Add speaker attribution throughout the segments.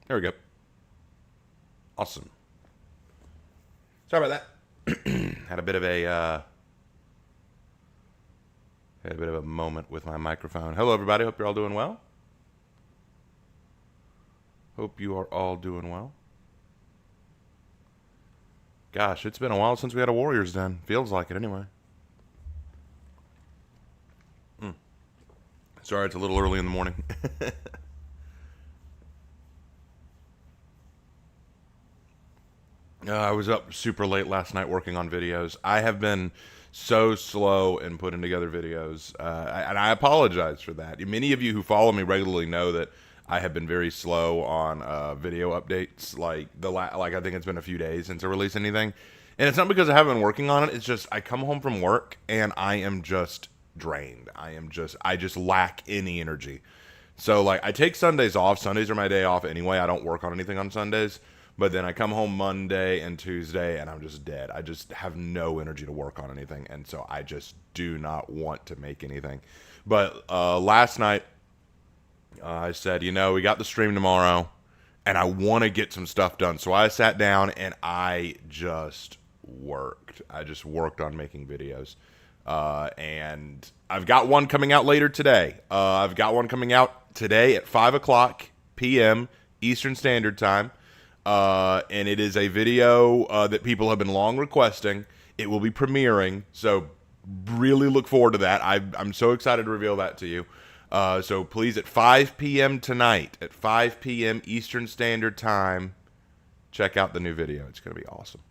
Speaker 1: There we go. Awesome. Sorry about that. Had a bit of a moment with my microphone. Hello, everybody. Hope you're all doing well. Hope you are all doing well. Gosh, it's been a while since we had a Warriors Den. Feels like it anyway. Sorry, it's a little early in the morning. I was up super late last night working on videos. I have been so slow in putting together videos, and I apologize for that. Many of you who follow me regularly know that I have been very slow on video updates. Like I think it's been a few days since I released anything, and it's not because I haven't been working on it. It's just I come home from work and I am just drained. I just lack any energy. So like I take Sundays off. Sundays are my day off anyway. I don't work on anything on Sundays. But then I come home Monday and Tuesday and I'm just dead. I just have no energy to work on anything. And so I just do not want to make anything. But last night I said, we got the stream tomorrow and I want to get some stuff done. So I sat down and I just worked. I just worked on making videos. And I've got one coming out later today. I've got one coming out today at 5 o'clock p.m. Eastern Standard Time. And it is a video that people have been long requesting. It will be premiering, so really look forward to that. I'm so excited to reveal that to you. So please, at 5 p.m. tonight, at 5 p.m. Eastern Standard Time, check out the new video. It's going to be awesome.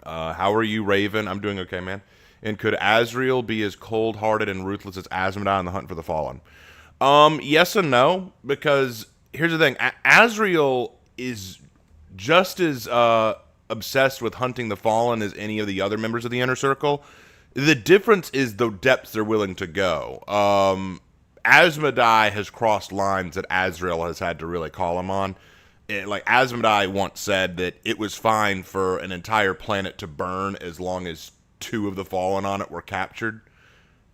Speaker 1: How are you, Raven? I'm doing okay, man. And could Azrael be as cold-hearted and ruthless as Asmodai in the Hunt for the Fallen? Yes and no, because here's the thing. Azrael is just as obsessed with hunting the Fallen as any of the other members of the Inner Circle. The difference is the depths they're willing to go. Asmodai has crossed lines that Azrael has had to really call him on. Like Asmodai once said that it was fine for an entire planet to burn as long as 2 of the Fallen on it were captured.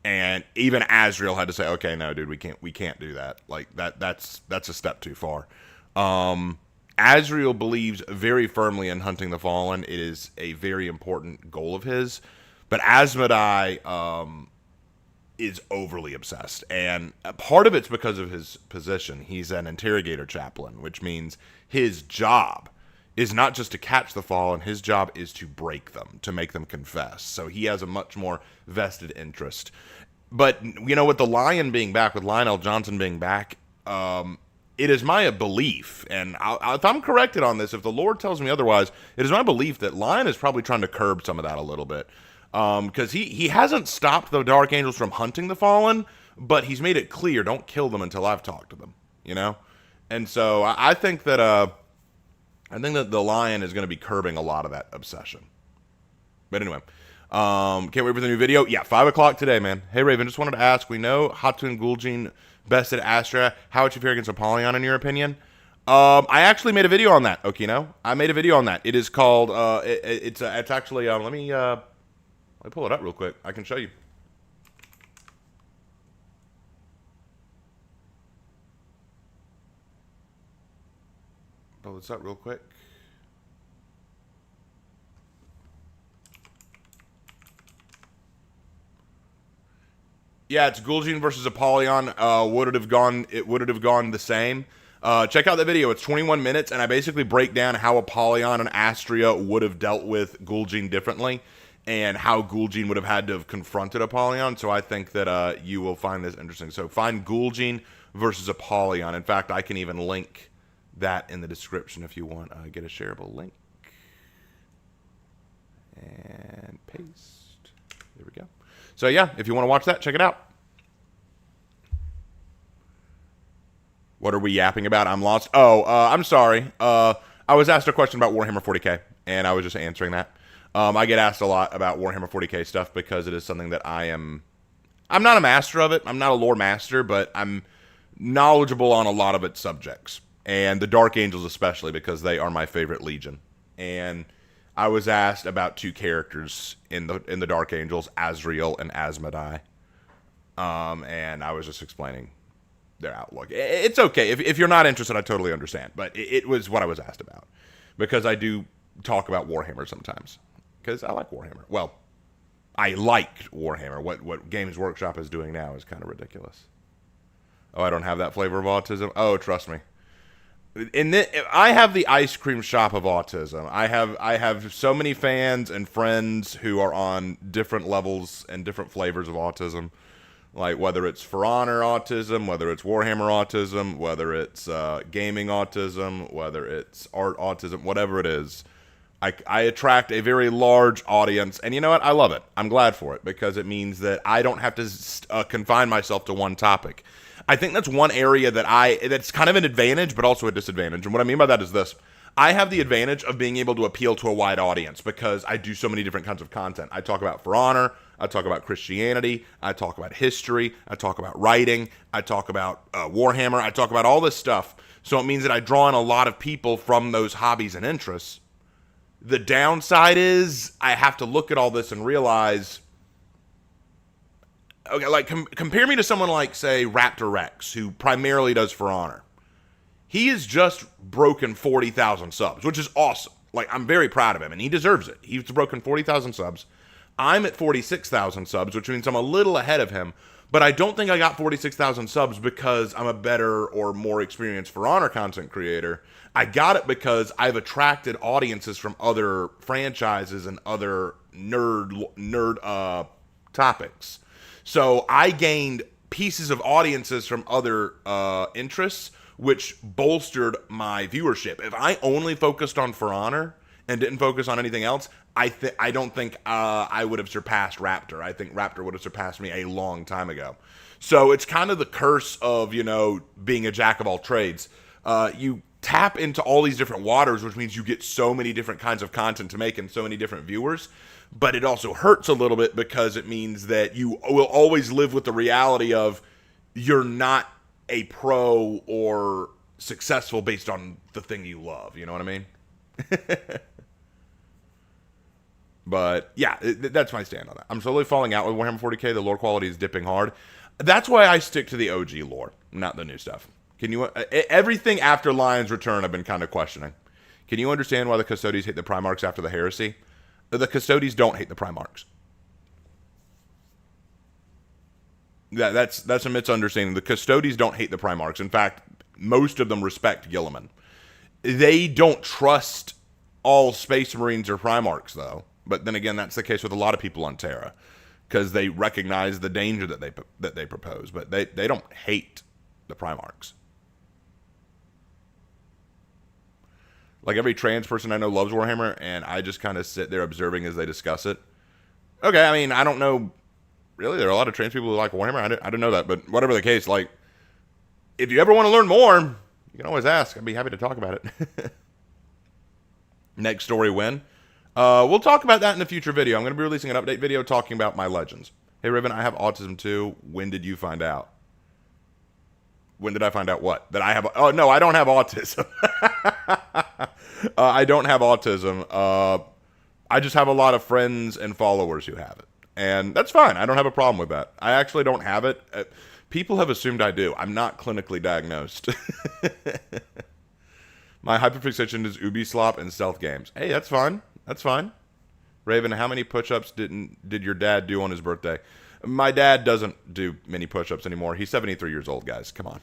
Speaker 1: And even Azrael had to say, okay, no, dude, we can't do that. Like that's a step too far. Azrael believes very firmly in hunting the Fallen. It is a very important goal of his. But Asmodai is overly obsessed. And part of it's because of his position. He's an interrogator chaplain, which means his job is not just to catch the Fallen. His job is to break them, to make them confess. So he has a much more vested interest. But, with the Lion being back, with Lionel Johnson being back, it is my belief, and if I'm corrected on this, if the Lord tells me otherwise, it is my belief that Lion is probably trying to curb some of that a little bit. Because he hasn't stopped the Dark Angels from hunting the Fallen, but he's made it clear, don't kill them until I've talked to them, And so I think that the Lion is going to be curbing a lot of that obsession. But anyway, can't wait for the new video. Yeah, 5 o'clock today, man. Hey, Raven, just wanted to ask, we know Hatun Gul'jin bested Astra. How would you fare against Apollyon, in your opinion? I actually made a video on that, Okino. I made a video on that. It is called, it's actually, let me pull it up real quick. I can show you. Pull this up real quick. Yeah, it's Gul'jin versus Apollyon. It would have gone the same. Check out the video. It's 21 minutes, and I basically break down how Apollyon and Astria would have dealt with Gul'jin differently, and how Gul'jin would have had to have confronted Apollyon. So I think that you will find this interesting. So find Gul'jin versus Apollyon. In fact, I can even link that in the description if you want. Get a shareable link. And paste. There we go. So yeah, if you want to watch that, check it out. What are we yapping about? I'm lost. Oh, I'm sorry. I was asked a question about Warhammer 40k, and I was just answering that. I get asked a lot about Warhammer 40k stuff because it is something that I'm not a master of it. I'm not a lore master, but I'm knowledgeable on a lot of its subjects. And the Dark Angels especially, because they are my favorite legion. And I was asked about 2 characters in the Dark Angels, Azrael and Asmodai. And I was just explaining their outlook. It's okay. If you're not interested, I totally understand. But it was what I was asked about. Because I do talk about Warhammer sometimes. Because I like Warhammer. Well, I liked Warhammer. What Games Workshop is doing now is kind of ridiculous. Oh, I don't have that flavor of autism? Oh, trust me. I have the ice cream shop of autism. I have so many fans and friends who are on different levels and different flavors of autism. Like whether it's For Honor autism, whether it's Warhammer autism, whether it's gaming autism, whether it's art autism, whatever it is. I attract a very large audience, and you know what? I love it. I'm glad for it because it means that I don't have to confine myself to one topic. I think that's one area that's kind of an advantage, but also a disadvantage. And what I mean by that is this. I have the advantage of being able to appeal to a wide audience because I do so many different kinds of content. I talk about For Honor, I talk about Christianity, I talk about history, I talk about writing, I talk about Warhammer, I talk about all this stuff. So it means that I draw in a lot of people from those hobbies and interests. The downside is I have to look at all this and realize, okay, like compare me to someone like, say, Raptor Rex, who primarily does For Honor. He has just broken 40,000 subs, which is awesome. Like, I'm very proud of him, and he deserves it. He's broken 40,000 subs. I'm at 46,000 subs, which means I'm a little ahead of him. But I don't think I got 46,000 subs because I'm a better or more experienced For Honor content creator. I got it because I've attracted audiences from other franchises and other nerd topics. So I gained pieces of audiences from other interests, which bolstered my viewership. If I only focused on For Honor and didn't focus on anything else, I don't think I would have surpassed Raptor. I think Raptor would have surpassed me a long time ago. So it's kind of the curse of, being a jack of all trades. You tap into all these different waters, which means you get so many different kinds of content to make and so many different viewers. But it also hurts a little bit because it means that you will always live with the reality of you're not a pro or successful based on the thing you love. You know what I mean? But yeah, that's my stand on that. I'm slowly falling out with Warhammer 40k. The lore quality is dipping hard. That's why I stick to the OG lore, not the new stuff. Can you? Everything after Lion's Return, I've been kind of questioning. Can you understand why the Custodies hate the Primarchs after the Heresy? The Custodies don't hate the Primarchs. That's a misunderstanding. The Custodies don't hate the Primarchs. In fact, most of them respect Gilliman. They don't trust all Space Marines or Primarchs, though. But then again, that's the case with a lot of people on Terra, because they recognize the danger that they propose. But they don't hate the Primarchs. Like, every trans person I know loves Warhammer, and I just kind of sit there observing as they discuss it. Okay, I mean, I don't know. Really, there are a lot of trans people who like Warhammer. I didn't know that, but whatever the case, like, if you ever want to learn more, you can always ask. I'd be happy to talk about it. Next story win. We'll talk about that in a future video. I'm going to be releasing an update video talking about my legends. Hey, Riven, I have autism too. When did you find out? When did I find out what? That I have... Oh, no, I don't have autism. I don't have autism. I just have a lot of friends and followers who have it. And that's fine. I don't have a problem with that. I actually don't have it. People have assumed I do. I'm not clinically diagnosed. My hyperfixation is Ubi Slop and stealth games. Hey, that's fine. That's fine. Raven, how many push-ups did your dad do on his birthday? My dad doesn't do many push-ups anymore. He's 73 years old, guys. Come on.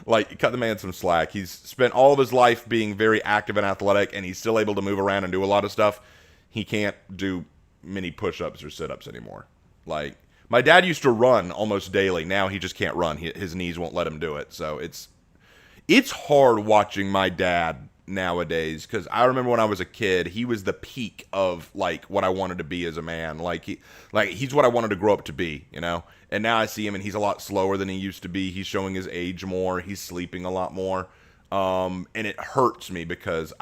Speaker 1: Like, cut the man some slack. He's spent all of his life being very active and athletic, and he's still able to move around and do a lot of stuff. He can't do many push-ups or sit-ups anymore. Like, my dad used to run almost daily. Now he just can't run. His knees won't let him do it. So it's hard watching my dad nowadays, because I remember when I was a kid, he was the peak of, like, what I wanted to be as a man. He's what I wanted to grow up to be, And now I see him, and he's a lot slower than he used to be. He's showing his age more. He's sleeping a lot more, and it hurts me because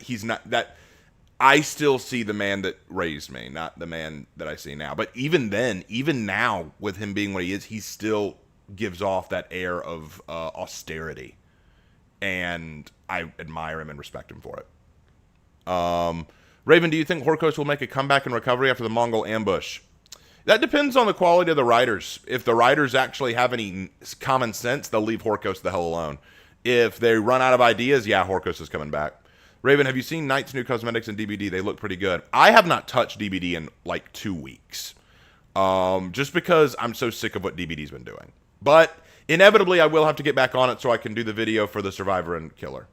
Speaker 1: he's not that. I still see the man that raised me, not the man that I see now. But even then, even now, with him being what he is, he still gives off that air of austerity. And I admire him and respect him for it. Raven, do you think Horkos will make a comeback in recovery after the Mongol ambush? That depends on the quality of the writers. If the writers actually have any common sense, they'll leave Horkos the hell alone. If they run out of ideas, yeah, Horkos is coming back. Raven, have you seen Knight's new cosmetics in DBD? They look pretty good. I have not touched DBD in like 2 weeks. Just because I'm so sick of what DBD's been doing. But inevitably, I will have to get back on it so I can do the video for the Survivor and Killer.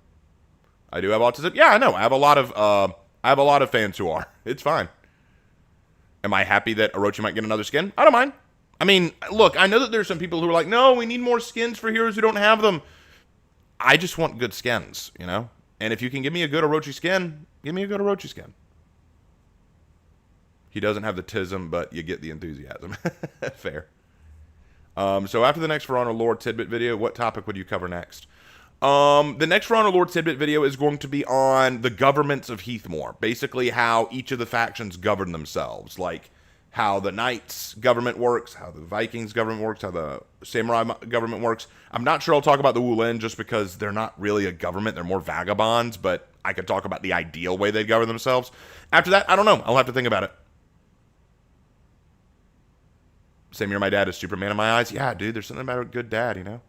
Speaker 1: I do have autism. Yeah, I know. I have a lot of fans who are. It's fine. Am I happy that Orochi might get another skin? I don't mind. I mean, look, I know that there's some people who are like, no, we need more skins for heroes who don't have them. I just want good skins, you know? And if you can give me a good Orochi skin, give me a good Orochi skin. He doesn't have the tism, but you get the enthusiasm. Fair. So after the next For Honor Lore Tidbit video, what topic would you cover next? The next For Honor Lore Tidbit video is going to be on the governments of Heathmore. Basically how each of the factions govern themselves. Like how the Knights government works, how the Vikings government works, how the Samurai government works. I'm not sure I'll talk about the Wulin just because they're not really a government. They're more vagabonds, but I could talk about the ideal way they govern themselves. After that, I don't know. I'll have to think about it. Same year my dad is Superman in my eyes. Yeah, dude, there's something about a good dad, you know?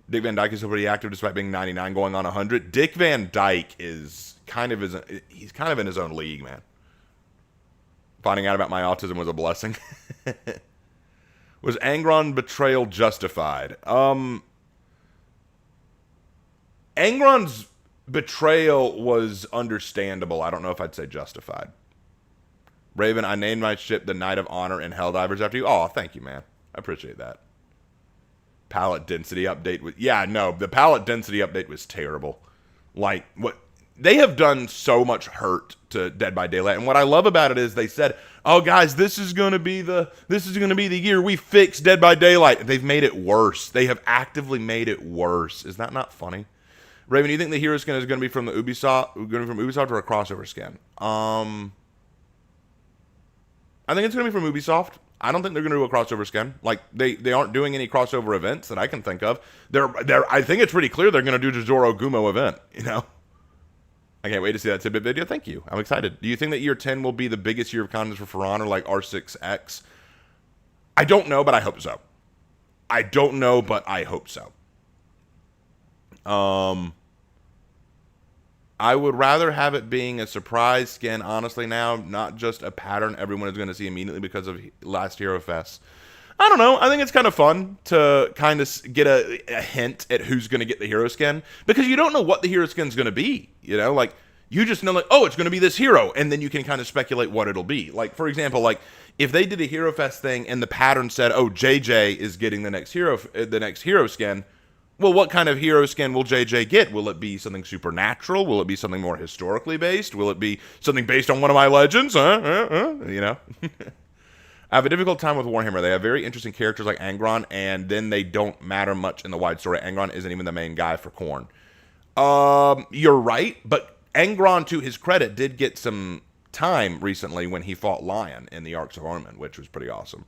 Speaker 1: Dick Van Dyke is still pretty active despite being 99 going on 100. Dick Van Dyke is he's kind of in his own league, man. Finding out about my autism was a blessing. Was Angron betrayal justified? Angron's betrayal was understandable. I don't know if I'd say justified. Raven, I named my ship the Knight of Honor and Helldivers after you. Oh, thank you, man. I appreciate that. Palette density update was... Yeah, no, the palette density update was terrible. Like, what... They have done so much hurt to Dead by Daylight, and what I love about it is they said, "Oh, guys, this is going to be the year we fix Dead by Daylight." They've made it worse. They have actively made it worse. Is that not funny? Raven, do you think the hero skin is going to be from the Ubisoft, or a crossover skin? I think it's going to be from Ubisoft. I don't think they're going to do a crossover skin. Like they aren't doing any crossover events that I can think of. I think it's pretty clear they're going to do the Zoro Gumo event. You know. I can't wait to see that tidbit video. Thank you. I'm excited. Do you think that year 10 will be the biggest year of content for Honor like R6X? I don't know, but I hope so. I don't know, but I hope so. I would rather have it being a surprise skin, honestly, now, not just a pattern everyone is going to see immediately because of last Hero Fest. I don't know. I think it's kind of fun to kind of get a hint at who's going to get the hero skin because you don't know what the hero skin is going to be. You know, like you just know like, oh, it's going to be this hero, and then you can kind of speculate what it'll be. Like for example, like if they did a Hero Fest thing and the pattern said, oh, JJ is getting the next hero skin. Well, what kind of hero skin will JJ get? Will it be something supernatural? Will it be something more historically based? Will it be something based on one of my legends? You know. I have a difficult time with Warhammer. They have very interesting characters like Angron, and then they don't matter much in the wide story. Angron isn't even the main guy for Khorne. You're right, but Angron, to his credit, did get some time recently when he fought Lion in the Arcs of Ornament, which was pretty awesome.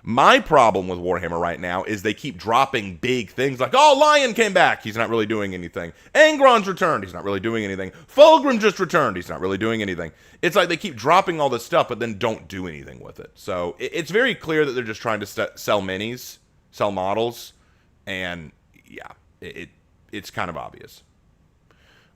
Speaker 1: My problem with Warhammer right now is they keep dropping big things like, oh, Lion came back. He's not really doing anything. Angron's returned. He's not really doing anything. Fulgrim just returned. He's not really doing anything. It's like they keep dropping all this stuff, but then don't do anything with it. So it's very clear that they're just trying to sell minis, sell models, and yeah, it's kind of obvious.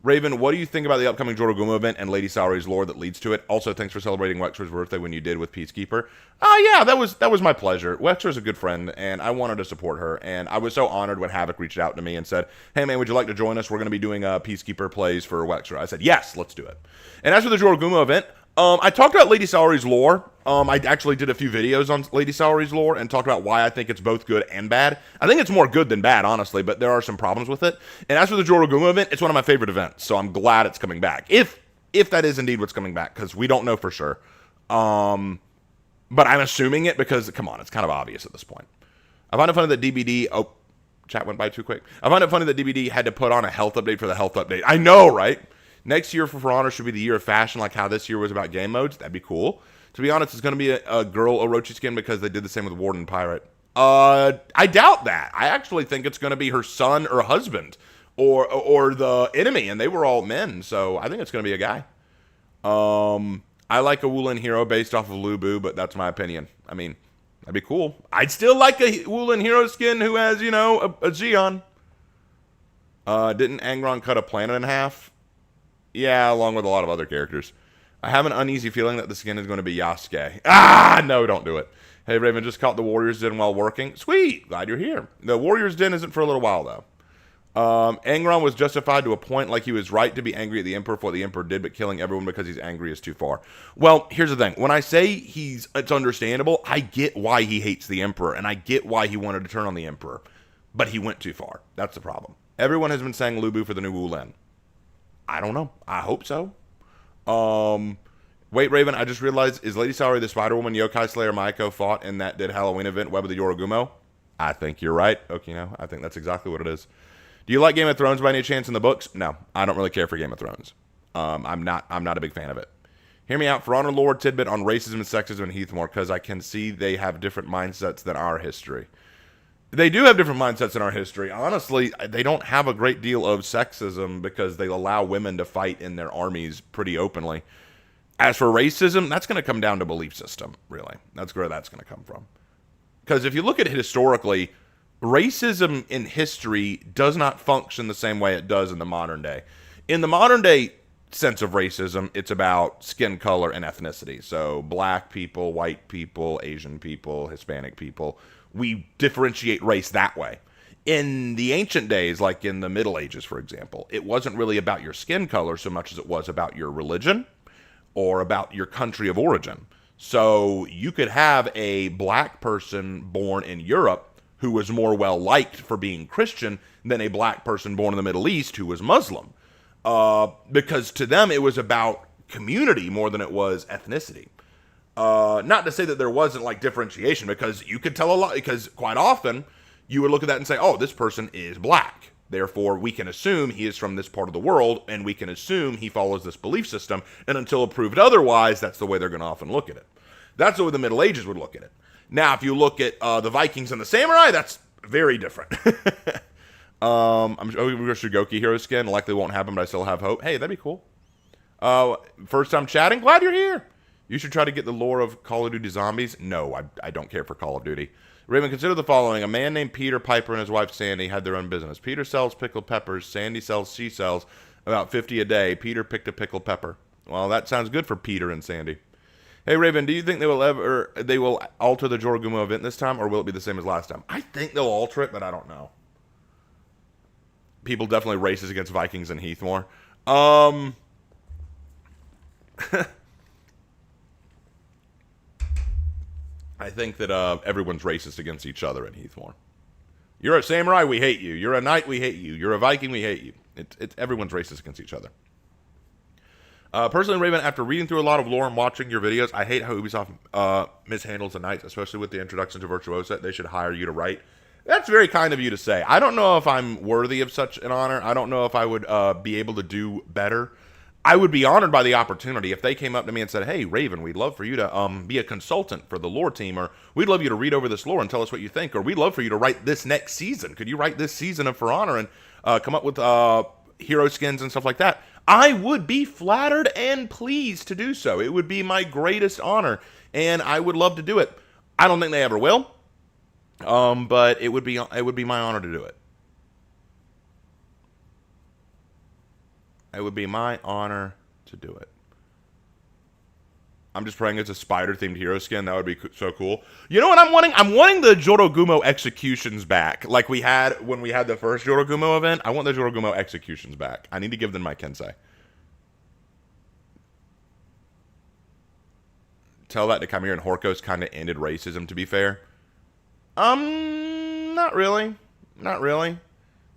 Speaker 1: Raven, what do you think about the upcoming Jorogumo event and Lady Saori's lore that leads to it? Also, thanks for celebrating Wexer's birthday when you did with Peacekeeper. Yeah, that was my pleasure. Wexer's a good friend, and I wanted to support her. And I was so honored when Havoc reached out to me and said, hey, man, would you like to join us? We're going to be doing Peacekeeper plays for Wexer. I said, yes, let's do it. And as for the Jorogumo event, I talked about Lady Saori's lore. I actually did a few videos on Lady Saori's lore and talked about why I think it's both good and bad. I think it's more good than bad, honestly, but there are some problems with it. And as for the Jorogumo event, it's one of my favorite events, so I'm glad it's coming back. If that is indeed what's coming back, because we don't know for sure. But I'm assuming it because, come on, it's kind of obvious at this point. I find it funny that DBD... Oh, chat went by too quick. I find it funny that DBD had to put on a health update for the health update. I know, right? Next year for Honor should be the year of fashion, like how this year was about game modes. That'd be cool. To be honest, it's going to be a girl Orochi skin because they did the same with Warden Pirate. I doubt that. I actually think it's going to be her son or husband or the enemy, and they were all men, so I think it's going to be a guy. I like a Woolen hero based off of Lu Bu, but that's my opinion. I mean, that'd be cool. I'd still like a Woolen hero skin who has, you know, a Zeon. Didn't Angron cut a planet in half? Yeah, along with a lot of other characters. I have an uneasy feeling that the skin is going to be Yasuke. Ah, no, don't do it. Hey, Raven, just caught the Warriors Den while working. Sweet, glad you're here. The Warriors Den isn't for a little while, though. Angron was justified to a point, like he was right to be angry at the Emperor for what the Emperor did, but killing everyone because he's angry is too far. Well, here's the thing. When I say it's understandable, I get why he hates the Emperor, and I get why he wanted to turn on the Emperor. But he went too far. That's the problem. Everyone has been saying Lu Bu for the new Wulin. I don't know. I hope so. Wait, Raven, I just realized, is Lady Salary the Spider-Woman Yokai Slayer Maiko fought in that did Halloween event, Web of the Yorogumo? I think you're right, Okino. I think that's exactly what it is. Do you like Game of Thrones by any chance in the books? No, I don't really care for Game of Thrones. I'm not a big fan of it. Hear me out. For Honor Lore tidbit on racism and sexism in Heathmore, because I can see they have different mindsets than our history. They do have different mindsets in our history. Honestly, they don't have a great deal of sexism because they allow women to fight in their armies pretty openly. As for racism, that's going to come down to belief system, really. That's where that's going to come from. Because if you look at it historically, racism in history does not function the same way it does in the modern day. In the modern day sense of racism, it's about skin color and ethnicity. So black people, white people, Asian people, Hispanic people. We differentiate race that way. In the ancient days, like in the Middle Ages, for example, it wasn't really about your skin color so much as it was about your religion or about your country of origin. So you could have a black person born in Europe who was more well-liked for being Christian than a black person born in the Middle East who was Muslim. Because to them, it was about community more than it was ethnicity. Not to say that there wasn't like differentiation, because you could tell a lot, because quite often you would look at that and say, oh, this person is black. Therefore, we can assume he is from this part of the world, and we can assume he follows this belief system, and until proved otherwise, that's the way they're going to often look at it. That's the way the Middle Ages would look at it. Now, if you look at the Vikings and the Samurai, that's very different. I'm sure Shugoki hero skin likely won't happen, but I still have hope. Hey, that'd be cool. First time chatting? Glad you're here. You should try to get the lore of Call of Duty Zombies. No, I don't care for Call of Duty. Raven, consider the following. A man named Peter Piper and his wife Sandy had their own business. Peter sells pickled peppers. Sandy sells, she sells about 50 a day. Peter picked a pickled pepper. Well, that sounds good for Peter and Sandy. Hey, Raven, do you think they will alter the Jorogumo event this time, or will it be the same as last time? I think they'll alter it, but I don't know. People definitely races against Vikings and Heathmore. I think that everyone's racist against each other in Heathmore. You're a samurai, we hate you. You're a knight, we hate you. You're a Viking, we hate you. It's everyone's racist against each other. Personally, Raven, after reading through a lot of lore and watching your videos, I hate how Ubisoft mishandles the knights, especially with the introduction to Virtuosa. They should hire you to write. That's very kind of you to say. I don't know if I'm worthy of such an honor. I don't know if I would be able to do better. I would be honored by the opportunity if they came up to me and said, hey, Raven, we'd love for you to be a consultant for the lore team, or we'd love you to read over this lore and tell us what you think, or we'd love for you to write this next season. Could you write this season of For Honor and come up with hero skins and stuff like that? I would be flattered and pleased to do so. It would be my greatest honor, and I would love to do it. I don't think they ever will, but it would be my honor to do it. It would be my honor to do it. I'm just praying it's a spider-themed hero skin. That would be so cool. You know what I'm wanting? I'm wanting the Jorogumo executions back. Like we had when we had the first Jorogumo event. I want the Jorogumo executions back. I need to give them my Kensei. Tell that to Chimera and Horkos kind of ended racism, to be fair. Not really. Not really.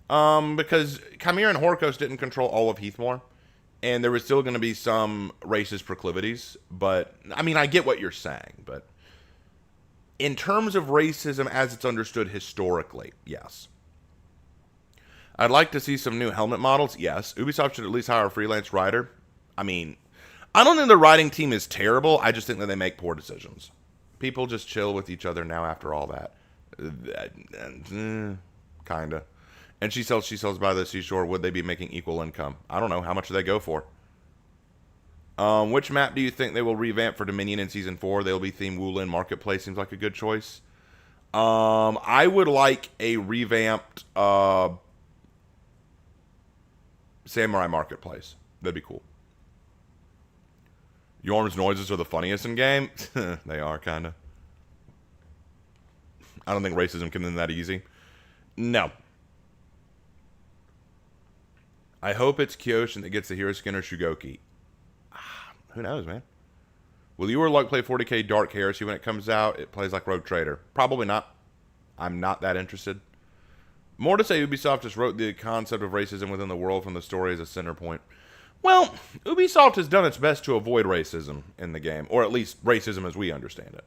Speaker 1: Because Chimera and Horkos didn't control all of Heathmore, and there was still going to be some racist proclivities, but, I mean, I get what you're saying, but in terms of racism as it's understood historically, yes. I'd like to see some new helmet models, yes. Ubisoft should at least hire a freelance writer. I mean, I don't think the writing team is terrible, I just think that they make poor decisions. People just chill with each other now after all that. Kinda. And she sells by the seashore. Would they be making equal income? I don't know. How much do they go for? Which map do you think they will revamp for Dominion in Season 4? They'll be themed Wulin Marketplace. Seems like a good choice. I would like a revamped Samurai Marketplace. That'd be cool. Yorm's noises are the funniest in game. They are, kind of. I don't think racism can be that easy. No. I hope it's Kyoshin that gets the hero skin or Shugoki. Who knows, man? Will you or Luck play 40k Dark Heresy when it comes out? It plays like Rogue Trader. Probably not. I'm not that interested. More to say, Ubisoft just wrote the concept of racism within the world from the story as a center point. Well, Ubisoft has done its best to avoid racism in the game, or at least racism as we understand it.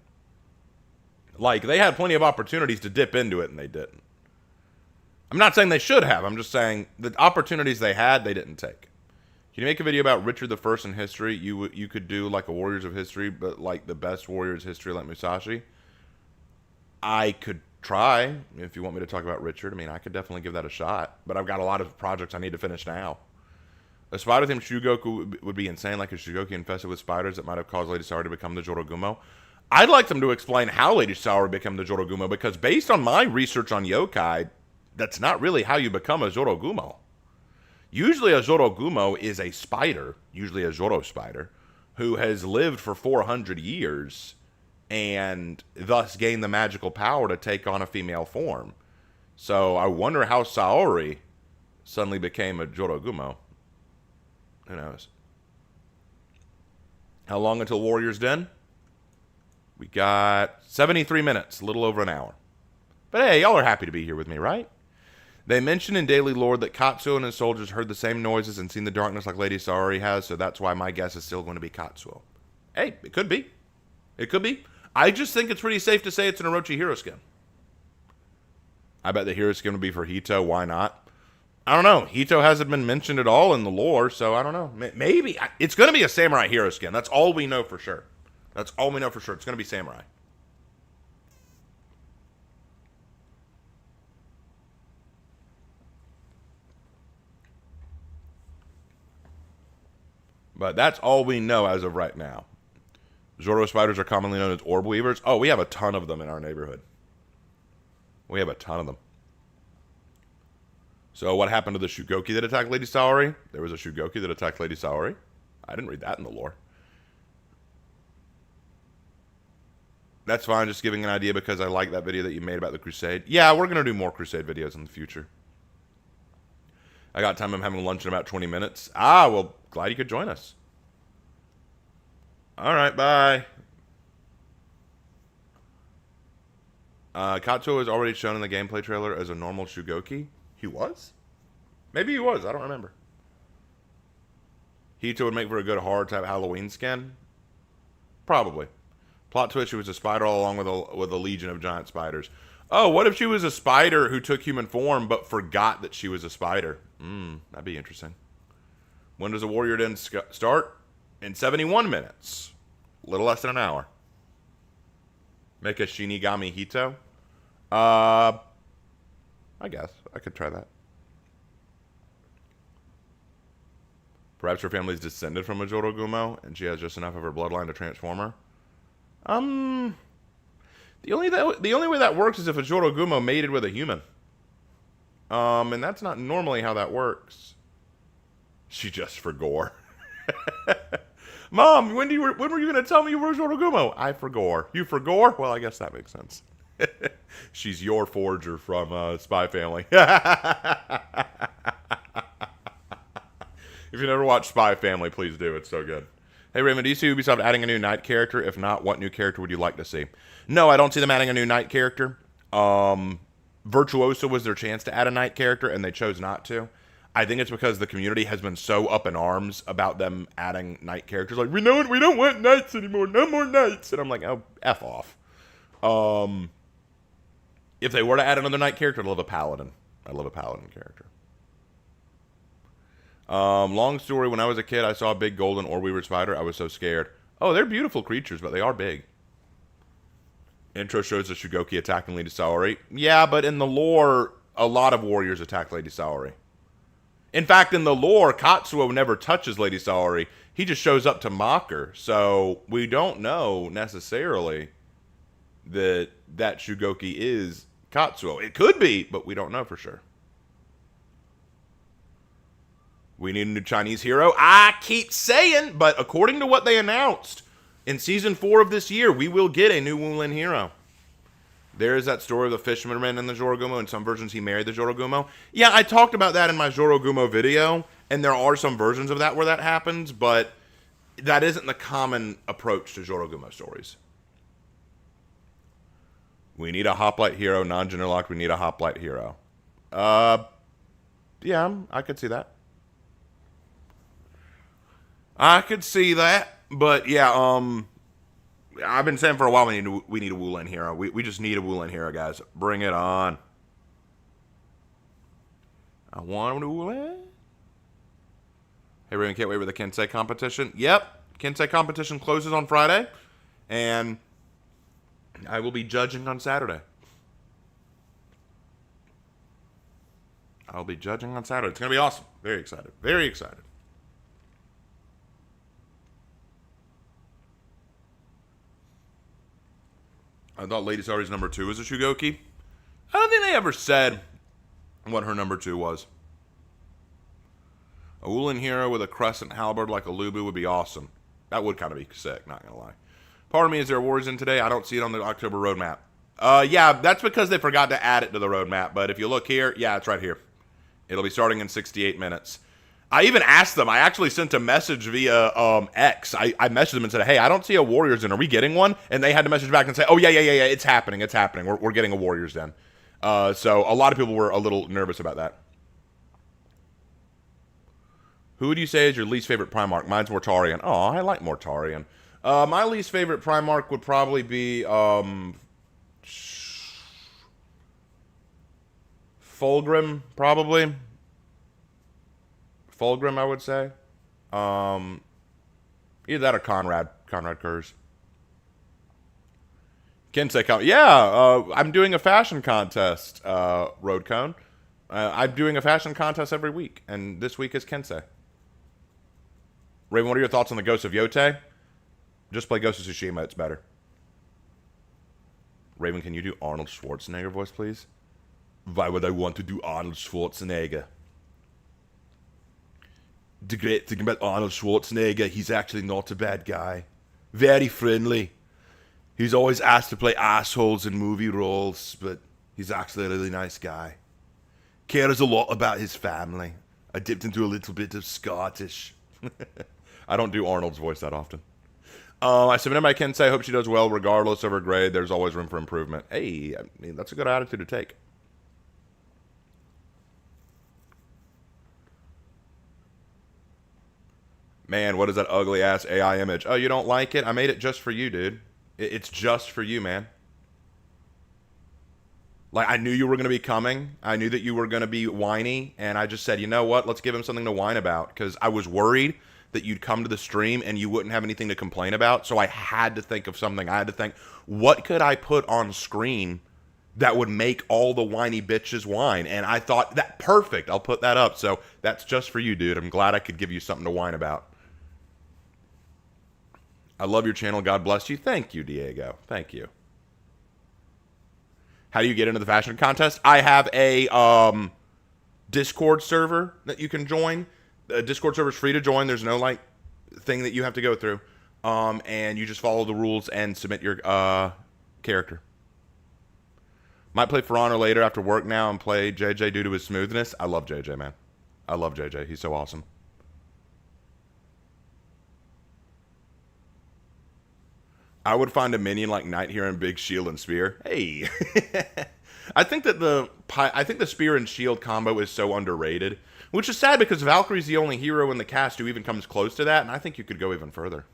Speaker 1: Like, they had plenty of opportunities to dip into it, and they didn't. I'm not saying they should have. I'm just saying the opportunities they had, they didn't take. Can you make a video about Richard the First in history? You could do, like, a Warriors of History, but, like, the best Warriors history like Musashi. I could try, if you want me to talk about Richard. I mean, I could definitely give that a shot. But I've got a lot of projects I need to finish now. A spider-themed Shugoku would be insane, like a Shugoki infested with spiders that might have caused Lady Saori to become the Jorogumo. I'd like them to explain how Lady Saori became the Jorogumo, because based on my research on yokai, that's not really how you become a Jorogumo. Usually a Jorogumo is a spider, usually a Joro spider, who has lived for 400 years and thus gained the magical power to take on a female form. So I wonder how Saori suddenly became a Jorogumo. Who knows? How long until Warriors Den? We got 73 minutes, a little over an hour. But hey, y'all are happy to be here with me, right? They mentioned in Daily Lore that Katsuo and his soldiers heard the same noises and seen the darkness like Lady Saori has, so that's why my guess is still going to be Katsuo. Hey, it could be. It could be. I just think it's pretty safe to say it's an Orochi hero skin. I bet the hero skin would be for Hito. Why not? I don't know. Hito hasn't been mentioned at all in the lore, so I don't know. Maybe. It's going to be a samurai hero skin. That's all we know for sure. That's all we know for sure. It's going to be samurai. But that's all we know as of right now. Zoro spiders are commonly known as orb weavers. Oh, we have a ton of them in our neighborhood. We have a ton of them. So what happened to the Shugoki that attacked Lady Saori? There was a Shugoki that attacked Lady Saori. I didn't read that in the lore. That's fine, just giving an idea because I like that video that you made about the Crusade. Yeah, we're going to do more Crusade videos in the future. I got time. I'm having lunch in about 20 minutes. Ah, well, glad you could join us. All right, bye. Katsuo was already shown in the gameplay trailer as a normal Shugoki. He was? Maybe he was. I don't remember. Hito would make for a good horror-type Halloween skin? Probably. Plot twist, she was a spider all along with a legion of giant spiders. Oh, what if she was a spider who took human form but forgot that she was a spider? That'd be interesting. When does a Warrior Den start? In 71 minutes. A little less than an hour. Make a Shinigami Hito? I guess. I could try that. Perhaps her family is descended from a Jorogumo, and she has just enough of her bloodline to transform her. The only way that works is if a Jorogumo mated with a human. And that's not normally how that works. She just forgore. Mom, when were you going to tell me you were a Jorogumo? I forgore. You forgore? Well, I guess that makes sense. She's your forger from Spy Family. If you never watched Spy Family, please do. It's so good. Hey, Raymond, do you see Ubisoft adding a new Knight character? If not, what new character would you like to see? No, I don't see them adding a new Knight character. Virtuoso was their chance to add a Knight character, and they chose not to. I think it's because the community has been so up in arms about them adding Knight characters. Like, we don't want Knights anymore. No more Knights. And I'm like, oh, F off. If they were to add another Knight character, I'd love a Paladin. I love a Paladin character. Long story, when I was a kid, I saw a big golden orb weaver spider. I was so scared. Oh, they're beautiful creatures, but they are big. Intro shows the Shugoki attacking Lady Saori. Yeah, but in the lore, a lot of warriors attack Lady Saori. In fact, in the lore, Katsuo never touches Lady Saori. He just shows up to mock her. So we don't know necessarily that Shugoki is Katsuo. It could be, but we don't know for sure. We need a new Chinese hero. I keep saying, but according to what they announced, in Season 4 of this year, we will get a new Wulin hero. There is that story of the fisherman and the Jorogumo. In some versions, he married the Jorogumo. Yeah, I talked about that in my Jorogumo video, and there are some versions of that where that happens, but that isn't the common approach to Jorogumo stories. We need a hoplite hero, non-gender locked. We need a hoplite hero. Yeah, I could see that. I could see that, but yeah, I've been saying for a while we need a Wulin hero. We just need a Wulin hero, guys. Bring it on. I want a Wulin. Hey, Raven, can't wait for the Kensei competition. Yep, Kensei competition closes on Friday, and I will be judging on Saturday. I'll be judging on Saturday. It's going to be awesome. Very excited. Very excited. I thought Lady Saori's number 2 was a Shugoki. I don't think they ever said what her number 2 was. A Wulin hero with a crescent halberd like a Lubu would be awesome. That would kind of be sick, not going to lie. Part of me, is there a Warriors in today? I don't see it on the October roadmap. Yeah, that's because they forgot to add it to the roadmap. But if you look here, yeah, it's right here. It'll be starting in 68 minutes. I even asked them. I actually sent a message via X. I messaged them and said, hey, I don't see a Warriors Den. Are we getting one? And they had to message back and say, oh, yeah, it's happening. It's happening. We're getting a Warriors Den. So a lot of people were a little nervous about that. Who would you say is your least favorite Primarch? Mine's Mortarion. Oh, I like Mortarion. My least favorite Primarch would probably be Fulgrim, probably. Fulgrim, I would say. Either that or Conrad. Conrad Kurz. Kensei. Yeah, I'm doing a fashion contest, Roadcone. I'm doing a fashion contest every week, and this week is Kensei. Raven, what are your thoughts on the Ghost of Yotei? Just play Ghost of Tsushima, it's better. Raven, can you do Arnold Schwarzenegger voice, please? Why would I want to do Arnold Schwarzenegger? The great thing about Arnold Schwarzenegger, he's actually not a bad guy. Very friendly. He's always asked to play assholes in movie roles, but he's actually a really nice guy. Cares a lot about his family. I dipped into a little bit of Scottish. I don't do Arnold's voice that often. I submitted my Kensei. Hope she does well regardless of her grade. There's always room for improvement. Hey, I mean, that's a good attitude to take. Man, what is that ugly-ass AI image? Oh, you don't like it? I made it just for you, dude. It's just for you, man. Like, I knew you were going to be coming. I knew that you were going to be whiny. And I just said, you know what? Let's give him something to whine about. Because I was worried that you'd come to the stream and you wouldn't have anything to complain about. So I had to think of something. I had to think, what could I put on screen that would make all the whiny bitches whine? And I thought, that perfect. I'll put that up. So that's just for you, dude. I'm glad I could give you something to whine about. I love your channel. God bless you. Thank you, Diego. Thank you. How do you get into the fashion contest? I have a Discord server that you can join. The Discord server is free to join. There's no like thing that you have to go through. And you just follow the rules and submit your character. Might play For Honor later after work now and play JJ due to his smoothness. I love JJ, man. I love JJ. He's so awesome. I would find a minion like Knight here and Big Shield and Spear. Hey, I think the Spear and Shield combo is so underrated, which is sad because Valkyrie's the only hero in the cast who even comes close to that, and I think you could go even further.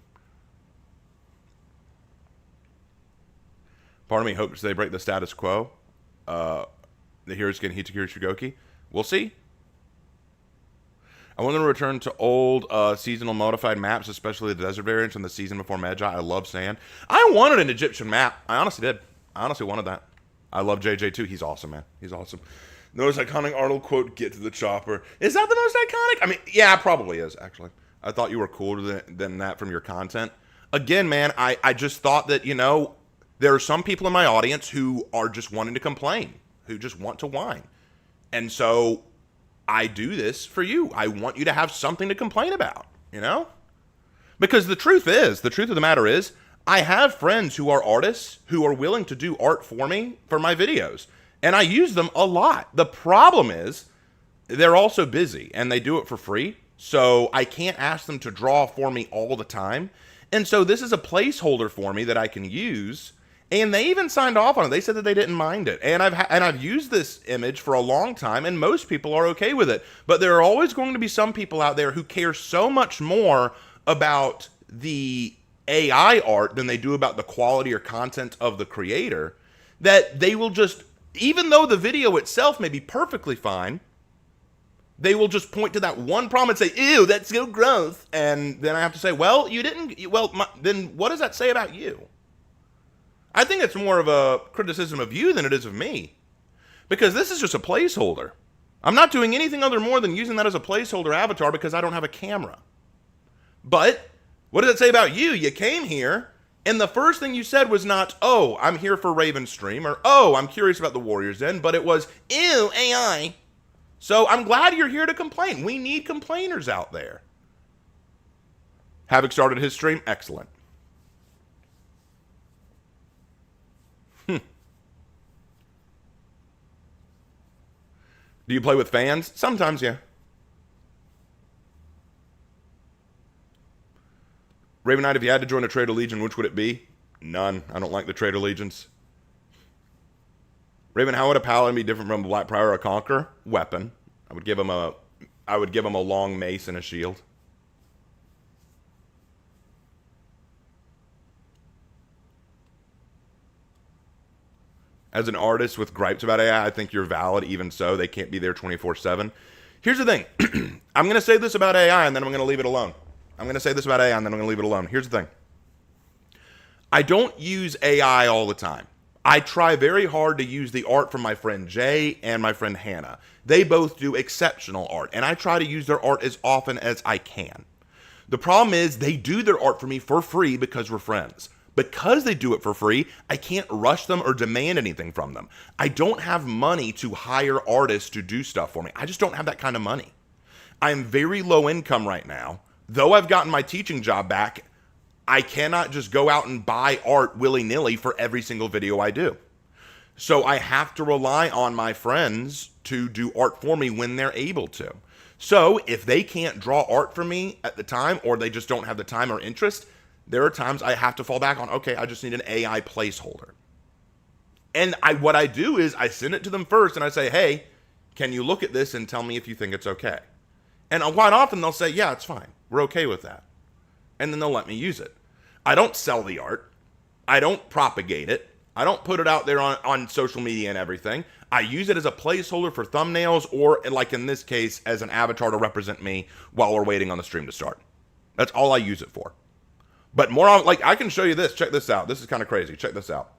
Speaker 1: Part of me hopes they break the status quo. The heroes get Hitakiri Shugoki. We'll see. I want them to return to old seasonal modified maps, especially the desert variants from the season before Magi. I love sand. I wanted an Egyptian map. I honestly did. I honestly wanted that. I love JJ too. He's awesome, man. He's awesome. The most iconic Arnold quote, "Get to the chopper." Is that the most iconic? I mean, yeah, it probably is, actually. I thought you were cooler than that from your content. Again, man, I just thought that, there are some people in my audience who are just wanting to complain, who just want to whine. And so I do this for you. I want you to have something to complain about, Because the truth of the matter is, I have friends who are artists who are willing to do art for me for my videos. And I use them a lot. The problem is they're also busy and they do it for free. So I can't ask them to draw for me all the time. And so this is a placeholder for me that I can use. And they even signed off on it. They said that they didn't mind it. And I've used this image for a long time, and most people are okay with it. But there are always going to be some people out there who care so much more about the AI art than they do about the quality or content of the creator, that they will just, even though the video itself may be perfectly fine, they will just point to that one problem and say, ew, that's so gross. And then I have to say, well, then what does that say about you? I think it's more of a criticism of you than it is of me. Because this is just a placeholder. I'm not doing anything other more than using that as a placeholder avatar because I don't have a camera. But what does it say about you? You came here, and the first thing you said was not, oh, I'm here for Raven's stream, or oh, I'm curious about the Warriors Den, but it was, ew, AI. So I'm glad you're here to complain. We need complainers out there. Havoc started his stream? Excellent. Do you play with fans? Sometimes, yeah. Raven Knight, if you had to join a Trader Legion, which would it be? None. I don't like the Trader Legions. Raven, how would a paladin be different from a Black Prior or a Conqueror? Weapon. I would give him a long mace and a shield. As an artist with gripes about AI, I think you're valid. Even so, they can't be there 24/7. Here's the thing. I'm going to say this about AI, and then I'm going to leave it alone. Here's the thing. I don't use AI all the time. I try very hard to use the art from my friend Jay and my friend Hannah. They both do exceptional art, and I try to use their art as often as I can. The problem is they do their art for me for free because we're friends. Because they do it for free, I can't rush them or demand anything from them. I don't have money to hire artists to do stuff for me. I just don't have that kind of money. I'm very low income right now. Though I've gotten my teaching job back, I cannot just go out and buy art willy-nilly for every single video I do. So I have to rely on my friends to do art for me when they're able to. So if they can't draw art for me at the time, or they just don't have the time or interest, there are times I have to fall back on, okay, I just need an AI placeholder. And what I do is I send it to them first and I say, hey, can you look at this and tell me if you think it's okay? And quite often they'll say, yeah, it's fine. We're okay with that. And then they'll let me use it. I don't sell the art. I don't propagate it. I don't put it out there on social media and everything. I use it as a placeholder for thumbnails or, like in this case, as an avatar to represent me while we're waiting on the stream to start. That's all I use it for. But more on, like, I can show you this. Check this out. This is kind of crazy. Check this out.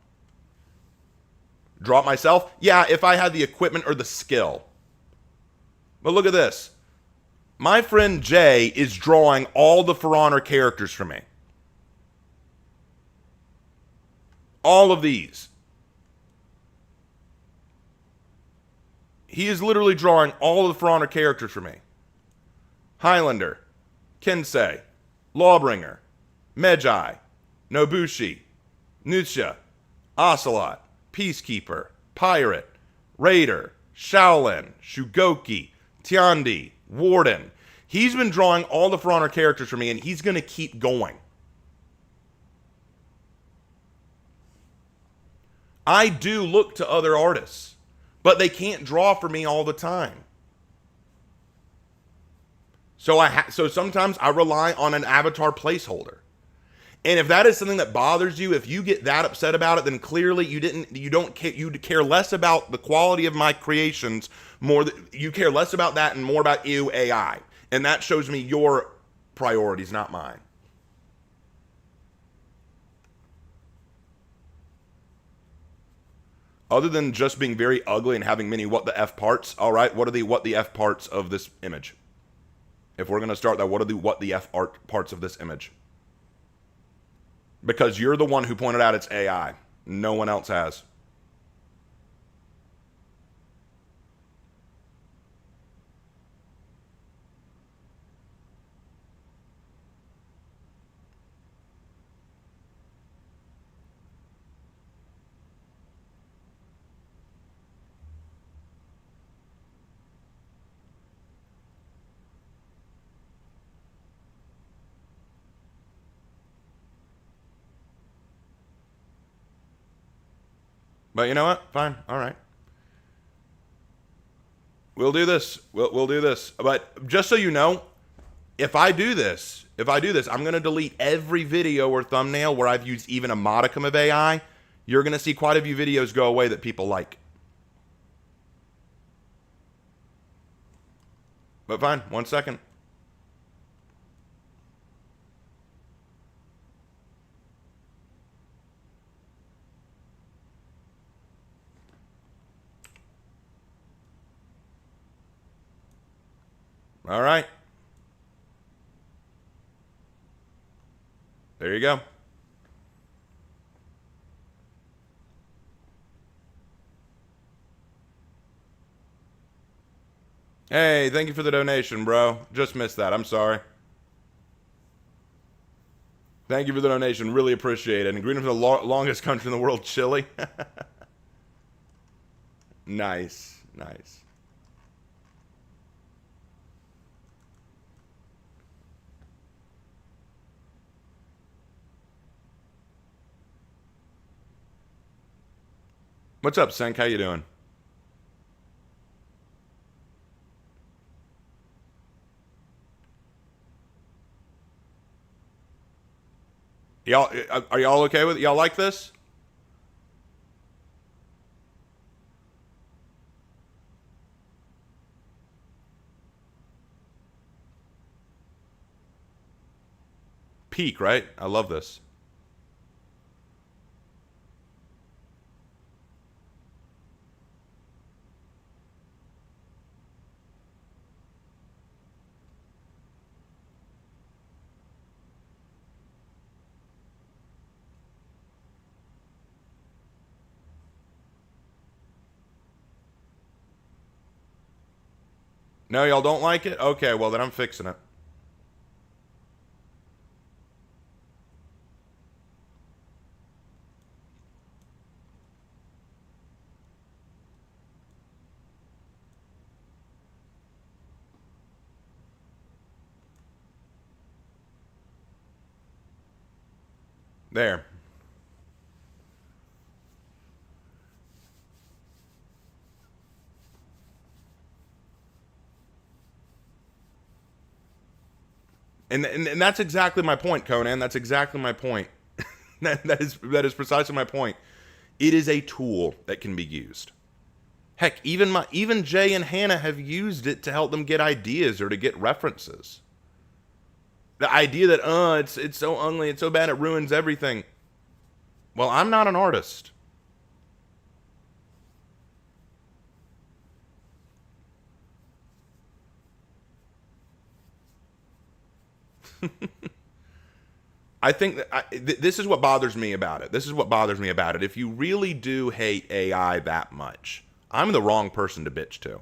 Speaker 1: Draw it myself? Yeah, if I had the equipment or the skill. But look at this. My friend Jay is drawing all the For Honor characters for me. All of these. He is literally drawing all of the For Honor characters for me. Highlander, Kensei, Lawbringer, Medjai, Nobushi, Nucha, Ocelot, Peacekeeper, Pirate, Raider, Shaolin, Shugoki, Tiandi, Warden. He's been drawing all the For Honor characters for me, and he's going to keep going. I do look to other artists, but they can't draw for me all the time. So sometimes I rely on an avatar placeholder. And if that is something that bothers you, if you get that upset about it, then clearly you care less about the quality of my creations, you care less about that and more about you, AI. And that shows me your priorities, not mine. Other than just being very ugly and having many what the F parts, all right, what are the what the F parts of this image? If we're going to start that, what the F art parts of this image? Because you're the one who pointed out it's AI. No one else has. But you know what? Fine. All right. We'll do this. We'll do this. But just so you know, if I do this, I'm going to delete every video or thumbnail where I've used even a modicum of AI. You're going to see quite a few videos go away that people like. But fine, 1 second. All right. There you go. Hey, thank you for the donation, bro. Just missed that. I'm sorry. Thank you for the donation. Really appreciate it. And greeting from the longest country in the world, Chile. Nice. Nice. What's up, Senk? How you doing? Y'all, are y'all okay with it? Y'all like this? Peak, right? I love this. No, y'all don't like it? Okay, well then I'm fixing it. There. And that's exactly my point, Conan. That's exactly my point. that is precisely my point. It is a tool that can be used. Heck, even Jay and Hannah have used it to help them get ideas or to get references. The idea that it's so ugly, it's so bad, it ruins everything. Well, I'm not an artist. I think that this is what bothers me about it. This is what bothers me about it. If you really do hate AI that much, I'm the wrong person to bitch to.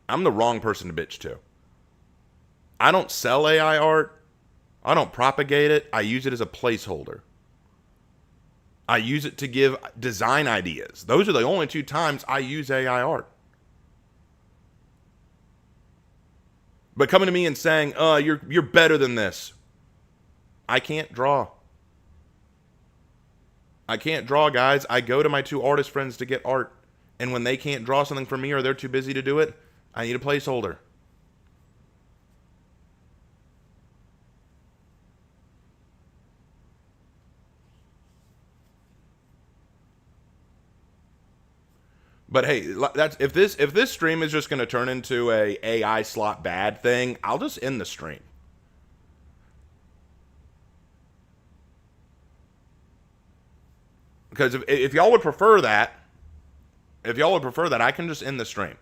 Speaker 1: I'm the wrong person to bitch to. I don't sell AI art. I don't propagate it. I use it as a placeholder. I use it to give design ideas. Those are the only two times I use AI art. But coming to me and saying, you're better than this. I can't draw. I can't draw, guys. I go to my two artist friends to get art. And when they can't draw something for me or they're too busy to do it, I need a placeholder. But hey, that's if this stream is just going to turn into a AI slot bad thing, I'll just end the stream. Because if y'all would prefer that, I can just end the stream.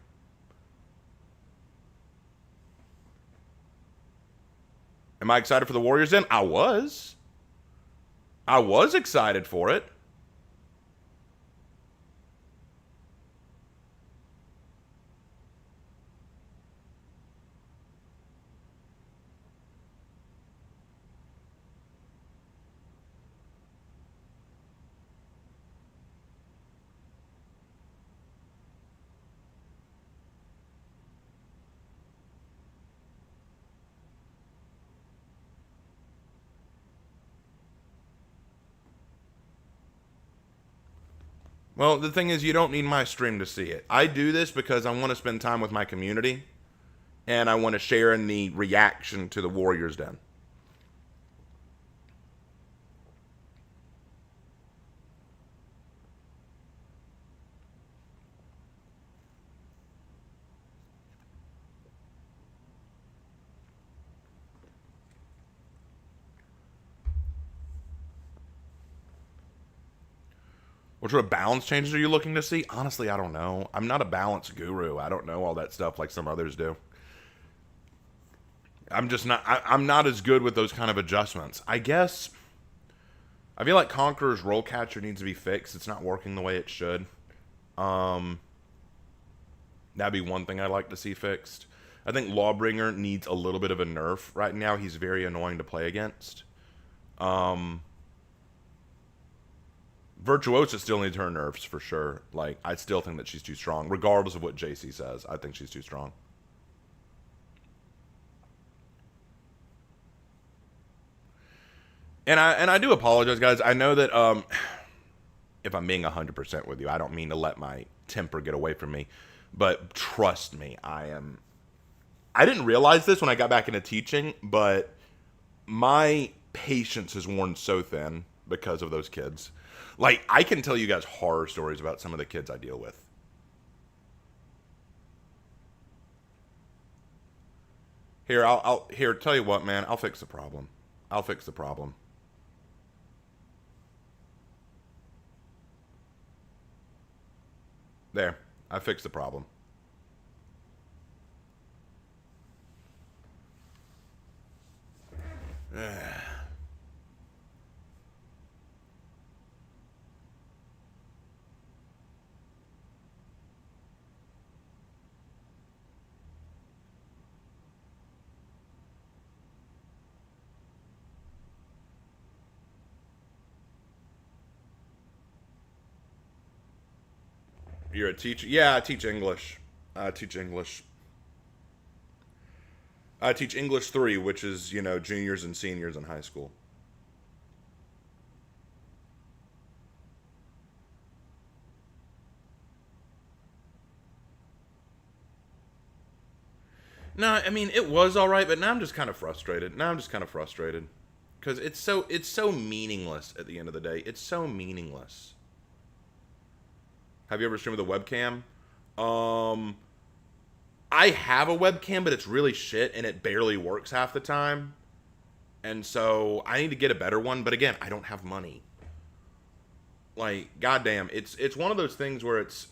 Speaker 1: Am I excited for the Warriors then? I was. I was excited for it. Well, the thing is, you don't need my stream to see it. I do this because I want to spend time with my community, and I want to share in the reaction to the Warriors Den. What sort of balance changes are you looking to see? Honestly, I don't know. I'm not a balance guru. I don't know all that stuff like some others do. I'm just not. I'm not as good with those kind of adjustments. I guess I feel like Conqueror's roll catcher needs to be fixed. It's not working the way it should. Um, that'd be one thing I'd like to see fixed. I think Lawbringer needs a little bit of a nerf right now. He's very annoying to play against. Um, Virtuosa still needs her nerfs for sure. Like, I still think that she's too strong, regardless of what JC says. I think she's too strong. And I do apologize, guys. I know that if I'm being 100% with you, I don't mean to let my temper get away from me, but trust me, I didn't realize this when I got back into teaching, but my patience has worn so thin because of those kids. Like, I can tell you guys horror stories about some of the kids I deal with. Here, I'll here. Tell you what, man. I'll fix the problem. I'll fix the problem. There, I fixed the problem. You're a teacher? Yeah, I teach English. I teach English. I teach English 3, which is, juniors and seniors in high school. No, I mean it was all right, but now I'm just kind of frustrated. Now I'm just kind of frustrated because it's so meaningless at the end of the day. It's so meaningless. Have you ever streamed with a webcam? Um, I have a webcam, but it's really shit and it barely works half the time. And so I need to get a better one, but again, I don't have money. Like, goddamn, it's one of those things where it's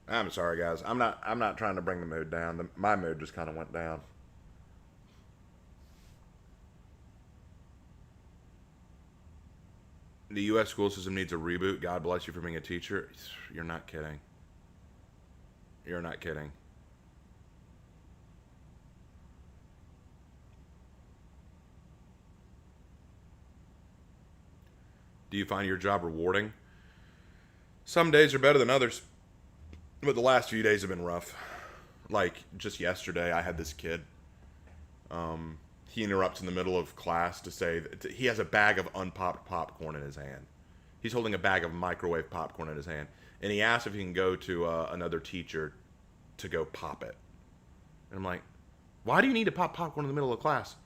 Speaker 1: I'm sorry, guys. I'm not trying to bring the mood down. My mood just kind of went down. The U.S. school system needs a reboot. God bless you for being a teacher. You're not kidding. You're not kidding. Do you find your job rewarding? Some days are better than others, but the last few days have been rough. Like just yesterday, I had this kid. He interrupts in the middle of class to say that he has a bag of unpopped popcorn in his hand. He's holding a bag of microwave popcorn in his hand, and he asks if he can go to another teacher to go pop it. And I'm like, why do you need to pop popcorn in the middle of class?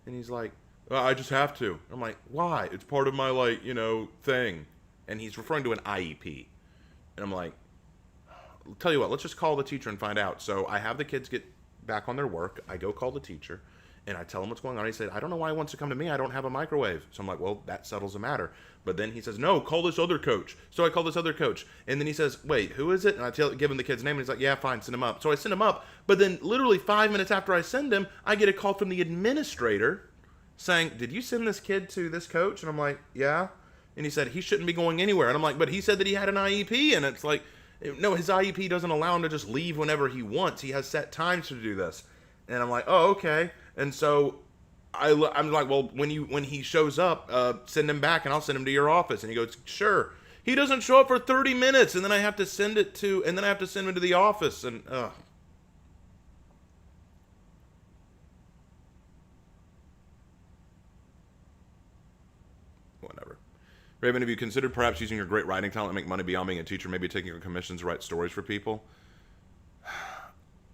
Speaker 1: And he's like, I just have to. I'm like, why? It's part of my thing. And he's referring to an IEP. And I'm like, I'll tell you what, let's just call the teacher and find out. So I have the kids get back on their work. I go call the teacher. And I tell him what's going on. He said, I don't know why he wants to come to me. I don't have a microwave. So I'm like, well, that settles the matter. But then he says, no, call this other coach. So I call this other coach. And then he says, wait, who is it? And give him the kid's name. And he's like, yeah, fine, send him up. So I send him up. But then literally 5 minutes after I send him, I get a call from the administrator saying, did you send this kid to this coach? And I'm like, yeah. And he said, he shouldn't be going anywhere. And I'm like, but he said that he had an IEP. And it's like, no, his IEP doesn't allow him to just leave whenever he wants. He has set times to do this. And I'm like, oh, okay. And so I'm like, well, when he shows up, send him back and I'll send him to your office. And he goes, sure. He doesn't show up for 30 minutes. And then I have to send him to the office. And, whatever. Raven, have you considered perhaps using your great writing talent to make money beyond being a teacher, maybe taking commissions to write stories for people?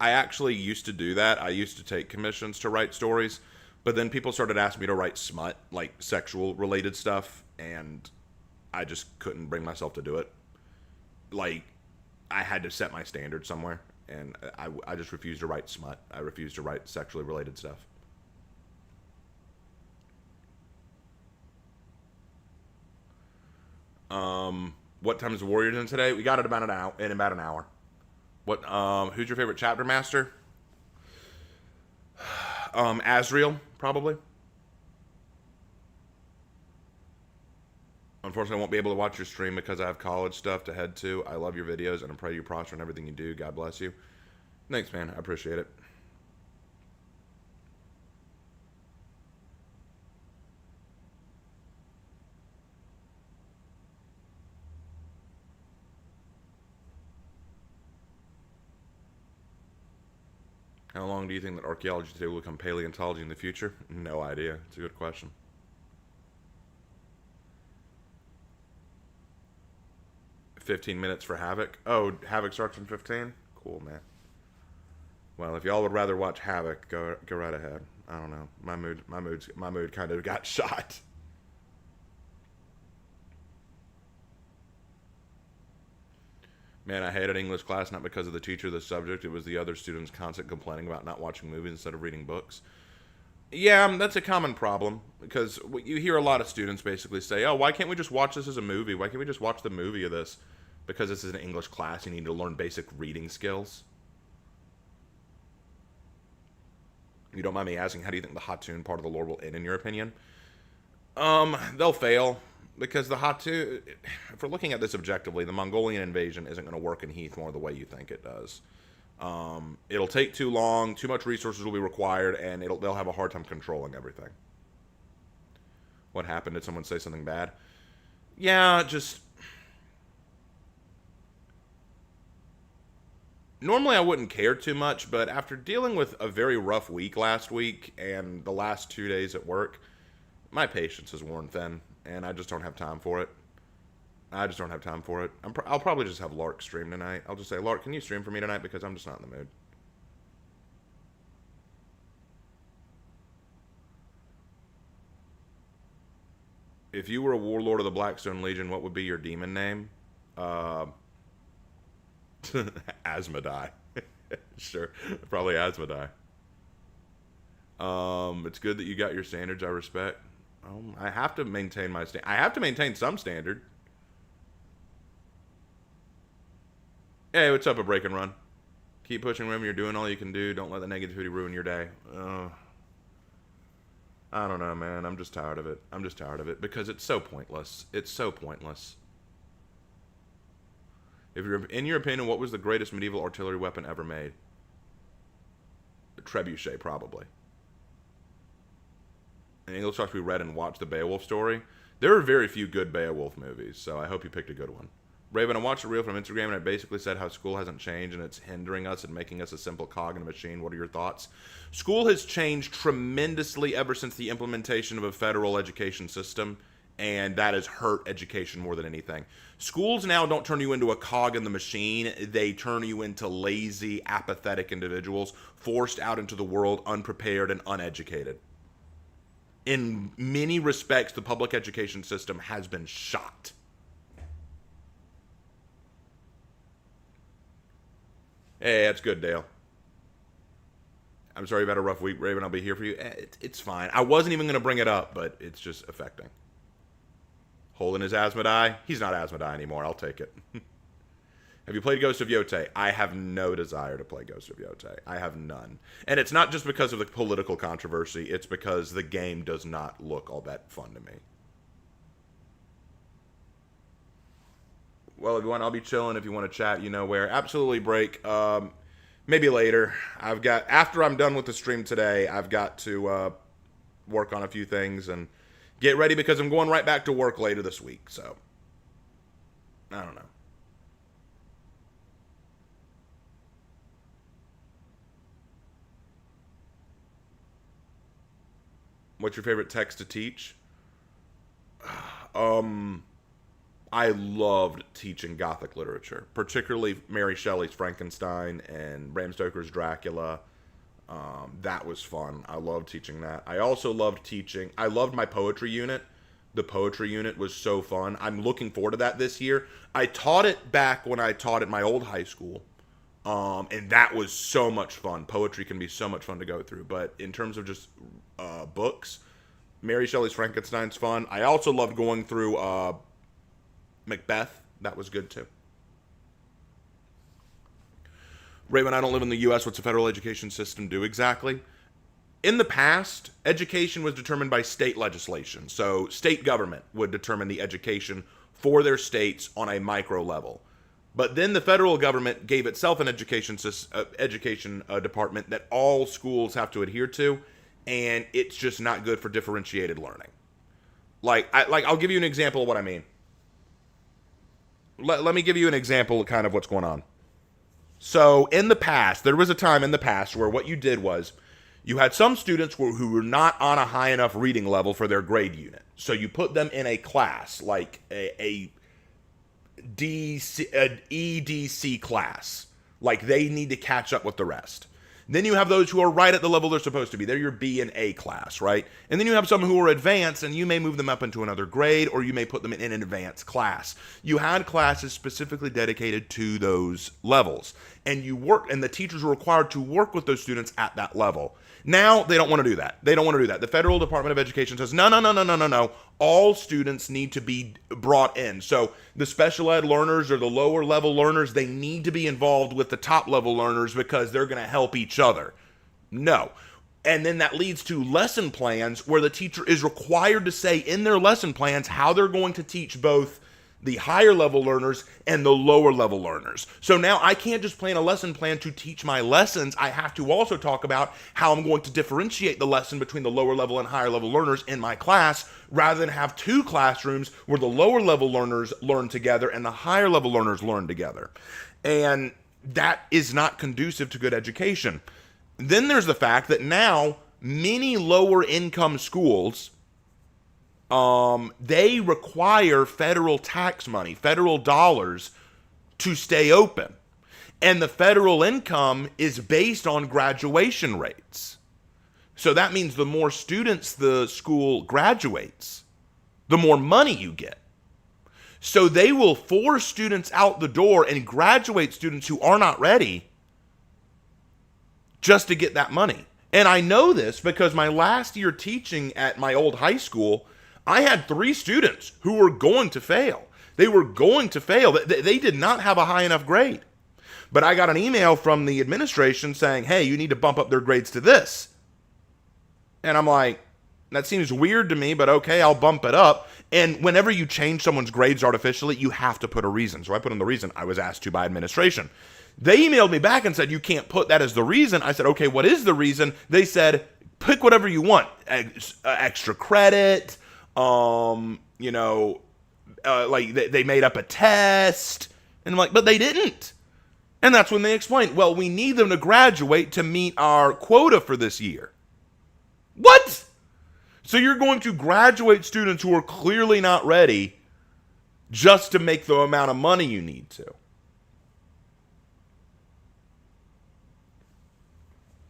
Speaker 1: I actually used to do that. I used to take commissions to write stories, but then people started asking me to write smut, like sexual related stuff, and I just couldn't bring myself to do it. Like, I had to set my standard somewhere, and I just refused to write smut. I refused to write sexually related stuff. What time is the Warriors in today? We got it about an hour. What? Who's your favorite chapter master? Azriel, probably. Unfortunately, I won't be able to watch your stream because I have college stuff to head to. I love your videos, and I pray you prosper in everything you do. God bless you. Thanks, man. I appreciate it. How long do you think that archaeology today will become paleontology in the future? No idea. It's a good question. 15 minutes for Havoc. Oh, Havoc starts in 15? Cool, man. Well, if y'all would rather watch Havoc, go right ahead. I don't know. My mood kind of got shot. Man, I hated English class not because of the teacher, the subject. It was the other students constant complaining about not watching movies instead of reading books. Yeah, that's a common problem because you hear a lot of students basically say, "Oh, why can't we just watch this as a movie? Why can't we just watch the movie of this?" Because this is an English class, you need to learn basic reading skills. You don't mind me asking, how do you think the Hatun part of the lore will end, in your opinion? They'll fail. Because the Hatu, if we're looking at this objectively, the Mongolian invasion isn't going to work in Heathmore the way you think it does. It'll take too long, too much resources will be required, and they'll have a hard time controlling everything. What happened? Did someone say something bad? Yeah, just... Normally I wouldn't care too much, but after dealing with a very rough week last week and the last 2 days at work, my patience is worn thin. And I just don't have time for it. I'll probably just have Lark stream tonight. I'll just say, Lark, can you stream for me tonight? Because I'm just not in the mood. If you were a warlord of the Blackstone Legion, what would be your demon name? Asmodai. Sure. Probably Asmodai. It's good that you got your standards. I respect. I have to maintain I have to maintain some standard. Hey, what's up, a break and run? Keep pushing, remember you're doing all you can do. Don't let the negativity ruin your day. I don't know, man. I'm just tired of it. Because it's so pointless. In your opinion, what was the greatest medieval artillery weapon ever made? A trebuchet, probably. And English talks we read and watched the Beowulf story. There are very few good Beowulf movies, so I hope you picked a good one. Raven, I watched a reel from Instagram and it basically said how school hasn't changed and it's hindering us and making us a simple cog in a machine. What are your thoughts? School has changed tremendously ever since the implementation of a federal education system, and that has hurt education more than anything. Schools now don't turn you into a cog in the machine. They turn you into lazy, apathetic individuals forced out into the world unprepared and uneducated. In many respects, the public education system has been shot. Hey, that's good, Dale. I'm sorry you've had a rough week, Raven. I'll be here for you. It's fine. I wasn't even going to bring it up, but it's just affecting. Holding his Asmodai. He's not Asmodai anymore. I'll take it. Have you played Ghost of Yotei? I have no desire to play Ghost of Yotei. I have none. And it's not just because of the political controversy. It's because the game does not look all that fun to me. Well, everyone, I'll be chilling if you want to chat. You know where. Absolutely break. Maybe later. After I'm done with the stream today, I've got to work on a few things and get ready because I'm going right back to work later this week. So, I don't know. What's your favorite text to teach? I loved teaching Gothic literature, particularly Mary Shelley's Frankenstein and Bram Stoker's Dracula. That was fun. I loved teaching that. I also loved teaching. I loved my poetry unit. The poetry unit was so fun. I'm looking forward to that this year. I taught it back when I taught at my old high school. And that was so much fun. Poetry can be so much fun to go through. But in terms of just books, Mary Shelley's Frankenstein's fun. I also loved going through Macbeth. That was good too. Raven, I don't live in the U.S. What's the federal education system do exactly? In the past, education was determined by state legislation. So state government would determine the education for their states on a micro level. But then the federal government gave itself an education department that all schools have to adhere to, and it's just not good for differentiated learning. I'll give you an example of what I mean. Let me give you an example of kind of what's going on. So in the past, there was a time in the past where what you did was you had some students who were not on a high enough reading level for their grade unit. So you put them in a class, like a EDC class. Like they need to catch up with the rest. Then you have those who are right at the level they're supposed to be. They're your B and A class, right? And then you have some who are advanced, and you may move them up into another grade, or you may put them in an advanced class. You had classes specifically dedicated to those levels. And the teachers were required to work with those students at that level. Now, they don't want to do that. They don't want to do that. The Federal Department of Education says, no. All students need to be brought in. So the special ed learners or the lower level learners, they need to be involved with the top level learners because they're going to help each other. No. And then that leads to lesson plans where the teacher is required to say in their lesson plans how they're going to teach both the higher level learners and the lower level learners. So now I can't just plan a lesson plan to teach my lessons. I have to also talk about how I'm going to differentiate the lesson between the lower level and higher level learners in my class, rather than have two classrooms where the lower level learners learn together and the higher level learners learn together. And that is not conducive to good education. Then there's the fact that now many lower income schools, they require federal tax money, federal dollars to stay open. And the federal income is based on graduation rates. So that means the more students the school graduates, the more money you get. So they will force students out the door and graduate students who are not ready just to get that money. And I know this because my last year teaching at my old high school, I had 3 students who were going to fail. They were going to fail. They did not have a high enough grade. But I got an email from the administration saying, hey, you need to bump up their grades to this. And I'm like, that seems weird to me, but okay, I'll bump it up. And whenever you change someone's grades artificially, you have to put a reason. So I put in the reason I was asked to by administration. They emailed me back and said, you can't put that as the reason. I said, okay, what is the reason? They said, pick whatever you want. Extra credit, like they made up a test. And I'm like, but they didn't. And that's when they explained, well, we need them to graduate to meet our quota for this year. What? So you're going to graduate students who are clearly not ready just to make the amount of money you need to.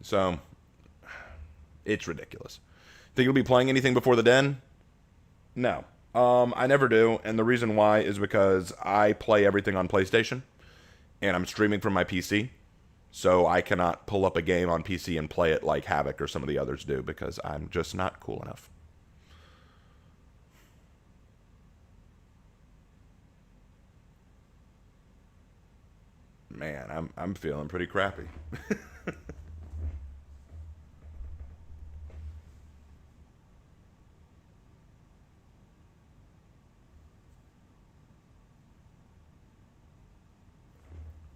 Speaker 1: So, it's ridiculous. Think you'll be playing anything before the Den? No. I never do, and the reason why is because I play everything on PlayStation, and I'm streaming from my PC. So I cannot pull up a game on PC and play it like Havoc or some of the others do because I'm just not cool enough. Man, I'm feeling pretty crappy.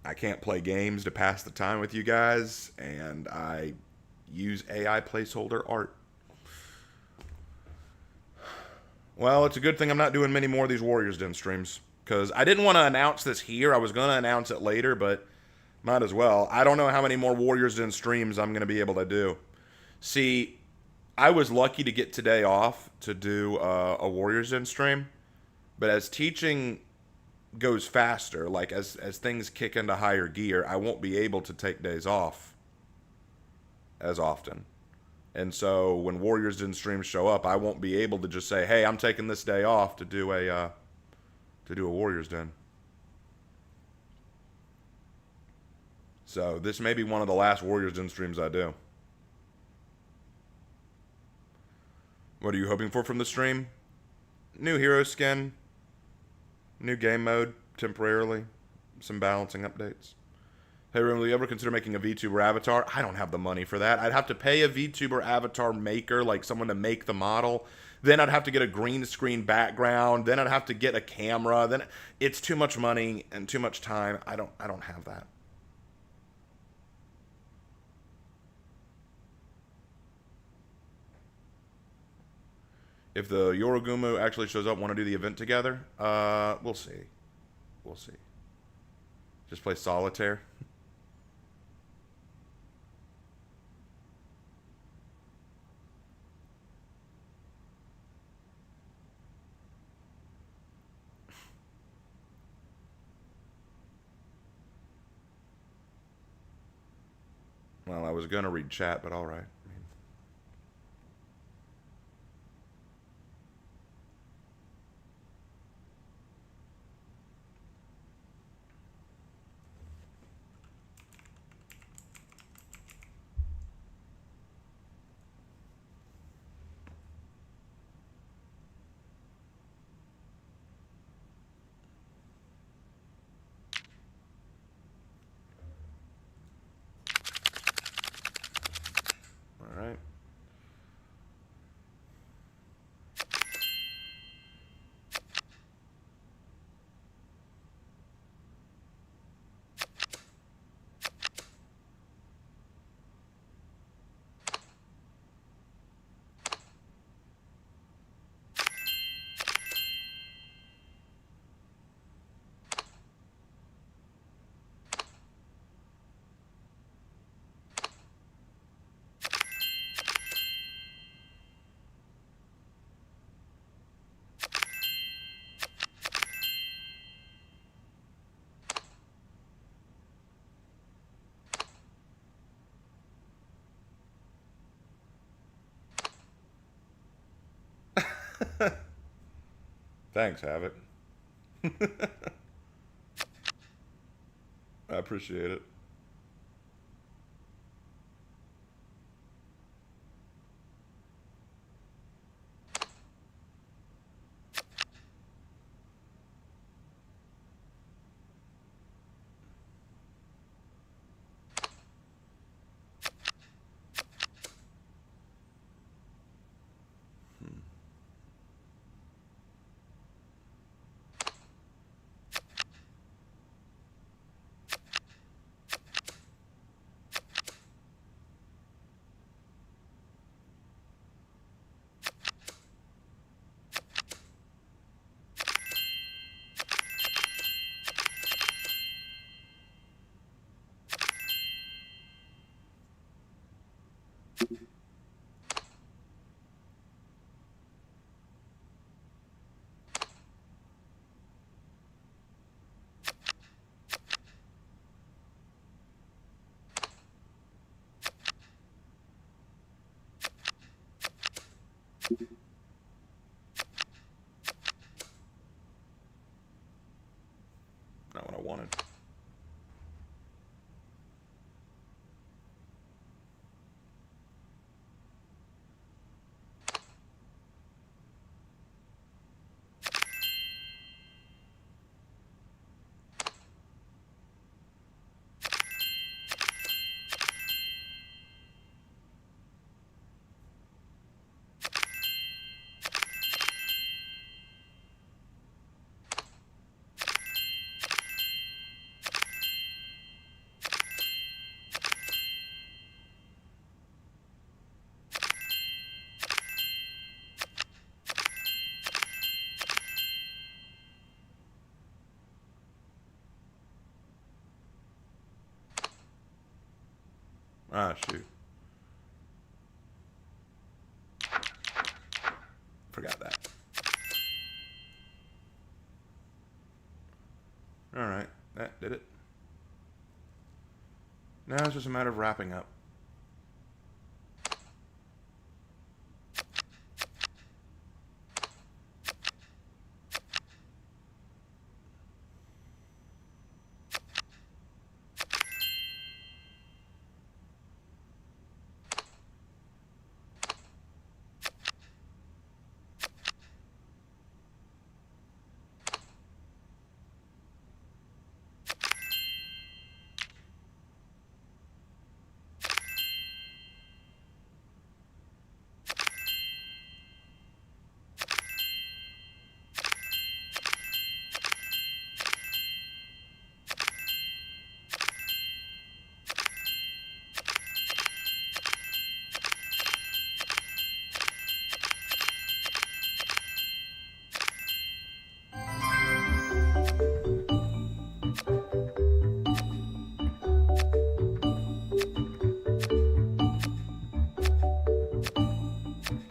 Speaker 1: I can't play games to pass the time with you guys, and I use AI placeholder art. Well, it's a good thing I'm not doing many more of these Warriors Den streams because I didn't want to announce this here. I was going to announce it later, but might as well. I don't know how many more Warriors Den streams I'm going to be able to do. See, I was lucky to get today off to do a Warriors Den stream, but as teaching goes faster, like as things kick into higher gear, I won't be able to take days off as often. And so when Warriors Den streams show up, I won't be able to just say, "Hey, I'm taking this day off to do a Warriors Den." So this may be one of the last Warriors Den streams I do. What are you hoping for from the stream? New hero skin, new game mode temporarily, some balancing updates. Hey, will you ever consider making a VTuber avatar? I don't have the money for that. I'd have to pay a VTuber avatar maker, like someone to make the model. Then I'd have to get a green screen background. Then I'd have to get a camera. Then it's too much money and too much time. I don't have that. If the Yorogumu actually shows up, want to do the event together? We'll see. We'll see. Just play solitaire. Well, I was gonna read chat, but all right. All right. Thanks, Havoc. I appreciate it. Not what I wanted. Ah, shoot. Forgot that. Alright, that did it. Now it's just a matter of wrapping up.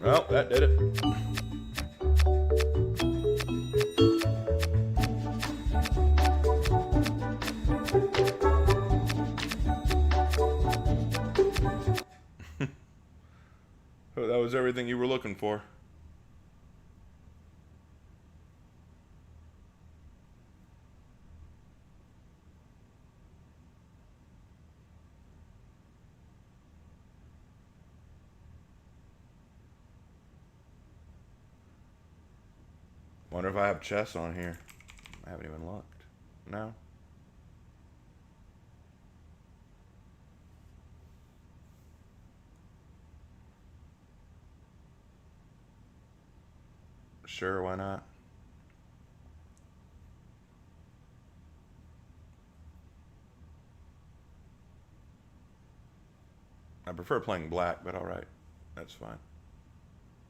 Speaker 1: Well, that did it. Oh, that was everything you were looking for. Wonder if I have chess on here. I haven't even looked. No? Sure, why not? I prefer playing black, but alright. That's fine.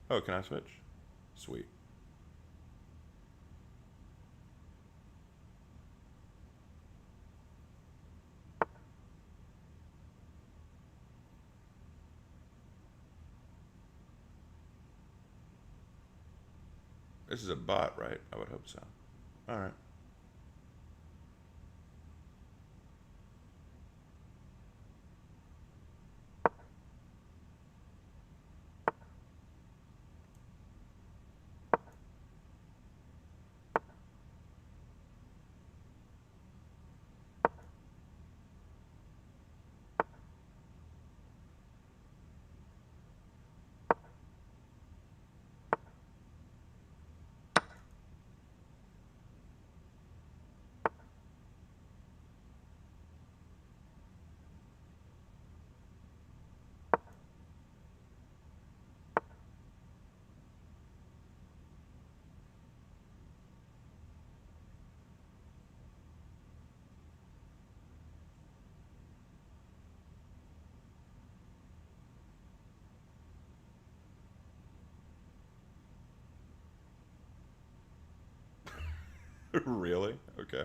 Speaker 1: Oh, can I switch? Sweet. This is a bot, right? I would hope so. Alright. Really? Okay.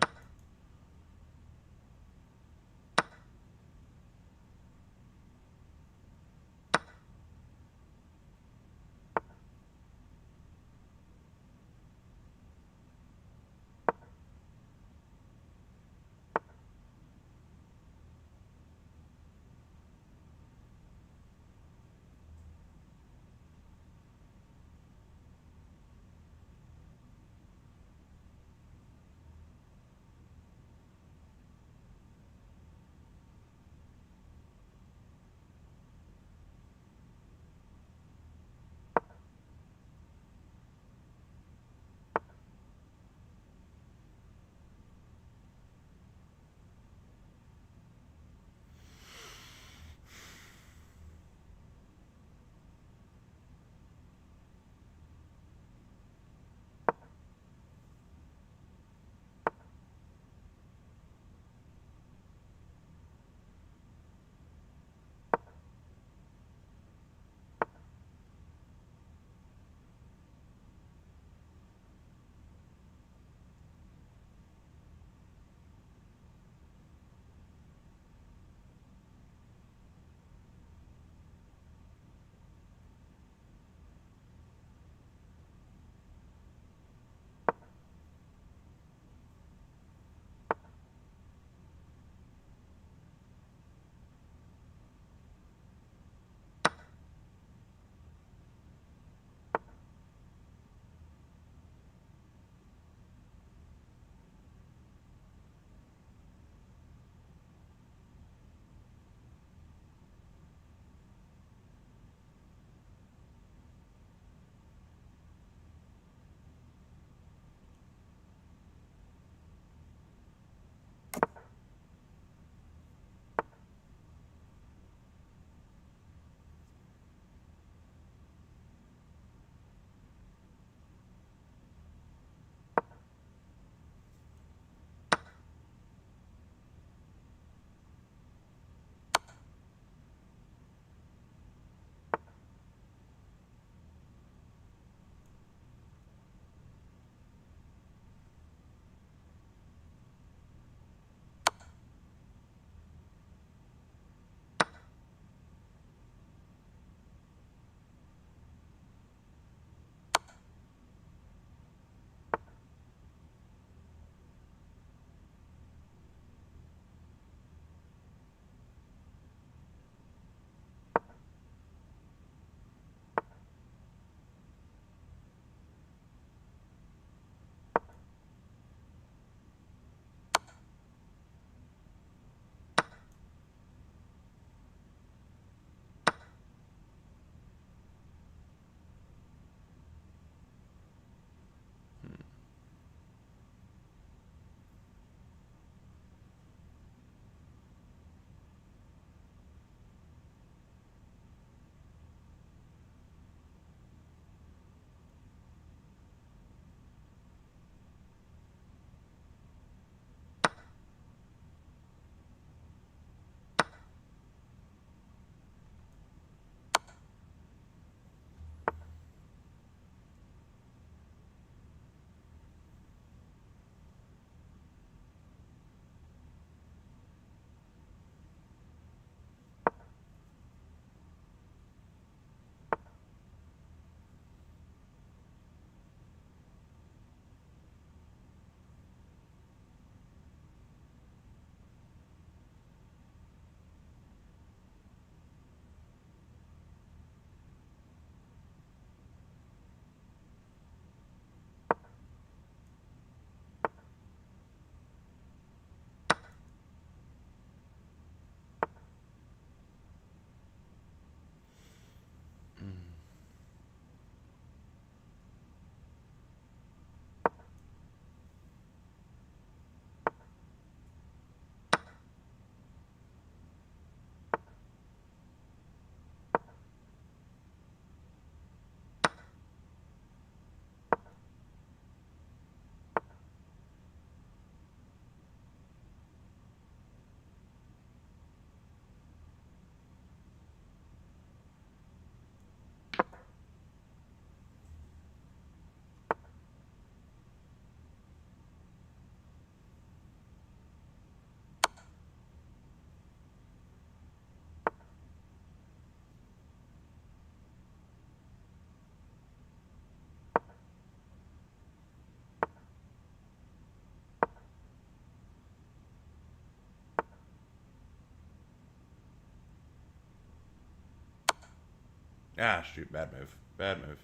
Speaker 1: Ah, shoot, bad move. Bad move.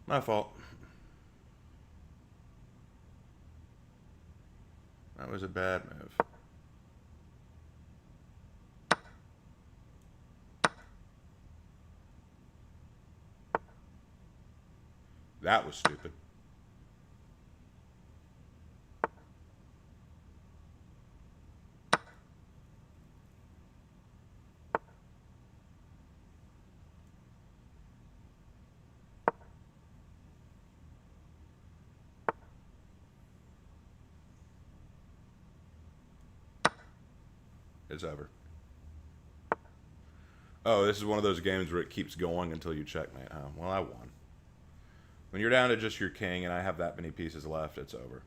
Speaker 1: My fault. That was a bad move. That was stupid. It's over. Oh, this is one of those games where it keeps going until you checkmate. Oh, well, I won. When you're down to just your king and I have that many pieces left, it's over.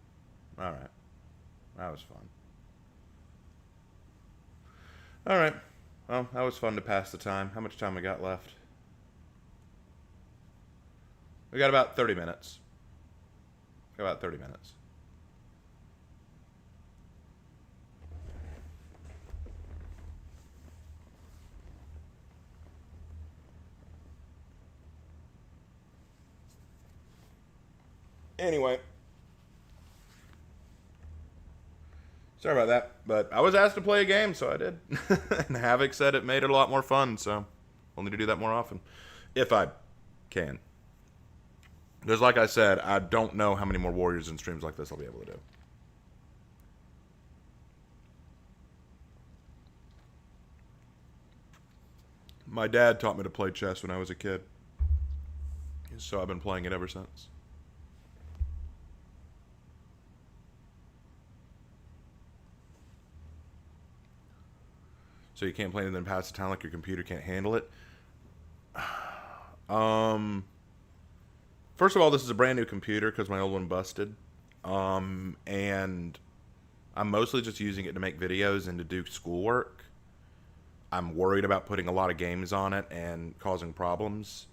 Speaker 1: All right. That was fun. All right. Well, that was fun to pass the time. How much time we got left? We got about 30 minutes. Got about 30 minutes. Anyway. Sorry about that, but I was asked to play a game, so I did. And Havoc said it made it a lot more fun, so I'll need to do that more often. If I can. Because like I said, I don't know how many more Warriors and streams like this I'll be able to do. My dad taught me to play chess when I was a kid, so I've been playing it ever since. So you can't play it and then pass the time like your computer can't handle it? First of all, this is a brand new computer because my old one busted. And I'm mostly just using it to make videos and to do schoolwork. I'm worried about putting a lot of games on it and causing problems.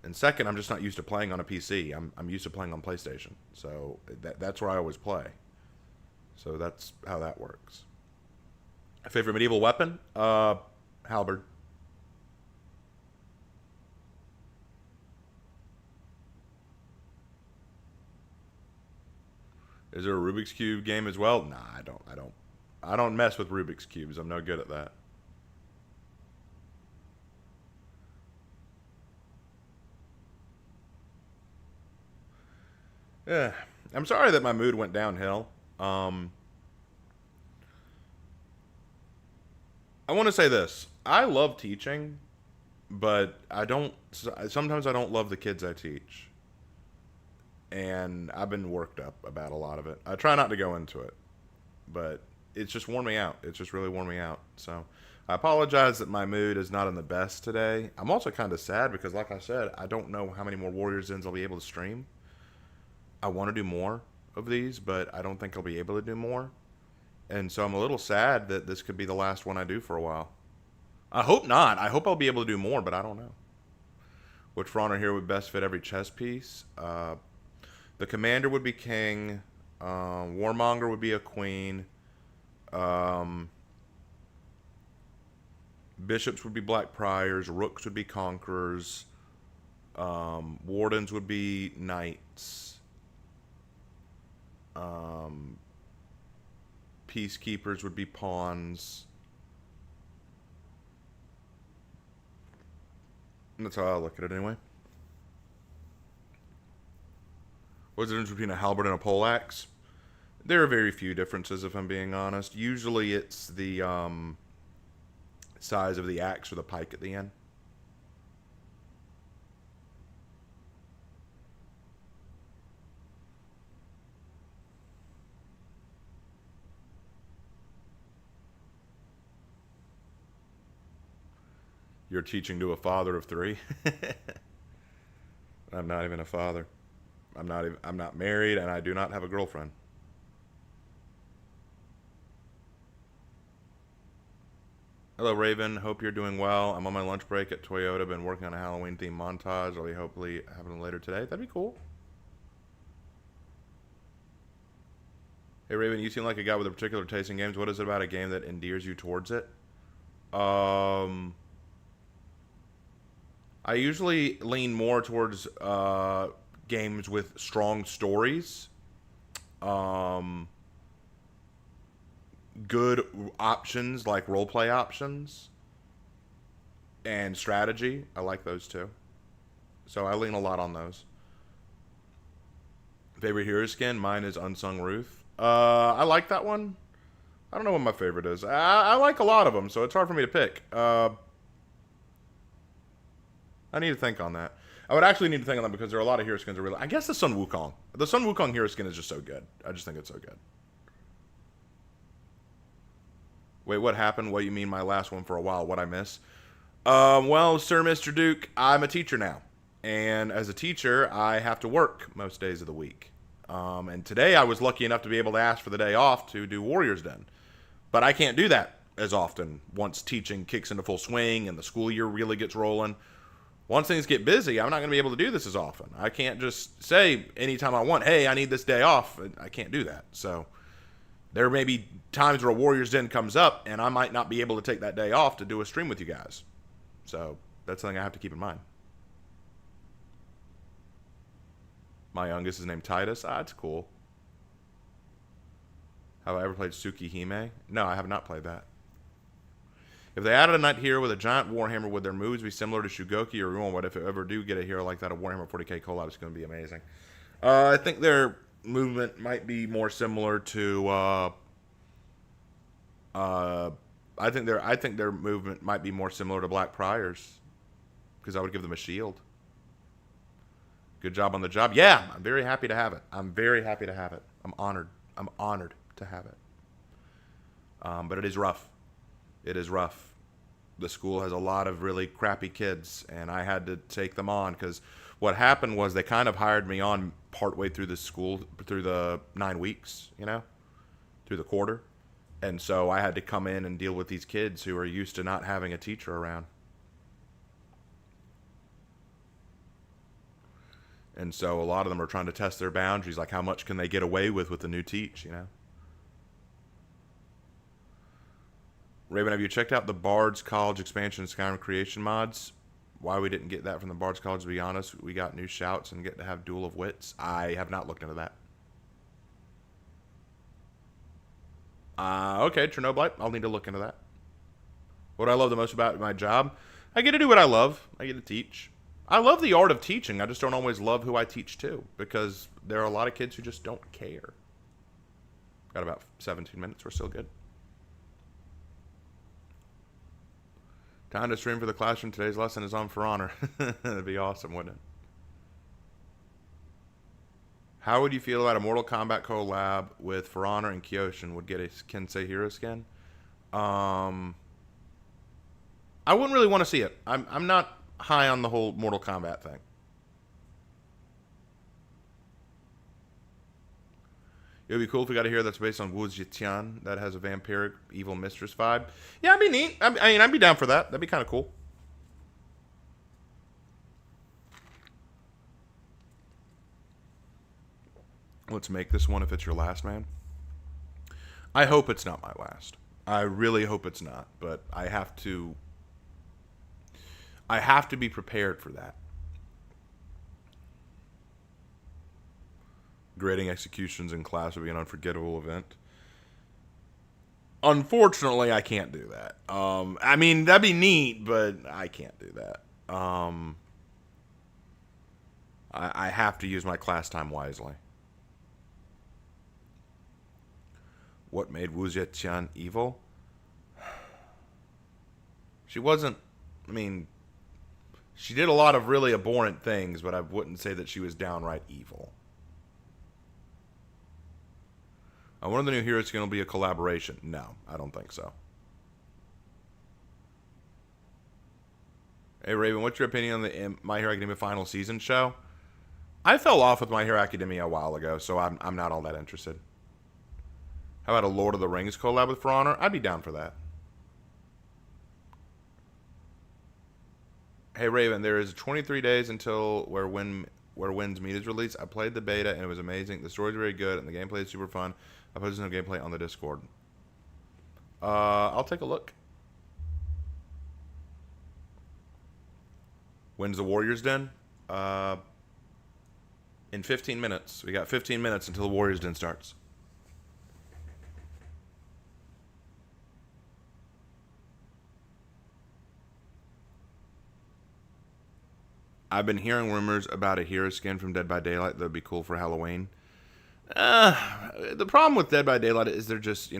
Speaker 1: And second, I'm just not used to playing on a PC. I'm used to playing on PlayStation. So that's where I always play. So that's how that works. Favorite medieval weapon? Halberd. Is there a Rubik's Cube game as well? Nah, I don't mess with Rubik's Cubes. I'm no good at that. Yeah. I'm sorry that my mood went downhill. I want to say this. I love teaching, but I don't. Sometimes I don't love the kids I teach, and I've been worked up about a lot of it. I try not to go into it, but it's just worn me out. It's just really worn me out. So I apologize that my mood is not in the best today. I'm also kind of sad because, like I said, I don't know how many more Warriors Ends I'll be able to stream. I want to do more of these, but I don't think I'll be able to do more. And so I'm a little sad that this could be the last one I do for a while. I hope not. I hope I'll be able to do more, but I don't know. Which for honor here would best fit every chess piece? The commander would be king. Warmonger would be a queen. Bishops would be black priors. Rooks would be conquerors. Wardens would be knights. Peacekeepers would be pawns. And that's how I look at it anyway. What's the difference between a halberd and a poleaxe? There are very few differences, if I'm being honest. Usually it's the size of the axe or the pike at the end. You're teaching to a father of three. I'm not even a father. I'm not married, and I do not have a girlfriend. Hello, Raven. Hope you're doing well. I'm on my lunch break at Toyota. Been working on a Halloween themed montage. I'll be hopefully having later today. That'd be cool. Hey, Raven, you seem like a guy with a particular taste in games. What is it about a game that endears you towards it? I usually lean more towards games with strong stories, um, good options like role play options, and strategy. I like those too. So I lean a lot on those. Favorite hero skin? Mine is Unsung Ruth. I like that one. I don't know what my favorite is. I like a lot of them, so it's hard for me to pick. I need to think on that. I would actually need to think on that because there are a lot of hero skins that really. I guess the Sun Wukong. The Sun Wukong hero skin is just so good. I just think it's so good. Wait, what happened? What you mean my last one for a while? What I miss? Well, Sir Mr. Duke, I'm a teacher now. And as a teacher, I have to work most days of the week. And today I was lucky enough to be able to ask for the day off to do Warriors Den. But I can't do that as often once teaching kicks into full swing and the school year really gets rolling. Once things get busy, I'm not going to be able to do this as often. I can't just say anytime I want, hey, I need this day off. I can't do that. So there may be times where a Warriors Den comes up, and I might not be able to take that day off to do a stream with you guys. So that's something I have to keep in mind. My youngest is named Titus. That's cool. Have I ever played Tsukihime? No, I have not played that. If they added a knight hero with a giant Warhammer, would their moves be similar to Shugoki or Ruon? What if it ever do get a hero like that, a Warhammer 40k collab is going to be amazing. I think their movement might be more similar to. I think their movement might be more similar to Black Priors, because I would give them a shield. Good job on the job. Yeah, I'm very happy to have it. I'm very happy to have it. I'm honored. I'm honored to have it. But it is rough. It is rough. The school has a lot of really crappy kids, and I had to take them on because what happened was they kind of hired me on partway through the school, through the 9 weeks, through the quarter. And so I had to come in and deal with these kids who are used to not having a teacher around. And so a lot of them are trying to test their boundaries, like how much can they get away with the new teach, Raven, have you checked out the Bard's College expansion and Skyrim creation mods? Why we didn't get that from the Bard's College, to be honest. We got new shouts and get to have Duel of Wits. I have not looked into that. Okay, Chernobylite. I'll need to look into that. What I love the most about my job? I get to do what I love. I get to teach. I love the art of teaching. I just don't always love who I teach to because there are a lot of kids who just don't care. Got about 17 minutes. We're still good. Time to stream for the classroom. Today's lesson is on For Honor. That'd be awesome, wouldn't it? How would you feel about a Mortal Kombat collab with For Honor and Kyoshin would get a Kensei hero skin? I wouldn't really want to see it. I'm not high on the whole Mortal Kombat thing. It would be cool if we got a hero that's based on Wu Zetian that has a vampiric evil mistress vibe. Yeah, it'd be neat. I mean, I'd be down for that. That'd be kind of cool. Let's make this one if it's your last, man. I hope it's not my last. I really hope it's not, but I have to be prepared for that. Grading executions in class would be an unforgettable event. Unfortunately, I can't do that. I mean, that'd be neat, but I can't do that. I have to use my class time wisely. What made Wu Zetian evil? She wasn't, I mean, she did a lot of really abhorrent things, but I wouldn't say that she was downright evil. One of the new heroes going to be a collaboration. No, I don't think so. Hey, Raven, what's your opinion on the My Hero Academia final season show? I fell off with My Hero Academia a while ago, so I'm not all that interested. How about a Lord of the Rings collab with For Honor? I'd be down for that. Hey, Raven, there is 23 days until Where Winds Meet is released. I played the beta, and it was amazing. The story's very good, and the gameplay is super fun. I posted some gameplay on the Discord. I'll take a look. When's the Warriors Den? In 15 minutes. We got 15 minutes until the Warriors Den starts. I've been hearing rumors about a hero skin from Dead by Daylight that would be cool for Halloween. The problem with Dead by Daylight is they're just,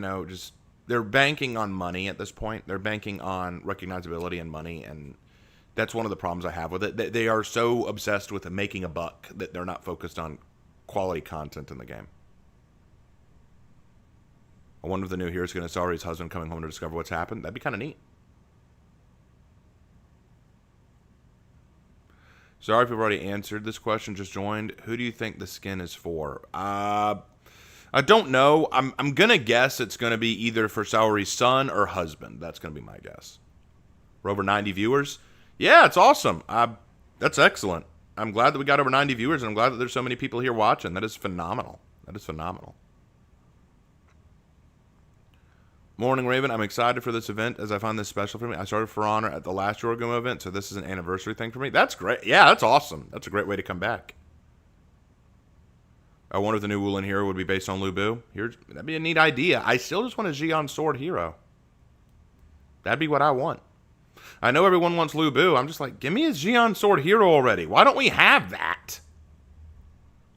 Speaker 1: they're banking on money at this point. They're banking on recognizability and money, and that's one of the problems I have with it. They are so obsessed with making a buck that they're not focused on quality content in the game. I wonder if the new hero's going to star his husband coming home to discover what's happened. That'd be kind of neat. Sorry if you've already answered this question. Just joined. Who do you think the skin is for? I don't know. I'm gonna guess it's gonna be either for Saori's son or husband. That's gonna be my guess. We're over 90 viewers. Yeah, it's awesome. That's excellent. I'm glad that we got over 90 viewers, and I'm glad that there's so many people here watching. That is phenomenal. That is phenomenal. Morning, Raven. I'm excited for this event as I find this special for me. I started For Honor at the last Yorgum event, so this is an anniversary thing for me. That's great. Yeah, that's awesome. That's a great way to come back. I wonder if the new Woolen hero would be based on Lu Bu. That'd be a neat idea. I still just want a Xion Sword hero. That'd be what I want. I know everyone wants Lu Bu. I'm just like, give me a Xion Sword hero already. Why don't we have that?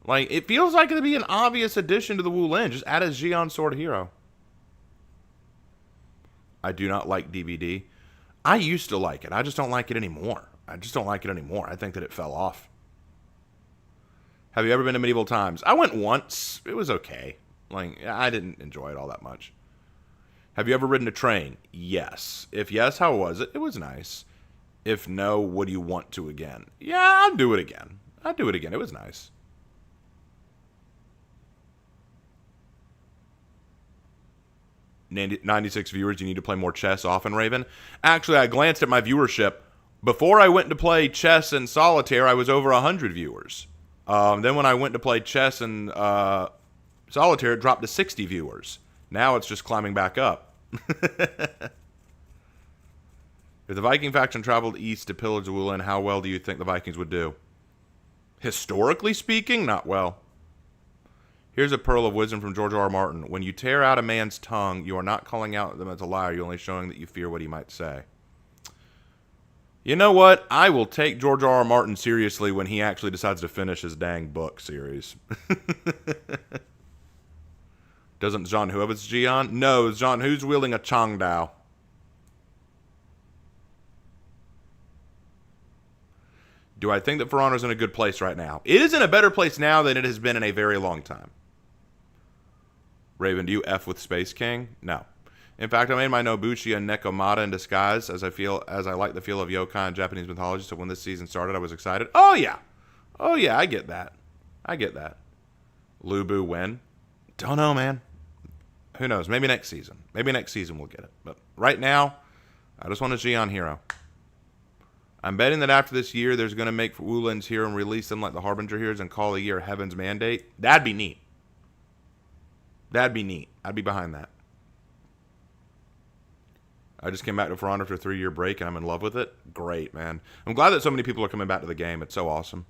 Speaker 1: Like, it feels like it'd be an obvious addition to the Woolen. Just add a Xion Sword hero. I do not like DVD. I used to like it. I just don't like it anymore. I think that it fell off. Have you ever been to Medieval Times? I went once. It was okay. Like, I didn't enjoy it all that much. Have you ever ridden a train? Yes. If yes, how was it? It was nice. If no, would you want to again? Yeah, I'd do it again. It was nice. $96 viewers. You need to play more chess often, Raven. Actually, I glanced at my viewership. Before I went to play chess and solitaire, I was over 100 viewers. Then when I went to play chess and solitaire, it dropped to 60 viewers. Now it's just climbing back up. If the Viking faction traveled east to pillage Woolen, how well do you think the Vikings would do? Historically speaking, not well. Here's a pearl of wisdom from George R. R. Martin. When you tear out a man's tongue, you are not calling out them as a liar. You're only showing that you fear what he might say. You know what? I will take George R. R. Martin seriously when he actually decides to finish his dang book series. Doesn't John Hu have his Xion? No, John Hu's wielding a Changdao. Do I think that For Honor is in a good place right now? It is in a better place now than it has been in a very long time. Raven, do you F with Space King? No. In fact, I made my Nobuchi and Nekomata in disguise as I like the feel of yokai and Japanese mythology, so when this season started, I was excited. Oh, yeah. I get that. Lu Bu win? Don't know, man. Who knows? Maybe next season. Maybe next season we'll get it. But right now, I just want a Xion hero. I'm betting that after this year, there's going to make Woolen's hero and release them like the Harbinger heroes and call the year Heaven's Mandate. That'd be neat. I'd be behind that. I just came back to For Honor after a 3-year break, and I'm in love with it. Great, man. I'm glad that so many people are coming back to the game. It's so awesome.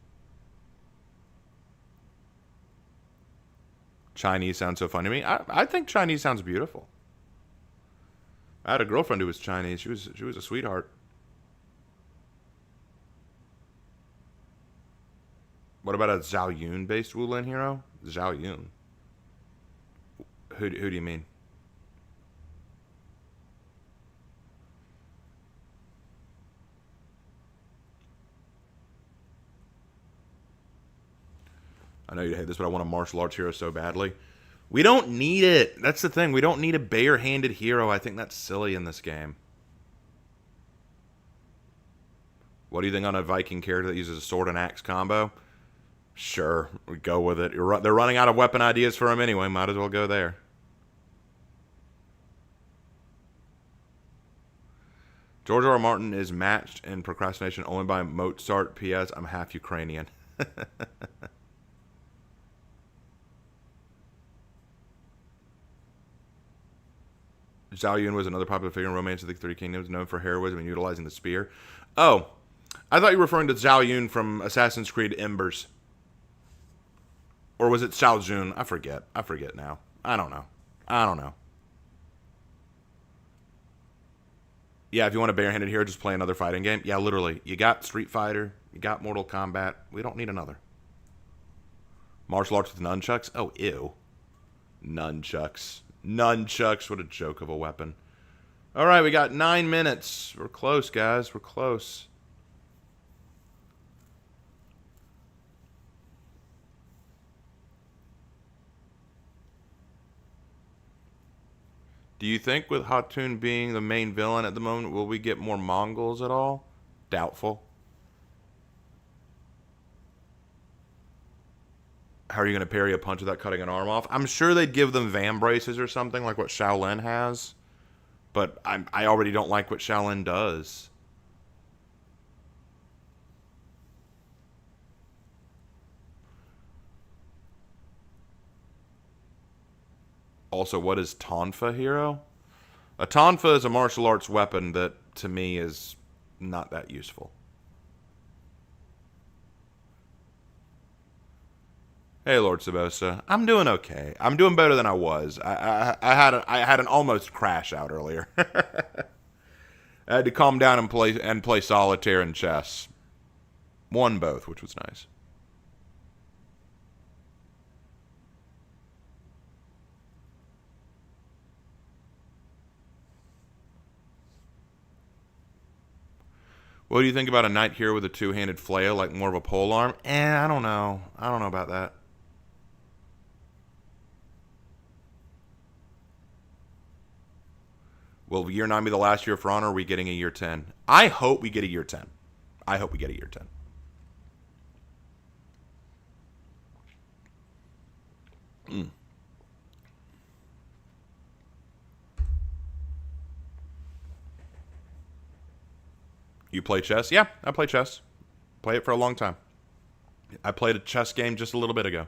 Speaker 1: Chinese sounds so funny to me. I think Chinese sounds beautiful. I had a girlfriend who was Chinese. She was a sweetheart. What about a Zhao Yun-based Woolen hero? Zhao Yun. Who do you mean? I know you hate this, but I want a martial arts hero so badly. We don't need it. That's the thing. We don't need a bare-handed hero. I think that's silly in this game. What do you think on a Viking character that uses a sword and axe combo? Sure, we go with it. They're running out of weapon ideas for him anyway. Might as well go there. George R. R. Martin is matched in procrastination only by Mozart. P.S. I'm half Ukrainian. Zhao Yun was another popular figure in Romance of the Three Kingdoms, known for heroism and utilizing the spear. Oh, I thought you were referring to Zhao Yun from Assassin's Creed Embers. Or was it Xiao Jun? I forget. I forget now. I don't know. I don't know. Yeah, if you want a barehanded hero, just play another fighting game. Yeah, literally. You got Street Fighter. You got Mortal Kombat. We don't need another. Martial arts with nunchucks? Oh, ew. Nunchucks. Nunchucks. What a joke of a weapon. All right, we got 9 minutes. We're close, guys. We're close. Do you think with Hatun being the main villain at the moment, will we get more Mongols at all? Doubtful. How are you going to parry a punch without cutting an arm off? I'm sure they'd give them Vam braces or something like what Shaolin has. But I already don't like what Shaolin does. Also, what is Tonfa hero? A Tonfa is a martial arts weapon that, to me, is not that useful. Hey, Lord Sabosa. I'm doing okay. I'm doing better than I was. I had an almost crash out earlier. I had to calm down and play solitaire and chess. Won both, which was nice. What do you think about a knight here with a two-handed flail, like more of a pole arm? I don't know. I don't know about that. Will year 9 be the last year for honor, or are we getting a year 10? I hope we get a year 10. I hope we get a year 10. Mm. You play chess? Yeah, I play chess. Play it for a long time. I played a chess game just a little bit ago.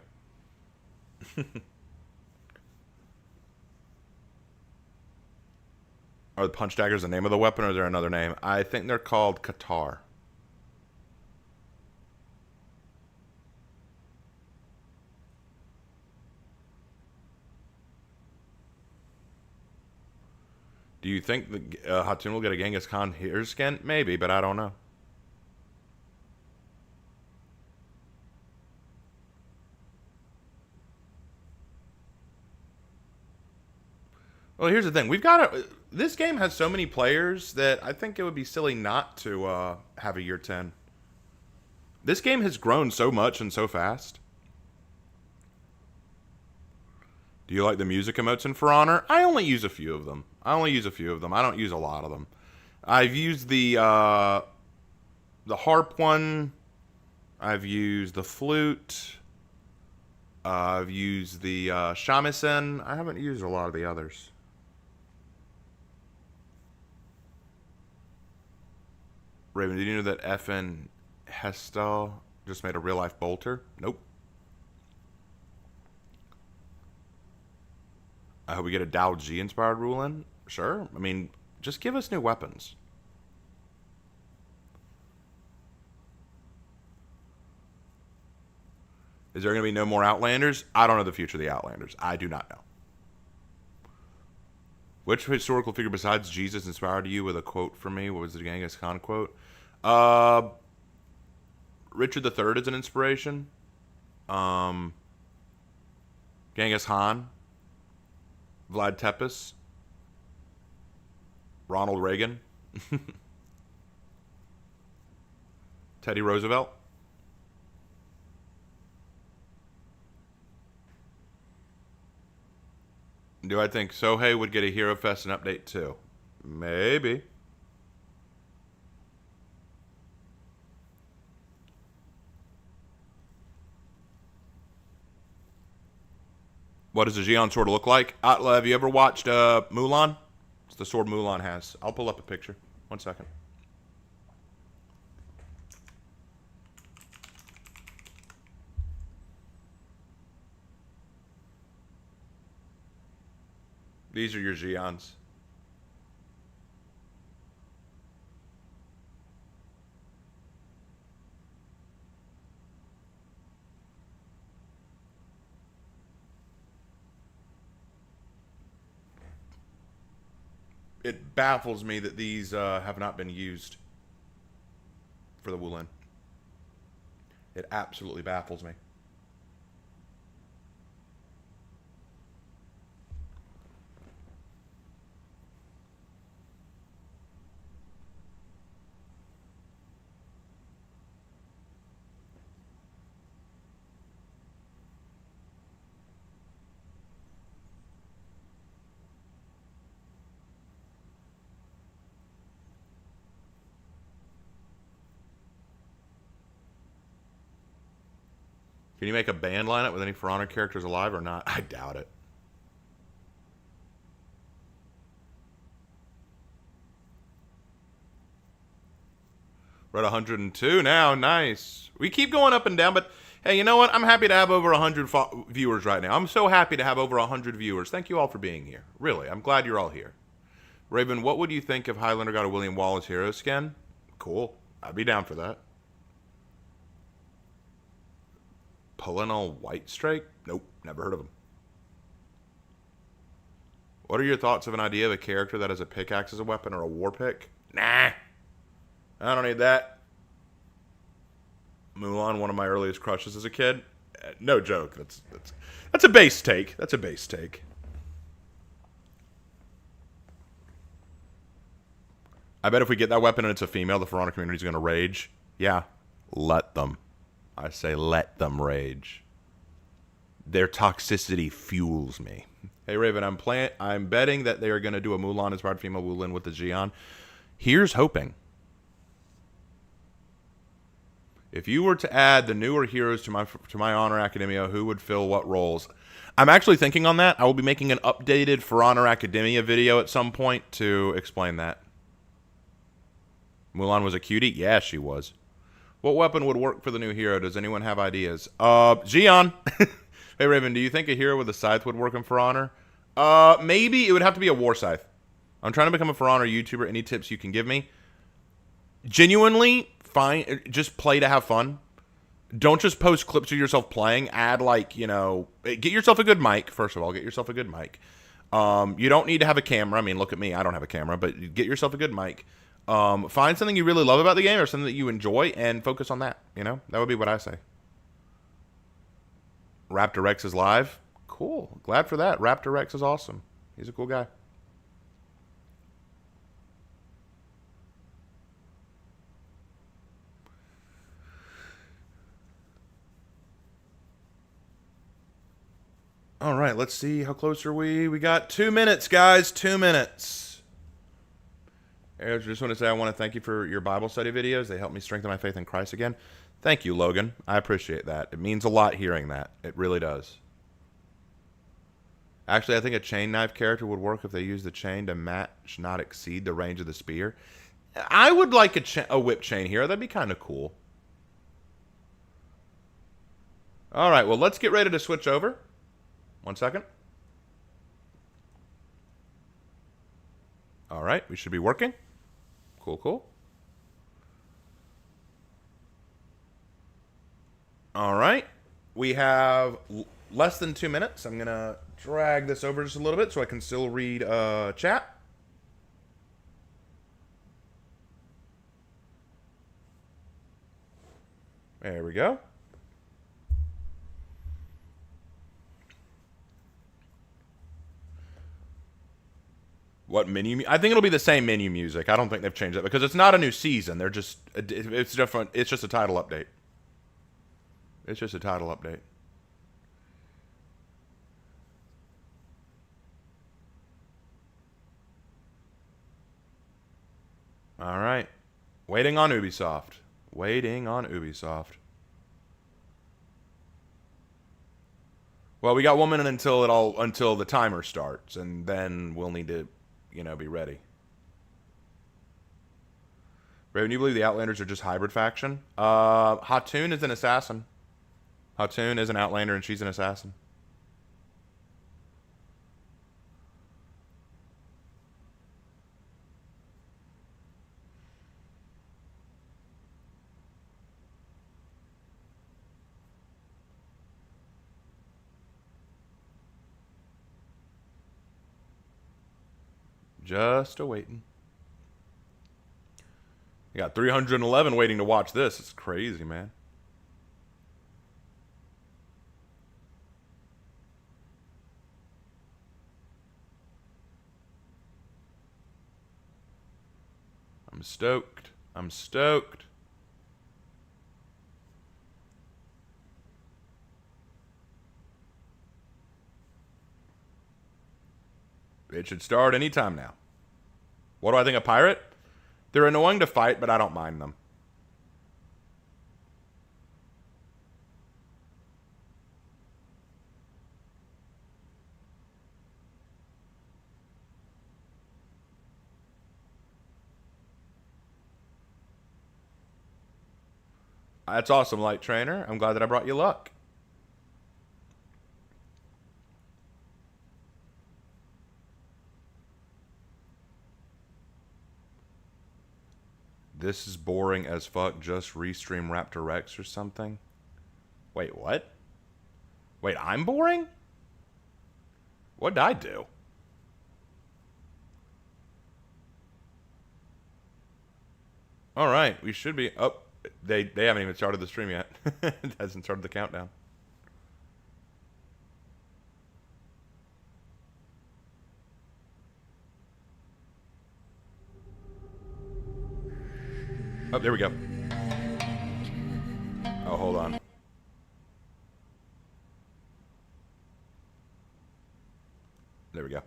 Speaker 1: Are the punch daggers the name of the weapon, or is there another name? I think they're called Qatar. Do you think the Hatun will get a Genghis Khan here skin? Maybe, but I don't know. Well, here's the thing. We've got a. This game has so many players that I think it would be silly not to have a year 10. This game has grown so much and so fast. Do you like the music emotes in For Honor? I only use a few of them. I don't use a lot of them. I've used the harp one. I've used the flute. I've used the shamisen. I haven't used a lot of the others. Raven, did you know that FN Hestel just made a real life bolter? Nope. I hope we get a Dao G inspired rule in. Sure. I mean, just give us new weapons. Is there going to be no more Outlanders? I don't know the future of the Outlanders. I do not know. Which historical figure besides Jesus inspired you with a quote from me? What was the Genghis Khan quote? Richard III is an inspiration. Genghis Khan. Vlad Tepes. Ronald Reagan. Teddy Roosevelt. Do I think Sohei would get a Hero Fest and update too? Maybe. What does a Xion sword look like? Atla, have you ever watched Mulan? It's the sword Mulan has. I'll pull up a picture. 1 second. These are your Xions. It baffles me that these have not been used for the Wulin. It absolutely baffles me. Can you make a band lineup with any For Honor characters alive or not? I doubt it. We're at 102 now. Nice. We keep going up and down, but hey, you know what? I'm happy to have over 100 viewers right now. I'm so happy to have over 100 viewers. Thank you all for being here. Really, I'm glad you're all here. Raven, what would you think if Highlander got a William Wallace hero skin? Cool. I'd be down for that. Perennial White Strike? Nope, never heard of him. What are your thoughts of an idea of a character that has a pickaxe as a weapon or a war pick? Nah. I don't need that. Mulan, one of my earliest crushes as a kid. No joke. That's a base take. That's a base take. I bet if we get that weapon and it's a female, the For Honor community is going to rage. Yeah, let them. I say let them rage. Their toxicity fuels me. Hey Raven, I'm betting that they are going to do a Mulan inspired female Wulin with the Xi'an. Here's hoping. If you were to add the newer heroes to my Honor Academia, who would fill what roles? I'm actually thinking on that. I will be making an updated For Honor Academia video at some point to explain that. Mulan was a cutie? Yeah, she was. What weapon would work for the new hero? Does anyone have ideas? Xi'an. Hey, Raven, do you think a hero with a scythe would work in For Honor? Maybe. It would have to be a war scythe. I'm trying to become a For Honor YouTuber. Any tips you can give me? Genuinely, fine. Just play to have fun. Don't just post clips of yourself playing. Add, like, you know, get yourself a good mic, first of all. Get yourself a good mic. You don't need to have a camera. I mean, look at me. I don't have a camera. But get yourself a good mic. Find something you really love about the game or something that you enjoy and focus on that. You know, that would be what I say. Raptor Rex is live. Cool. Glad for that. Raptor Rex is awesome. He's a cool guy. All right, let's see. How close are we? We got 2 minutes, guys. 2 minutes. I just want to say I want to thank you for your Bible study videos. They help me strengthen my faith in Christ again. Thank you, Logan. I appreciate that. It means a lot hearing that. It really does. Actually, I think a chain knife character would work if they use the chain to match, not exceed the range of the spear. I would like a whip chain hero. That'd be kind of cool. All right, well, let's get ready to switch over. 1 second. All right, we should be working. Cool, cool. All right, we have less than 2 minutes. I'm going to drag this over just a little bit so I can still read chat. There we go. What menu? I think it'll be the same menu music. I don't think they've changed it because it's not a new season. They're just it's different. It's just a title update. It's just a title update. All right. Waiting on Ubisoft. Waiting on Ubisoft. Well, we got 1 minute until the timer starts, and then we'll need to, you know, be ready. Raven, you believe the Outlanders are just hybrid faction? Hatun is an assassin. Hatun is an Outlander, and she's an assassin. Just a waiting. You got 311 waiting to watch this. It's crazy, man. I'm stoked. I'm stoked. It should start anytime now. What do I think of Pirate? They're annoying to fight, but I don't mind them. That's awesome, Light Trainer. I'm glad that I brought you luck. This is boring as fuck. Just restream Raptor Rex or something. Wait, what? Wait, I'm boring? What did I do? All right, we should be... Oh, they haven't even started the stream yet. It hasn't started the countdown. Oh, there we go. Oh, hold on. There we go.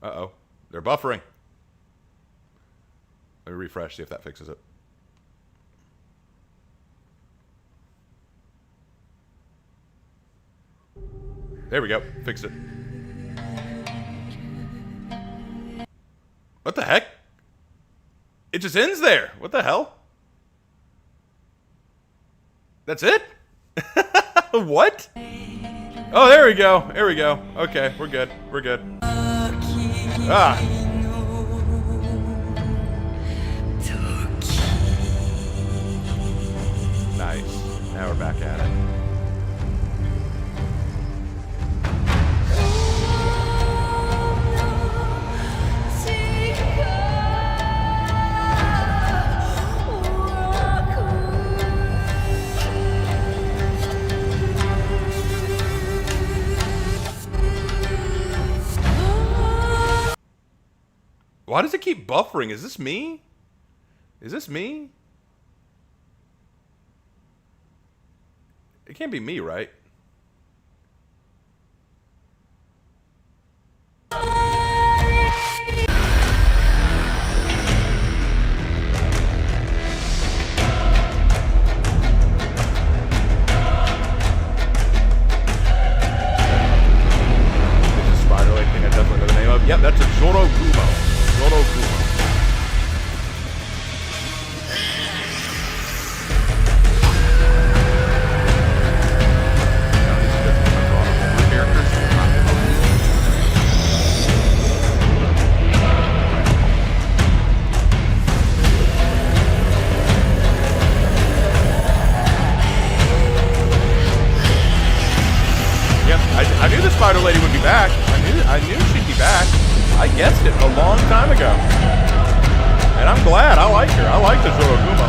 Speaker 1: Uh-oh. They're buffering. Let me refresh, see if that fixes it. There we go. Fixed it. What the heck? It just ends there. What the hell? That's it? What? Oh, there we go. There we go. Okay, we're good. We're good. Ah. Nice. Now we're back at it. Why does it keep buffering? Is this me? Is this me? It can't be me, right? Yep, that's a Zorogumo. Zorogumo. Yep, I knew the spider lady would be back. I knew she'd be back. I guessed it a long time ago. And I'm glad. I like her. I like the Zorogumo.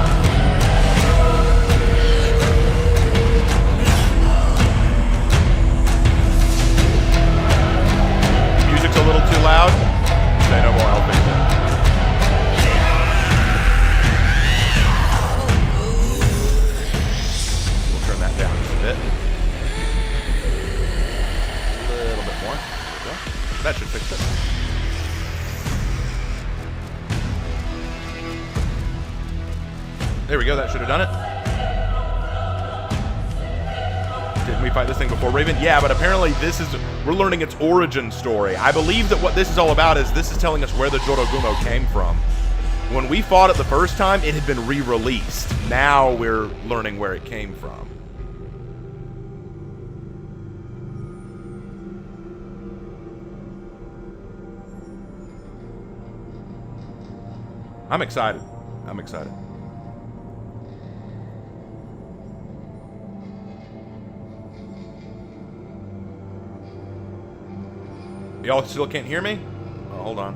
Speaker 1: Music's a little too loud. Say no more, I'll fix it. We'll turn that down just a bit. A little bit more. There we go. That should fix it. There we go, that should have done it. Didn't we fight this thing before Raven? Yeah, but apparently we're learning its origin story. I believe that what this is all about is this is telling us where the Zorogumo came from. When we fought it the first time, it had been re-released. Now we're learning where it came from. I'm excited. I'm excited. Y'all still can't hear me? Oh, hold on.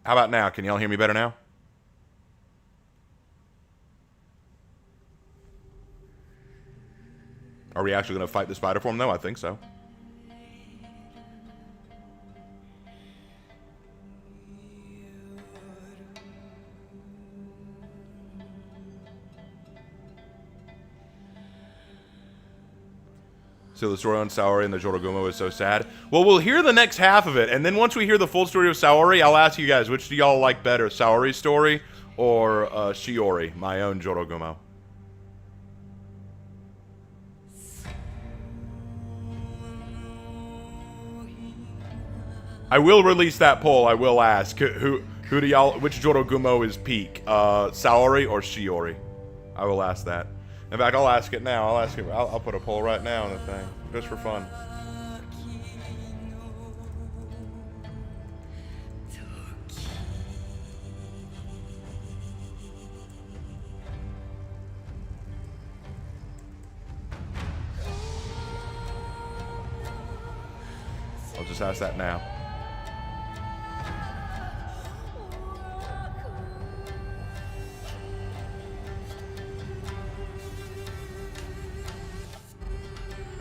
Speaker 1: How about now? Can y'all hear me better now? Are we actually going to fight the spider form, though? I think so. So the story on Saori and the Jorogumo is so sad. Well, we'll hear the next half of it, and then once we hear the full story of Saori, I'll ask you guys, which do y'all like better, Saori's story or Shiori, my own Jorogumo? I will release that poll. I will ask who do y'all, which Jorogumo is peak, Saori or Shiori? I will ask that. In fact, I'll ask it now. I'll put a poll right now on the thing, just for fun. I'll just ask that now.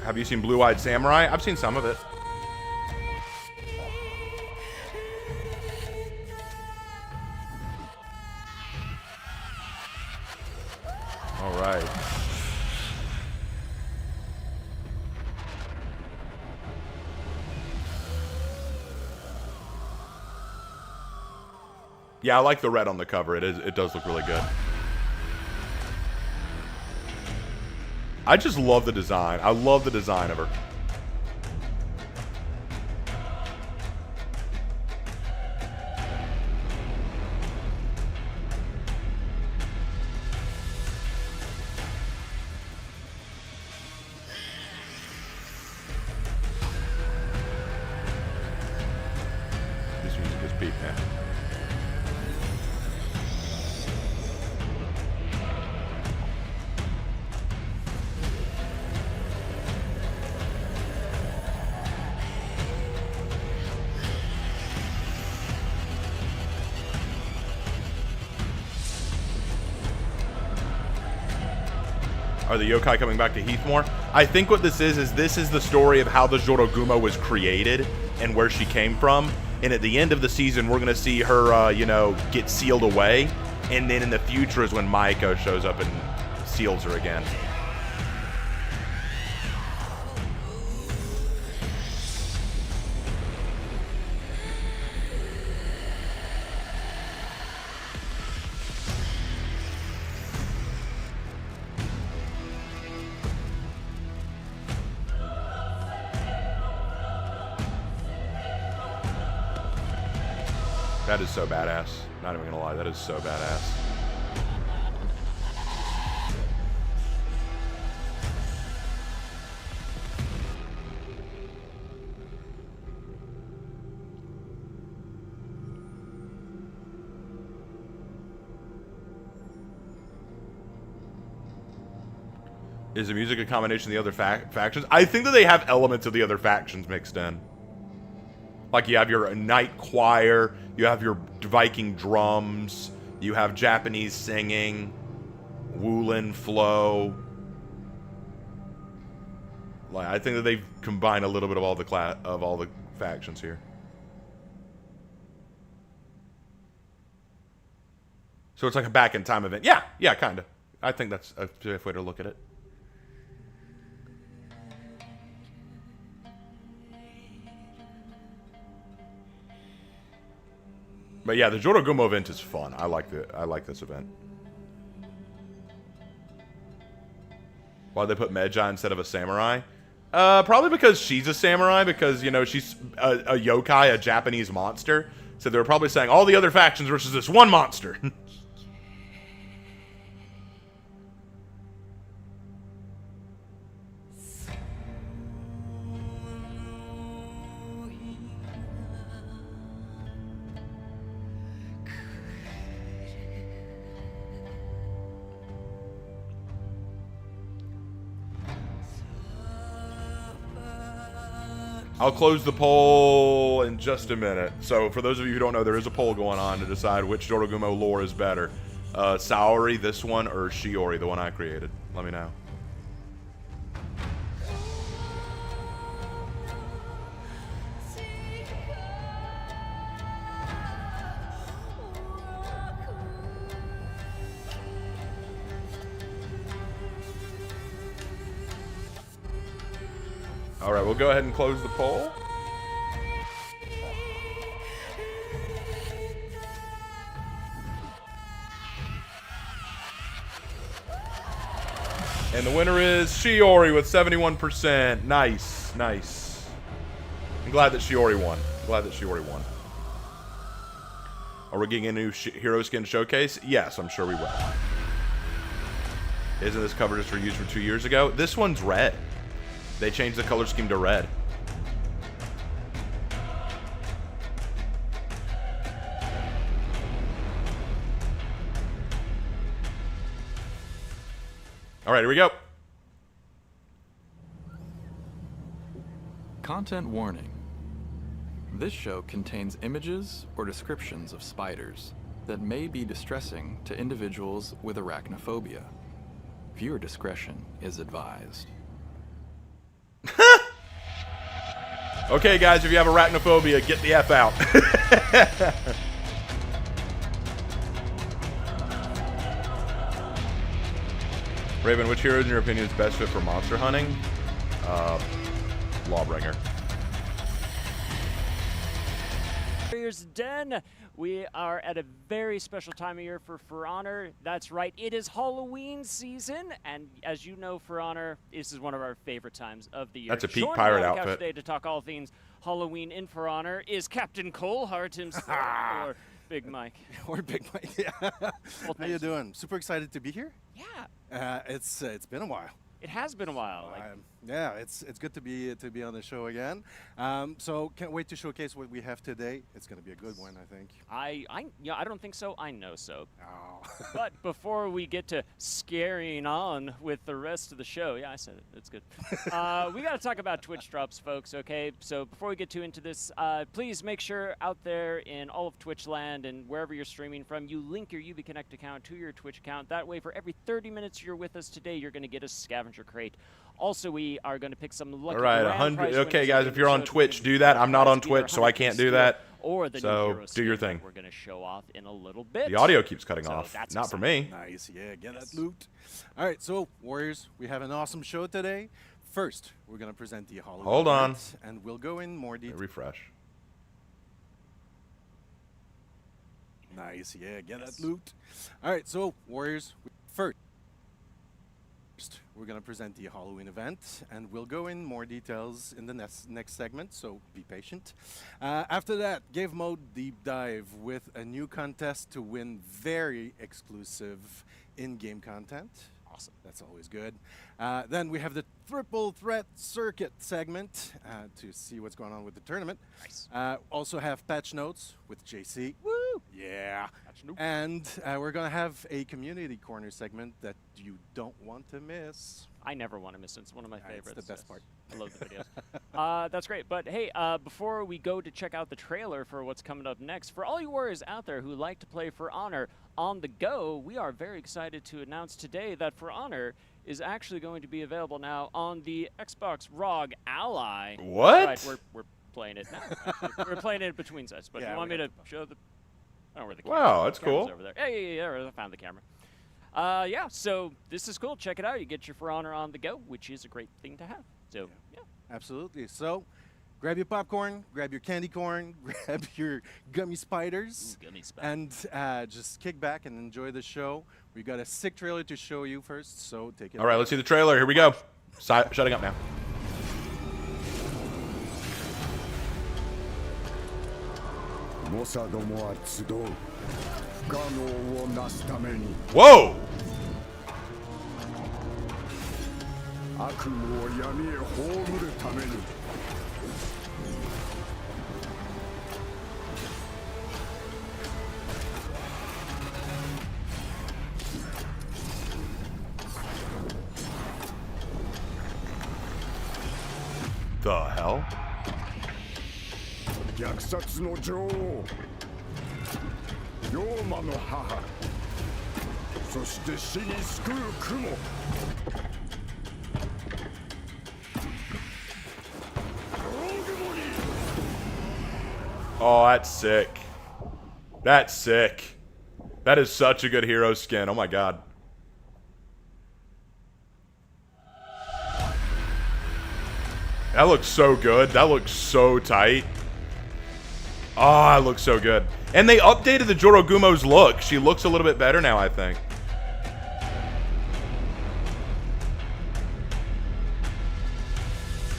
Speaker 1: Have you seen Blue-Eyed Samurai? I've seen some of it. All right. Yeah, I like the red on the cover. It does look really good. I just love the design. I love the design of her. This music is peak, man. Are the yokai coming back to Heathmore? I think what this is the story of how the Jorogumo was created and where she came from. And at the end of the season, we're going to see her, you know, get sealed away. And then in the future is when Maiko shows up and seals her again. That is so badass. Not even gonna lie, that is so badass. Is the music a combination of the other factions? I think that they have elements of the other factions mixed in. Like you have your night choir, you have your Viking drums, you have Japanese singing, Wulin flow. Like I think that they've combined a little bit of all the factions here. So it's like a back in time event. Yeah, kind of. I think that's a safe way to look at it. But yeah, the Jorogumo event is fun. I like this event. Why'd they put Medjai instead of a samurai? Probably because she's a samurai, because, you know, she's a yokai, a Japanese monster. So they were probably saying all the other factions versus this one monster. I'll close the poll in just a minute. So for those of you who don't know, there is a poll going on to decide which Dorogumo lore is better. Saori, this one, or Shiori, the one I created. Let me know. All right, we'll go ahead and close the poll. And the winner is Shiori with 71%. Nice, nice. I'm glad that Shiori won. Glad that Shiori won. Are we getting a new hero skin showcase? Yes, I'm sure we will. Isn't this cover just reused from 2 years ago? This one's red. They changed the color scheme to red. All right, here we go.
Speaker 2: Content warning. This show contains images or descriptions of spiders that may be distressing to individuals with arachnophobia. Viewer discretion is advised.
Speaker 1: Okay, guys, if you have arachnophobia, get the F out. Raven, which hero, in your opinion, is best fit for monster hunting? Lawbringer.
Speaker 3: Warriors Den, we are at a very special time of year for Honor. That's right, it is Halloween season, and as you know, For Honor, this is one of our favorite times of the year.
Speaker 1: That's a peak
Speaker 3: Joining
Speaker 1: pirate
Speaker 3: me on the couch
Speaker 1: outfit.
Speaker 3: today to talk all things Halloween in For Honor is Captain Colehart himself, or Big Mike.
Speaker 4: Or Big Mike, yeah. How you doing? Super excited to be here.
Speaker 3: Yeah,
Speaker 4: It's been a while.
Speaker 3: it has been a while. Like,
Speaker 4: Yeah, it's good to be on the show again. So can't wait to showcase what we have today. It's gonna be a good one, I think.
Speaker 3: I don't think so. I know so.
Speaker 4: Oh.
Speaker 3: But before we get to scaring on with the rest of the show, yeah, I said it. It's good. We got to talk about Twitch drops, folks. Okay, so before we get too into this, please make sure out there in all of Twitch land and wherever you're streaming from, you link your UbiConnect account to your Twitch account. That way, for every 30 minutes you're with us today, you're going to get a scavenger crate. Also, we are going to pick some lucky
Speaker 1: All right,
Speaker 3: grand
Speaker 1: 100.
Speaker 3: prize
Speaker 1: Okay,
Speaker 3: winners
Speaker 1: guys,
Speaker 3: in
Speaker 1: if you're
Speaker 3: the
Speaker 1: on
Speaker 3: show
Speaker 1: Twitch,
Speaker 3: today.
Speaker 1: do that. I'm not on
Speaker 3: Either
Speaker 1: Twitch, so I
Speaker 3: 100
Speaker 1: can't
Speaker 3: skill
Speaker 1: do that.
Speaker 3: Or the
Speaker 1: So,
Speaker 3: new hero
Speaker 1: do
Speaker 3: skin
Speaker 1: your
Speaker 3: that
Speaker 1: thing.
Speaker 3: we're going to show off in a little bit.
Speaker 1: The audio keeps cutting
Speaker 3: So
Speaker 1: off.
Speaker 3: that's
Speaker 1: Not for
Speaker 3: exciting.
Speaker 1: me.
Speaker 4: Nice, yeah, get that loot. All right, so Warriors, we have an awesome show today. First, we're gonna present the Halloween
Speaker 1: Hold on.
Speaker 4: event, and we'll go in more detail.
Speaker 1: Refresh.
Speaker 4: Nice, yeah, get that loot. All right, so Warriors, first, we're going to present the Halloween event, and we'll go in more details in the next segment, so be patient. After that, Game Mode Deep Dive with a new contest to win very exclusive in-game content. Awesome, that's always good. Then we have the Triple Threat Circuit segment to see what's going on with the tournament.
Speaker 3: Nice.
Speaker 4: Also have patch notes with JC.
Speaker 3: Woo!
Speaker 4: Yeah.
Speaker 3: Patch notes.
Speaker 4: And we're going to have a community corner segment that you don't want to miss.
Speaker 3: I never want to miss it. It's one of my favorites.
Speaker 4: It's the best part.
Speaker 3: I love the videos. That's great. But hey, before we go to check out the trailer for what's coming up next, for all you warriors out there who like to play For Honor on the go, we are very excited to announce today that For Honor is actually going to be available now on the Xbox ROG Ally.
Speaker 1: What?
Speaker 3: That's right, we're playing it now. Actually. We're playing it between sets. But
Speaker 4: Yeah,
Speaker 3: you want
Speaker 4: we
Speaker 3: me to
Speaker 4: have to
Speaker 3: show the... I don't know where the
Speaker 1: Wow,
Speaker 3: camera
Speaker 1: that's
Speaker 3: camera's
Speaker 1: cool.
Speaker 3: over there. Yeah, I found the camera. Yeah, so this is cool. Check it out. You get your For Honor on the go, which is a great thing to have. So, yeah.
Speaker 4: Absolutely. So grab your popcorn, grab your candy corn, grab your gummy spiders,
Speaker 3: Ooh, gummy spiders.
Speaker 4: and just kick back and enjoy the show. We got a sick trailer to show you first, so take it
Speaker 1: All right,
Speaker 4: away.
Speaker 1: let's see the trailer. Here we go. Shutting up now. Whoa!
Speaker 5: 悪夢を闇へ葬るために
Speaker 1: The hell?
Speaker 5: 虐殺の女王妖魔の母そして死に救う雲
Speaker 1: Oh, that's sick. That's sick. That is such a good hero skin. Oh my god. That looks so good. That looks so tight. Oh, that looks so good. And they updated the Jorogumo's look. She looks a little bit better now, I think.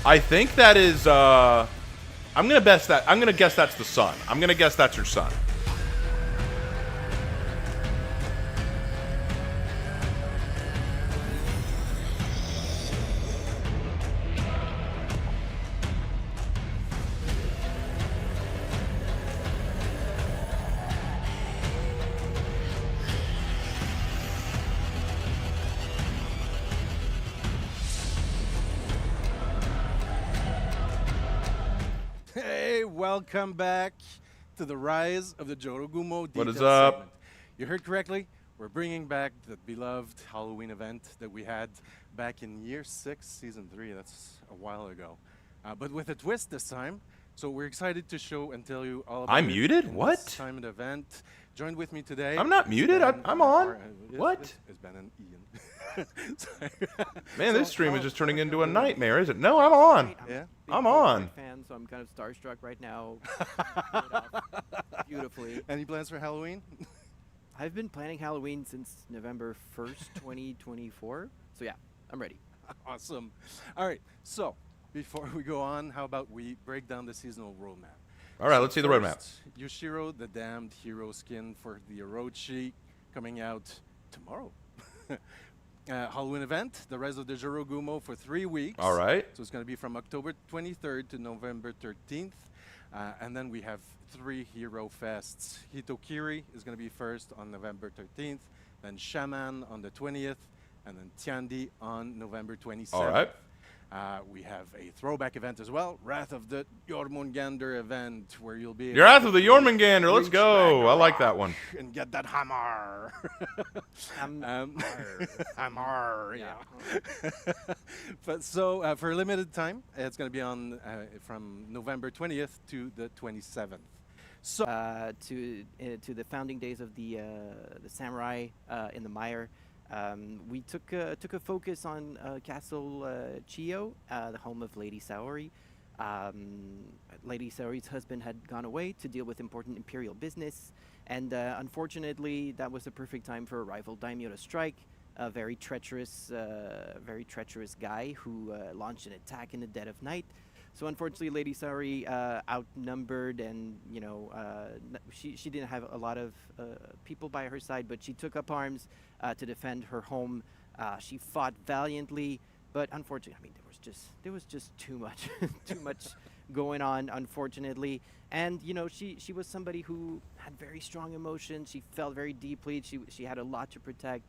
Speaker 1: I think that is, I'm gonna guess that's the son. I'm gonna guess that's her son.
Speaker 4: Hey, welcome back to the Rise of the Jorogumo
Speaker 1: What is
Speaker 4: detail
Speaker 1: up?
Speaker 4: segment. You heard correctly. We're bringing back the beloved Halloween event that we had back in year 6, season 3. That's a while ago. But with a twist this time. So we're excited to show and tell you all about
Speaker 1: I'm
Speaker 4: it
Speaker 1: muted?
Speaker 4: in
Speaker 1: What?
Speaker 4: this time of the event. Joined with me today.
Speaker 1: I'm not
Speaker 4: is
Speaker 1: muted.
Speaker 4: Ben
Speaker 1: I'm on. What?
Speaker 4: It's Ben and Ian. Sorry.
Speaker 1: Man, this
Speaker 4: So,
Speaker 1: stream is
Speaker 4: how-
Speaker 1: just turning into a nightmare, is it? No, I'm on.
Speaker 4: Yeah.
Speaker 1: I'm on.
Speaker 6: Fan, so I'm kind of starstruck right now. Pulled it off beautifully.
Speaker 4: Any plans for Halloween?
Speaker 6: I've been planning Halloween since November 1st, 2024. So yeah, I'm ready.
Speaker 4: Awesome. All right. So before we go on, how about we break down the seasonal roadmap?
Speaker 1: All right, let's see the roadmap.
Speaker 4: First, Yoshiro, the damned hero skin for the Orochi, coming out tomorrow. Halloween event, the Rise of the Jorogumo for 3 weeks.
Speaker 1: All right.
Speaker 4: So it's going to be from October 23rd to November 13th. And then we have 3 hero fests. Hitokiri is going to be first on November 13th, then Shaman on the 20th, and then Tiandi on November 27th.
Speaker 1: All right.
Speaker 4: We have a throwback event as well, Wrath of the Jormungandr event, where you'll be
Speaker 1: You're after the Jormungandr. Let's
Speaker 4: reach
Speaker 1: go. I like that
Speaker 4: Ragnarok
Speaker 1: one.
Speaker 4: and get that hammer. Hammer, yeah. But so for a limited time, it's going to be on from November 20th to the 27th. So
Speaker 6: To the founding days of the samurai in the mire. We took a focus on Castle Chiyo, the home of Lady Saori. Lady Saori's husband had gone away to deal with important imperial business, and unfortunately, that was the perfect time for a rival daimyo to strike. A very treacherous guy who launched an attack in the dead of night. So unfortunately, Lady Saori outnumbered, and she didn't have a lot of people by her side, but she took up arms to defend her home. She fought valiantly, but unfortunately, I mean, there was just too much going on, unfortunately. And she was somebody who had very strong emotions. She felt very deeply. She had a lot to protect.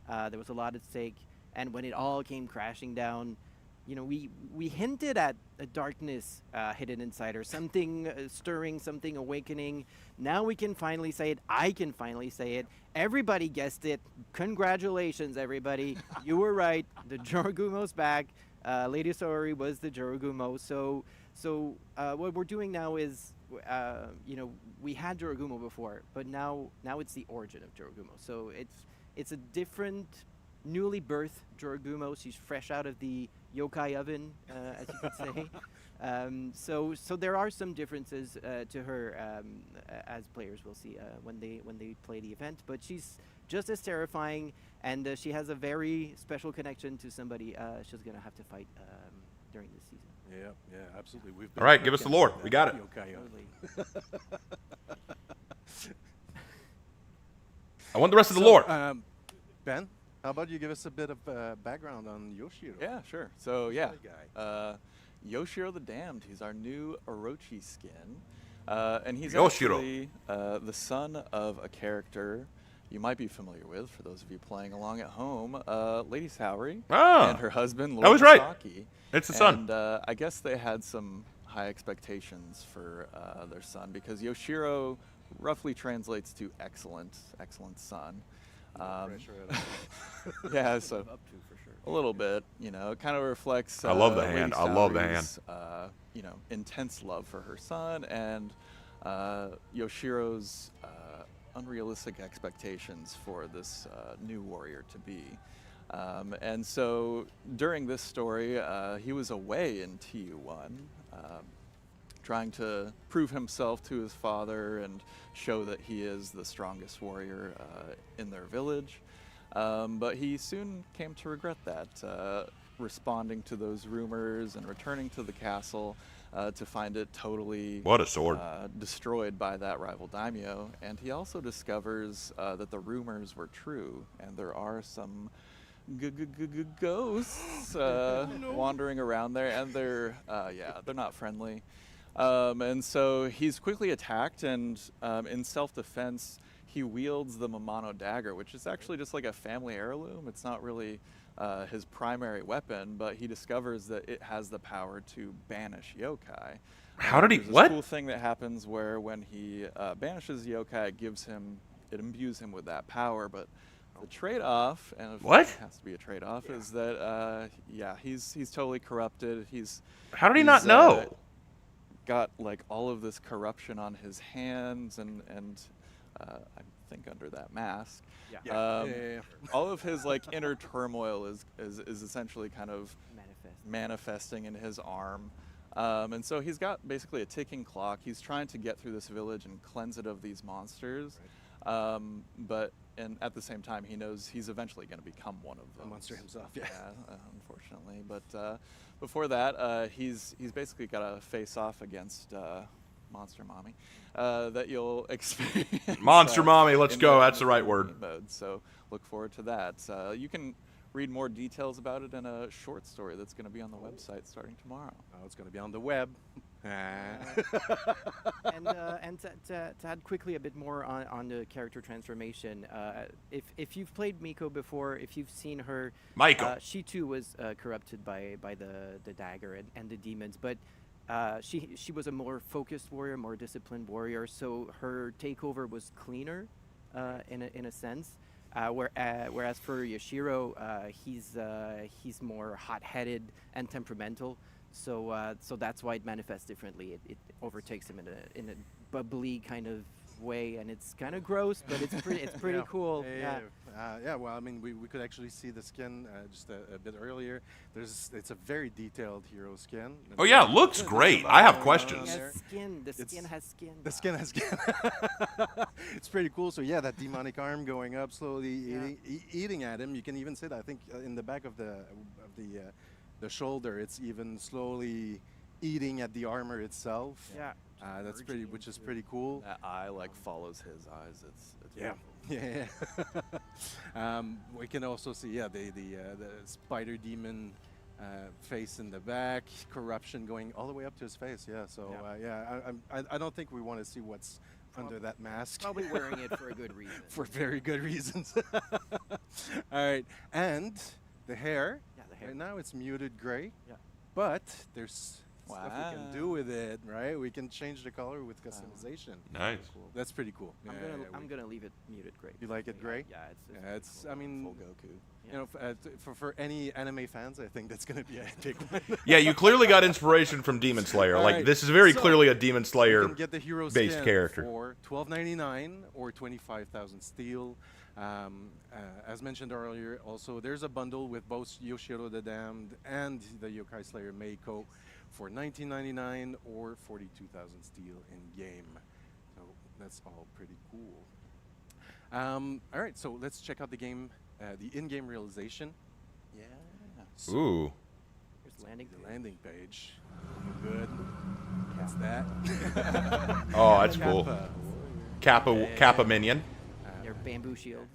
Speaker 6: There was a lot at stake, and when it all came crashing down, we hinted at a darkness hidden inside her, something stirring, something awakening. Now we can finally say it. I can finally say it. Everybody guessed it. Congratulations, everybody. You were right. The Jorogumo's back. Lady Saori was the Jorogumo. So what we're doing now is, we had Jorogumo before, but now it's the origin of Jorogumo. So it's a different, newly birthed Jorogumo. She's fresh out of the yokai oven, as you could say. So there are some differences to her, as players will see when they play the event. But she's just as terrifying, and she has a very special connection to somebody she's gonna have to fight during this season.
Speaker 4: yeah, absolutely. We've
Speaker 1: All right, give us the lore. We got it.
Speaker 4: Yokai oven.
Speaker 1: I want the rest of the
Speaker 4: So,
Speaker 1: lore.
Speaker 4: Ben, how about you give us a bit of background on Yoshiro?
Speaker 2: Yeah, sure. So yeah,
Speaker 4: Silly guy.
Speaker 2: Yoshiro the Damned. He's our new Orochi skin, and he's
Speaker 1: Yoshiro.
Speaker 2: actually the son of a character you might be familiar with, for those of you playing along at home, Lady Saori
Speaker 1: Ah.
Speaker 2: and her husband Lord
Speaker 1: I was right.
Speaker 2: Misaki.
Speaker 1: It's the son.
Speaker 2: And I guess they had some high expectations for their son, because Yoshiro roughly translates to excellent son. Yeah, so
Speaker 6: Up to for sure.
Speaker 2: a little bit, you know, it kind of reflects.
Speaker 1: I love the
Speaker 2: Lady
Speaker 1: hand. I love the
Speaker 2: Saori's, you know, intense love for her son, and Yoshiro's unrealistic expectations for this new warrior to be. And so during this story, he was away in TU1, trying to prove himself to his father and show that he is the strongest warrior in their village. But he soon came to regret that, responding to those rumors and returning to the castle to find it totally
Speaker 1: What a sword.
Speaker 2: destroyed by that rival daimyo. And he also discovers that the rumors were true, and there are some ghosts wandering around there, and they're not friendly. And so he's quickly attacked, and in self-defense, he wields the Mamano dagger, which is actually just like a family heirloom. It's not really his primary weapon, but he discovers that it has the power to banish yokai.
Speaker 1: How did he?
Speaker 2: There's this
Speaker 1: What?
Speaker 2: cool thing that happens where when he banishes yokai, it imbues him with that power, but the trade-off, and
Speaker 1: What?
Speaker 2: it has to be a trade-off, is that he's totally corrupted.
Speaker 1: How did he not
Speaker 2: he's,
Speaker 1: know?
Speaker 2: Got like all of this corruption on his hands, and I think under that mask, all of his like inner turmoil is essentially kind of manifesting in his arm. And so he's got basically a ticking clock. He's trying to get through this village and cleanse it of these monsters. And at the same time, he knows he's eventually going to become one of them.
Speaker 4: A monster himself,
Speaker 2: unfortunately. But before that, he's basically got to face off against Monster Mommy that you'll experience.
Speaker 1: Monster Mommy, let's
Speaker 2: in
Speaker 1: go.
Speaker 2: in
Speaker 1: That's the right
Speaker 2: main
Speaker 1: word.
Speaker 2: Mode. So look forward to that. You can read more details about it in a short story that's going to be on the website starting tomorrow.
Speaker 4: Oh, it's going to be on the web.
Speaker 6: And to add quickly a bit more on the character transformation, if you've played Miko before, if you've seen her,
Speaker 1: Michael.
Speaker 6: she too was corrupted by the dagger and the demons, but she was a more focused warrior, more disciplined warrior, so her takeover was cleaner in a sense. Whereas for Yoshiro, he's more hot-headed and temperamental. So that's why it manifests differently. It overtakes him in a bubbly kind of way, and it's kind of gross, but it's pretty cool.
Speaker 4: Well, I mean, we could actually see the skin just a bit earlier. It's a very detailed hero skin.
Speaker 1: Oh yeah, looks great. I have questions.
Speaker 6: It has skin. The skin has skin.
Speaker 4: The skin has skin. It's pretty cool. So yeah, that demonic arm going up slowly, eating at him. You can even see that. I think in the back of the shoulder, it's even slowly eating at the armor itself.
Speaker 6: Yeah.
Speaker 4: That's pretty, which is pretty cool.
Speaker 2: That eye like follows his eyes. It's
Speaker 4: Yeah. We can also see the spider demon face in the back, corruption going all the way up to his face. Yeah. So I don't think we want to see what's under that mask.
Speaker 6: Probably wearing it for a good reason.
Speaker 4: For very good reasons. All right, and the hair.
Speaker 6: Yeah, the hair.
Speaker 4: Right now it's muted gray.
Speaker 6: Yeah.
Speaker 4: But there's stuff we can do
Speaker 2: Wow.
Speaker 4: with it, right? We can change the color with customization.
Speaker 1: Nice.
Speaker 4: That's pretty cool.
Speaker 6: I'm gonna leave it muted gray.
Speaker 4: You like it gray?
Speaker 6: Yeah,
Speaker 4: It's I mean,
Speaker 2: Full Goku.
Speaker 4: you know, for any anime fans, I think that's gonna be a big one.
Speaker 1: Yeah, you clearly got inspiration from Demon Slayer.
Speaker 4: All
Speaker 1: Like
Speaker 4: right,
Speaker 1: this is very
Speaker 4: so
Speaker 1: clearly a Demon
Speaker 4: You
Speaker 1: Slayer.
Speaker 4: can get the hero
Speaker 1: based
Speaker 4: skin
Speaker 1: character.
Speaker 4: for $12.99 or 25,000 steel. As mentioned earlier, also there's a bundle with both Yoshiro the Damned and the Yokai Slayer Meiko for $19.99 or 42,000 steel in game. So that's all pretty cool. All right, so let's check out the game, the in-game realization.
Speaker 2: Yeah.
Speaker 4: So
Speaker 1: Ooh.
Speaker 6: Here's landing.
Speaker 4: the landing page. Good. That's that.
Speaker 1: Oh, that's cool.
Speaker 4: Kappa.
Speaker 1: Kappa minion.
Speaker 6: Their bamboo shields.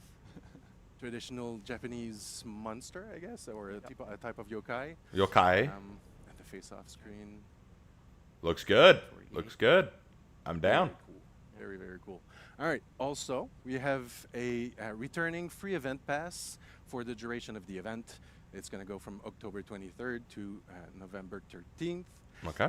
Speaker 4: Traditional Japanese monster, I guess, or a type of yokai.
Speaker 1: Yokai.
Speaker 4: At the face-off screen.
Speaker 1: Looks good. Looks good. I'm down.
Speaker 4: Very cool. Very, very cool. All right. Also, we have a returning free event pass for the duration of the event. It's going to go from October 23rd to November 13th.
Speaker 1: Okay.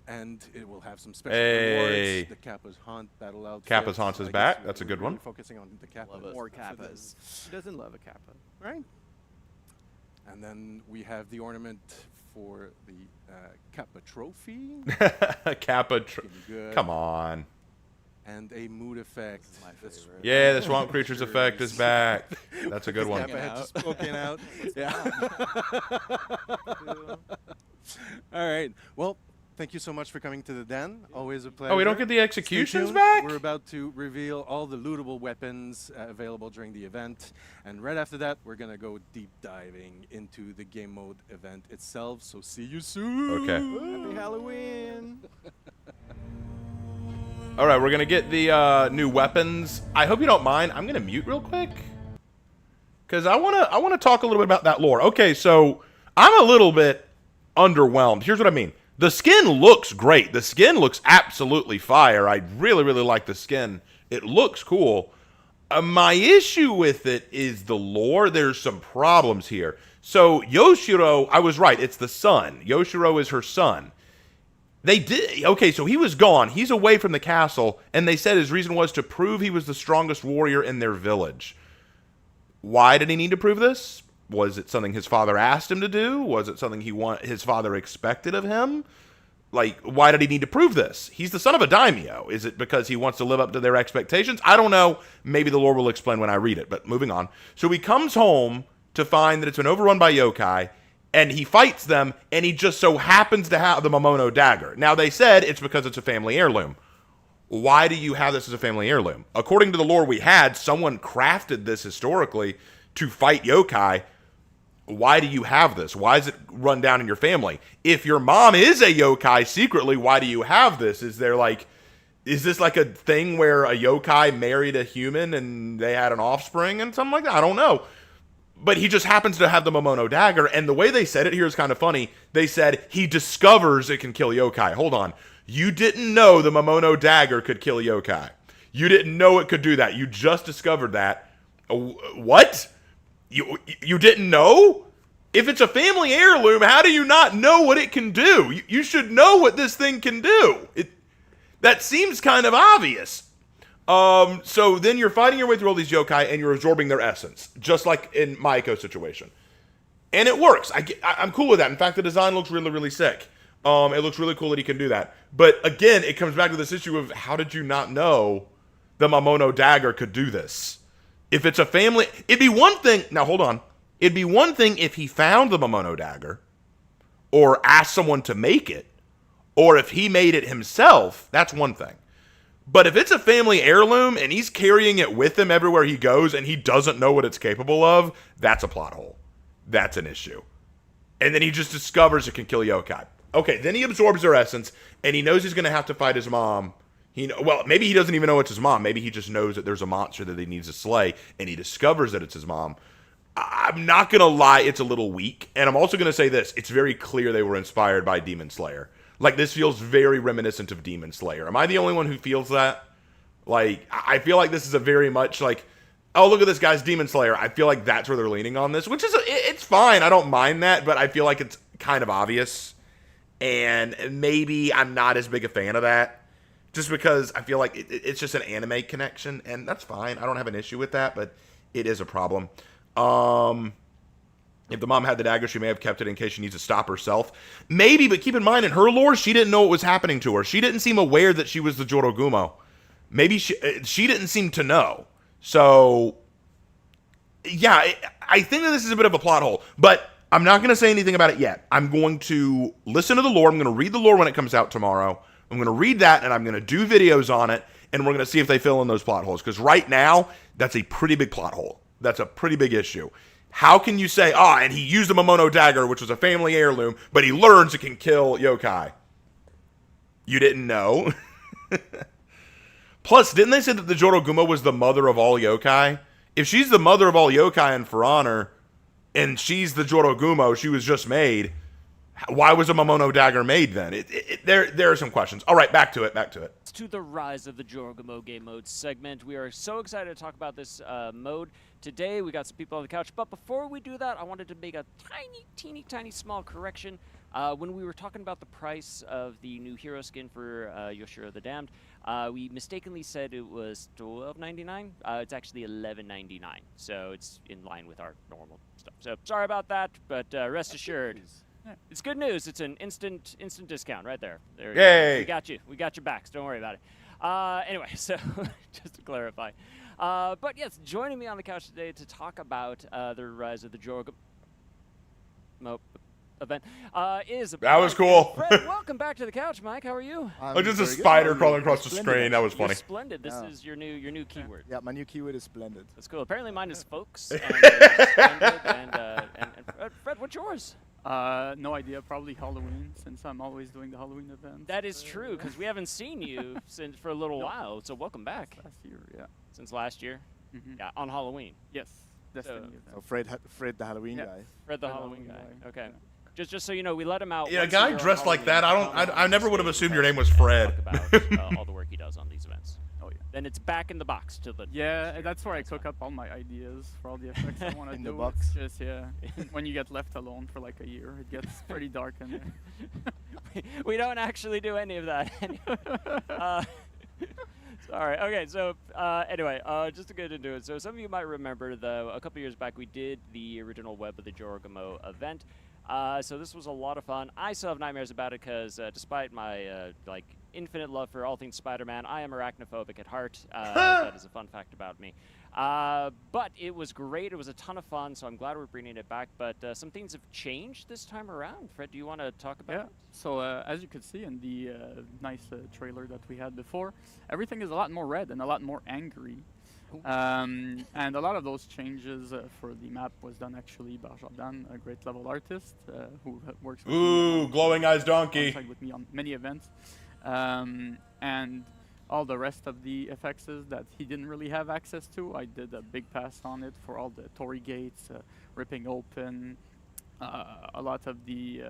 Speaker 4: and it will have some special
Speaker 1: Hey.
Speaker 4: rewards. The Kappa's Haunt battle outfit.
Speaker 1: Kappa's Haunt is
Speaker 4: I guess
Speaker 1: back.
Speaker 4: we're
Speaker 1: That's a good
Speaker 4: really
Speaker 1: one.
Speaker 4: Focusing on the Kappa.
Speaker 6: More Kappas. Who doesn't love a Kappa?
Speaker 4: Right. And then we have the ornament for the Kappa trophy.
Speaker 1: Kappa.
Speaker 4: Looking good.
Speaker 1: Come on.
Speaker 4: And a mood effect.
Speaker 2: my
Speaker 4: This
Speaker 2: favorite.
Speaker 1: Yeah, the Swamp Creatures
Speaker 4: Sure
Speaker 1: effect is back. That's a good one.
Speaker 4: Kappa had just spoken out. Yeah. All right. Well, thank you so much for coming to the den. Always a pleasure.
Speaker 1: Oh, we don't get the
Speaker 4: Stay
Speaker 1: executions
Speaker 4: tuned.
Speaker 1: back?
Speaker 4: We're about to reveal all the lootable weapons available during the event. And right after that, we're going to go deep diving into the game mode event itself. So see you soon.
Speaker 1: Okay.
Speaker 6: Happy Halloween!
Speaker 1: All right, we're going to get the new weapons. I hope you don't mind. I'm going to mute real quick. Because I want to talk a little bit about that lore. Okay, so I'm a little bit underwhelmed. Here's what I mean. The skin looks great. The skin looks absolutely fire. I really, really like the skin. It looks cool. My issue with it is the lore. There's some problems here. So Yoshiro, I was right. It's the son. Yoshiro is her son. They did. Okay, so he was gone. He's away from the castle, and they said his reason was to prove he was the strongest warrior in their village. Why did he need to prove this? Was it something his father asked him to do? Was it something his father expected of him? Like, why did he need to prove this? He's the son of a daimyo. Is it because he wants to live up to their expectations? I don't know. Maybe the lore will explain when I read it, but moving on. So he comes home to find that it's been overrun by yokai, and he fights them, and he just so happens to have the Momono dagger. Now, they said it's because it's a family heirloom. Why do you have this as a family heirloom? According to the lore we had, someone crafted this historically to fight yokai. Why do you have this? Why is it run down in your family? If your mom is a yokai secretly, why do you have this? Is this like a thing where a yokai married a human and they had an offspring and something like that? I don't know. But he just happens to have the Momono dagger, and the way they said it here is kind of funny. They said he discovers it can kill yokai. Hold on. You didn't know the Momono dagger could kill yokai. You didn't know it could do that. You just discovered that. What? You didn't know? If it's a family heirloom, how do you not know what it can do? You should know what this thing can do. That seems kind of obvious. So then you're fighting your way through all these yokai and you're absorbing their essence, just like in Maiko's situation. And it works. I'm cool with that. In fact, the design looks really, really sick. It looks really cool that he can do that. But again, it comes back to this issue of how did you not know the Momono dagger could do this? If it's a family, it'd be one thing. Now, hold on. It'd be one thing if he found the Momono dagger or asked someone to make it, or if he made it himself. That's one thing. But if it's a family heirloom and he's carrying it with him everywhere he goes and he doesn't know what it's capable of, that's a plot hole. That's an issue. And then he just discovers it can kill yokai. Okay, then he absorbs their essence and he knows he's going to have to fight his mom. Well, maybe he doesn't even know it's his mom. Maybe he just knows that there's a monster that he needs to slay and he discovers that it's his mom. I'm not going to lie, it's a little weak. And I'm also going to say this. It's very clear they were inspired by Demon Slayer. Like, this feels very reminiscent of Demon Slayer. Am I the only one who feels that? Like, I feel like this is a very much like, oh, look at this guy's Demon Slayer. I feel like that's where they're leaning on this, which is, it's fine. I don't mind that, but I feel like it's kind of obvious. And maybe I'm not as big a fan of that. Just because I feel like it's just an anime connection, and that's fine. I don't have an issue with that, but it is a problem. If the mom had the dagger, she may have kept it in case she needs to stop herself. Maybe, but keep in mind, in her lore, she didn't know what was happening to her. She didn't seem aware that she was the Jorogumo. Maybe she didn't seem to know. So, yeah, I think that this is a bit of a plot hole. But I'm not going to say anything about it yet. I'm going to listen to the lore. I'm going to read the lore when it comes out tomorrow. I'm going to read that, and I'm going to do videos on it, and we're going to see if they fill in those plot holes. Because right now, that's a pretty big plot hole. That's a pretty big issue. How can you say, and he used the Momono dagger, which was a family heirloom, but he learns it can kill yokai? You didn't know? Plus, didn't they say that the Jorogumo was the mother of all yokai? If she's the mother of all yokai in For Honor, and she's the Jorogumo, she was just made, why was a Momono dagger made then? There are some questions. All right, back to it.
Speaker 3: To the rise of the Jorogumo game mode segment. We are so excited to talk about this mode. today. We got some people on the couch. But before we do that, I wanted to make a teeny small correction. When we were talking about the price of the new hero skin for Yoshiro the Damned, we mistakenly said it was $12.99. It's actually $11.99, so it's in line with our normal stuff. So sorry about that, but rest assured, it's good news. It's an instant discount right there. There you go.
Speaker 1: Yay!
Speaker 3: We got you. We got your backs. Don't worry about it. Anyway, so just to clarify. But yes, joining me on the couch today to talk about the rise of the Jorg event is
Speaker 1: That was cool.
Speaker 3: Fred, welcome back to the couch, Mike. How are you?
Speaker 1: Oh, just a spider crawling across the
Speaker 7: Splendid,
Speaker 1: screen. That was
Speaker 3: You're
Speaker 1: funny.
Speaker 3: splendid. This
Speaker 7: Yeah.
Speaker 3: is your new keyword.
Speaker 7: Yeah, my new keyword is splendid.
Speaker 3: That's cool. Apparently mine is folks. And, splendid, and Fred, what's yours?
Speaker 8: No idea. Probably Halloween, since I'm always doing the Halloween event.
Speaker 3: That is true, because we haven't seen you since for a little while. So welcome back.
Speaker 8: Last year, yeah.
Speaker 3: Since last year.
Speaker 8: Mm-hmm.
Speaker 3: Yeah, on Halloween.
Speaker 8: Yes, Destiny event.
Speaker 7: So Fred the Halloween
Speaker 8: Yeah.
Speaker 7: guy.
Speaker 3: Fred the
Speaker 8: Fred the
Speaker 3: Halloween guy.
Speaker 8: Halloween guy,
Speaker 3: Okay.
Speaker 8: yeah.
Speaker 3: Just so you know, we let him out.
Speaker 1: Yeah, a
Speaker 3: once
Speaker 1: guy
Speaker 3: year on
Speaker 1: dressed like that.
Speaker 3: Halloween.
Speaker 1: I never would have
Speaker 3: Stage
Speaker 1: assumed your name was
Speaker 3: to
Speaker 1: Fred.
Speaker 3: talk about all the work he does on these events.
Speaker 8: Oh yeah.
Speaker 3: Then it's back in the box till the
Speaker 8: Yeah,
Speaker 3: next year.
Speaker 8: that's where I
Speaker 3: That's
Speaker 8: cook
Speaker 3: fine.
Speaker 8: up all my ideas for all the effects I want to
Speaker 7: In
Speaker 8: do.
Speaker 7: the box?
Speaker 8: It's just when you get left alone for like a year, it gets pretty dark in there.
Speaker 3: We don't actually do any of that. Sorry. Okay. So anyway, just to get into it. So some of you might remember, though, a couple years back we did the original Web of the Jorgamo event. So this was a lot of fun. I still have nightmares about it because despite my like infinite love for all things Spider-Man, I am arachnophobic at heart. That is a fun fact about me. But it was great. It was a ton of fun, so I'm glad we're bringing it back. But some things have changed this time around. Fred, do you want to talk about
Speaker 8: Yeah.
Speaker 3: it?
Speaker 8: So as you could see in the nice trailer that we had before, everything is a lot more red and a lot more angry. And a lot of those changes for the map was done actually by Jordan, a great level artist who works with me
Speaker 1: Ooh, glowing eyes donkey.
Speaker 8: alongside with me on many events. And all the rest of the effects that he didn't really have access to, I did a big pass on it for all the Torii gates, ripping open, a lot of the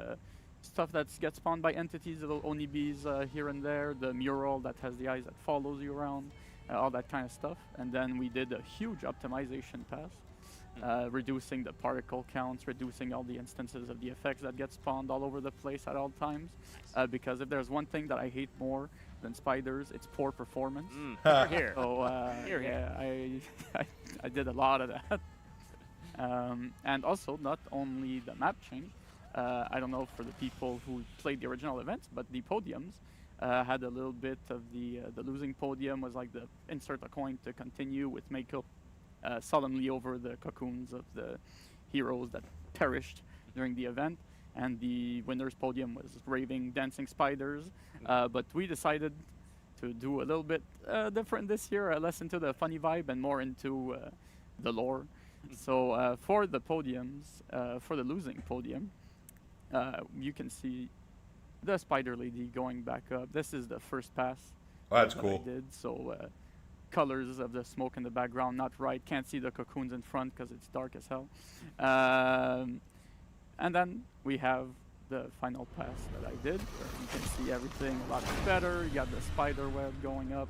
Speaker 8: stuff that gets spawned by entities, little onibis here and there, the mural that has the eyes that follows you around, all that kind of stuff. And then we did a huge optimization pass, reducing the particle counts, reducing all the instances of the effects that get spawned all over the place at all times. Because if there's one thing that I hate more than spiders, it's poor performance.
Speaker 3: We're here.
Speaker 8: So
Speaker 3: Here,
Speaker 8: yeah, I did a lot of that. And also, not only the map change, I don't know for the people who played the original events, but the podiums had a little bit of the losing podium was like the insert a coin to continue with Mako solemnly over the cocoons of the heroes that perished during the event. And the winner's podium was raving, dancing spiders. But we decided to do a little bit different this year, less into the funny vibe and more into the lore. So for the podiums, for the losing podium, you can see the Spider Lady going back up. This is the first pass.
Speaker 1: Oh, that's
Speaker 8: that
Speaker 1: cool.
Speaker 8: I did. So colors of the smoke in the background not right. Can't see the cocoons in front because it's dark as hell. And then we have the final pass that I did. You can see everything a lot better. You got the spider web going up,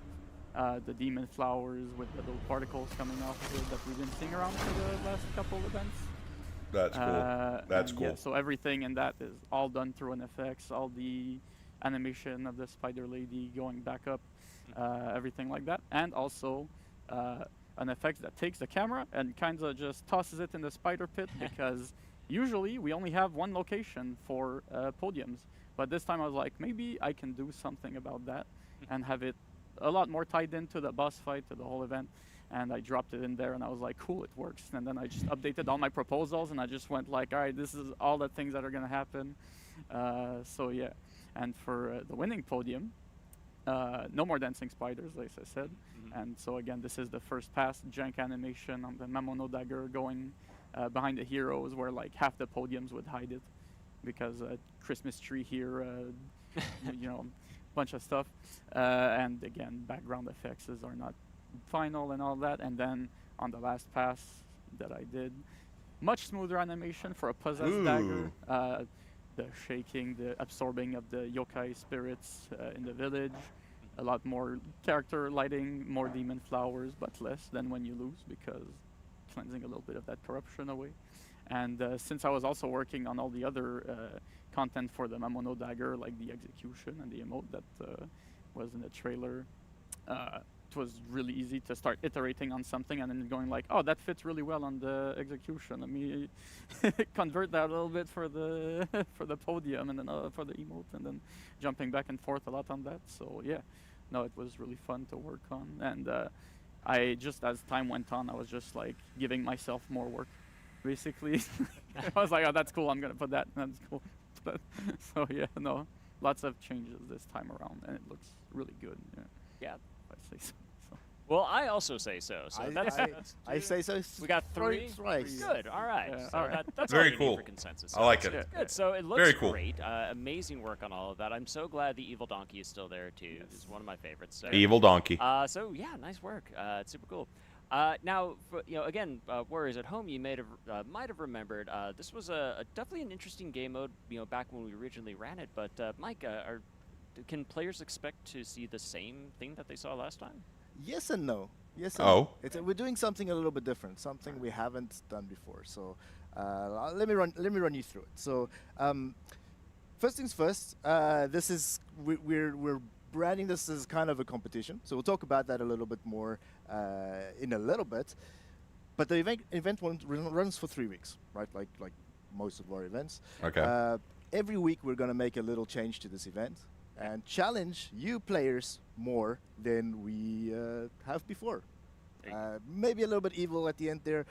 Speaker 8: the demon flowers with the little particles coming off of it that we've been seeing around for the last couple events.
Speaker 1: That's cool. That's
Speaker 8: and
Speaker 1: cool.
Speaker 8: Yeah, so everything in that is all done through NFX, all the animation of the Spider Lady going back up, everything like that. And also an effect that takes the camera and kind of just tosses it in the spider pit because usually we only have one location for podiums. But this time I was like, maybe I can do something about that and have it a lot more tied into the boss fight, to the whole event. And I dropped it in there, and I was like, cool, it works. And then I just updated all my proposals, and I just went like, all right, this is all the things that are going to happen. So yeah, and for the winning podium, no more dancing spiders, like I said. And so again, this is the first pass, jank animation on the Mamono dagger going behind the heroes, where like half the podiums would hide it, because Christmas tree here, you know, bunch of stuff. And again, background effects are not final and all that. And then on the last pass that I did, much smoother animation for a possessed dagger. The shaking, the absorbing of the yokai spirits in the village. A lot more character lighting, more demon flowers, but less than when you lose, because cleansing a little bit of that corruption away. And since I was also working on all the other content for the Mamono dagger, like the execution and the emote that was in the trailer, it was really easy to start iterating on something and then going like, oh, that fits really well on the execution. Let me convert that a little bit for the for the podium and then for the emote, and then jumping back and forth a lot on that. So yeah, no, it was really fun to work on. And I just, as time went on, I was just like giving myself more work, basically. I was like, oh, that's cool. I'm gonna put that. That's cool. So yeah, no, lots of changes this time around, and it looks really good. Yeah.
Speaker 3: Yeah.
Speaker 8: If I say so.
Speaker 3: Well, I also say so. So that's
Speaker 7: I say so.
Speaker 3: we got three.
Speaker 7: Thrice.
Speaker 3: Good. All right.
Speaker 8: Yeah,
Speaker 3: So
Speaker 8: all right.
Speaker 3: that's
Speaker 1: Very
Speaker 3: all we need
Speaker 1: cool.
Speaker 3: for consensus.
Speaker 1: I like
Speaker 3: So
Speaker 1: it.
Speaker 8: Yeah.
Speaker 3: Good. So it looks
Speaker 1: Very cool.
Speaker 3: great. Amazing work on all of that. I'm so glad the evil donkey is still there too. It's one of my favorites. So.
Speaker 1: Evil donkey.
Speaker 3: So yeah, nice work. It's super cool. Now, again, Warriors at home, you might have remembered this was definitely an interesting game mode. Back when we originally ran it. But Mike, can players expect to see the same thing that they saw last time?
Speaker 7: Yes and no. Yes. And
Speaker 1: Oh.
Speaker 7: no. We're doing something a little bit different, something we haven't done before. So let me run you through it. So first things first. This is we're branding this as kind of a competition. So we'll talk about that a little bit more in a little bit. But the event runs for 3 weeks, right? Like most of our events.
Speaker 1: Okay.
Speaker 7: Every week we're gonna make a little change to this event and challenge you players more than we have before. Maybe a little bit evil at the end there.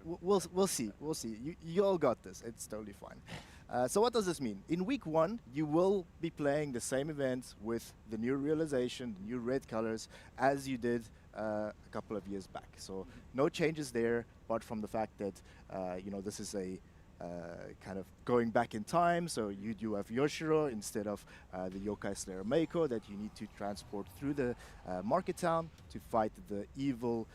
Speaker 7: We'll see. We'll see. You all got this. It's totally fine. So what does this mean? In week 1, you will be playing the same event with the new realization, the new red colors, as you did a couple of years back. So no changes there, apart from the fact that this is a kind of going back in time, so you do have Yoshiro instead of the Yokai Slayer Meiko that you need to transport through the market town to fight the evil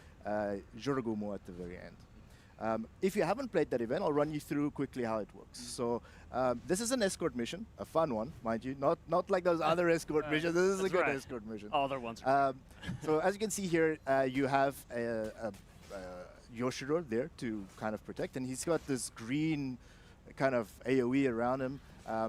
Speaker 7: Jorogumo at the very end. If you haven't played that event, I'll run you through quickly how it works. So this is an escort mission, a fun one, mind you, not like those other escort missions. This is a
Speaker 3: That's
Speaker 7: good
Speaker 3: right.
Speaker 7: escort mission.
Speaker 3: All their ones.
Speaker 7: So as you can see here, you have a Yoshiro there to kind of protect, and he's got this green kind of AoE around him.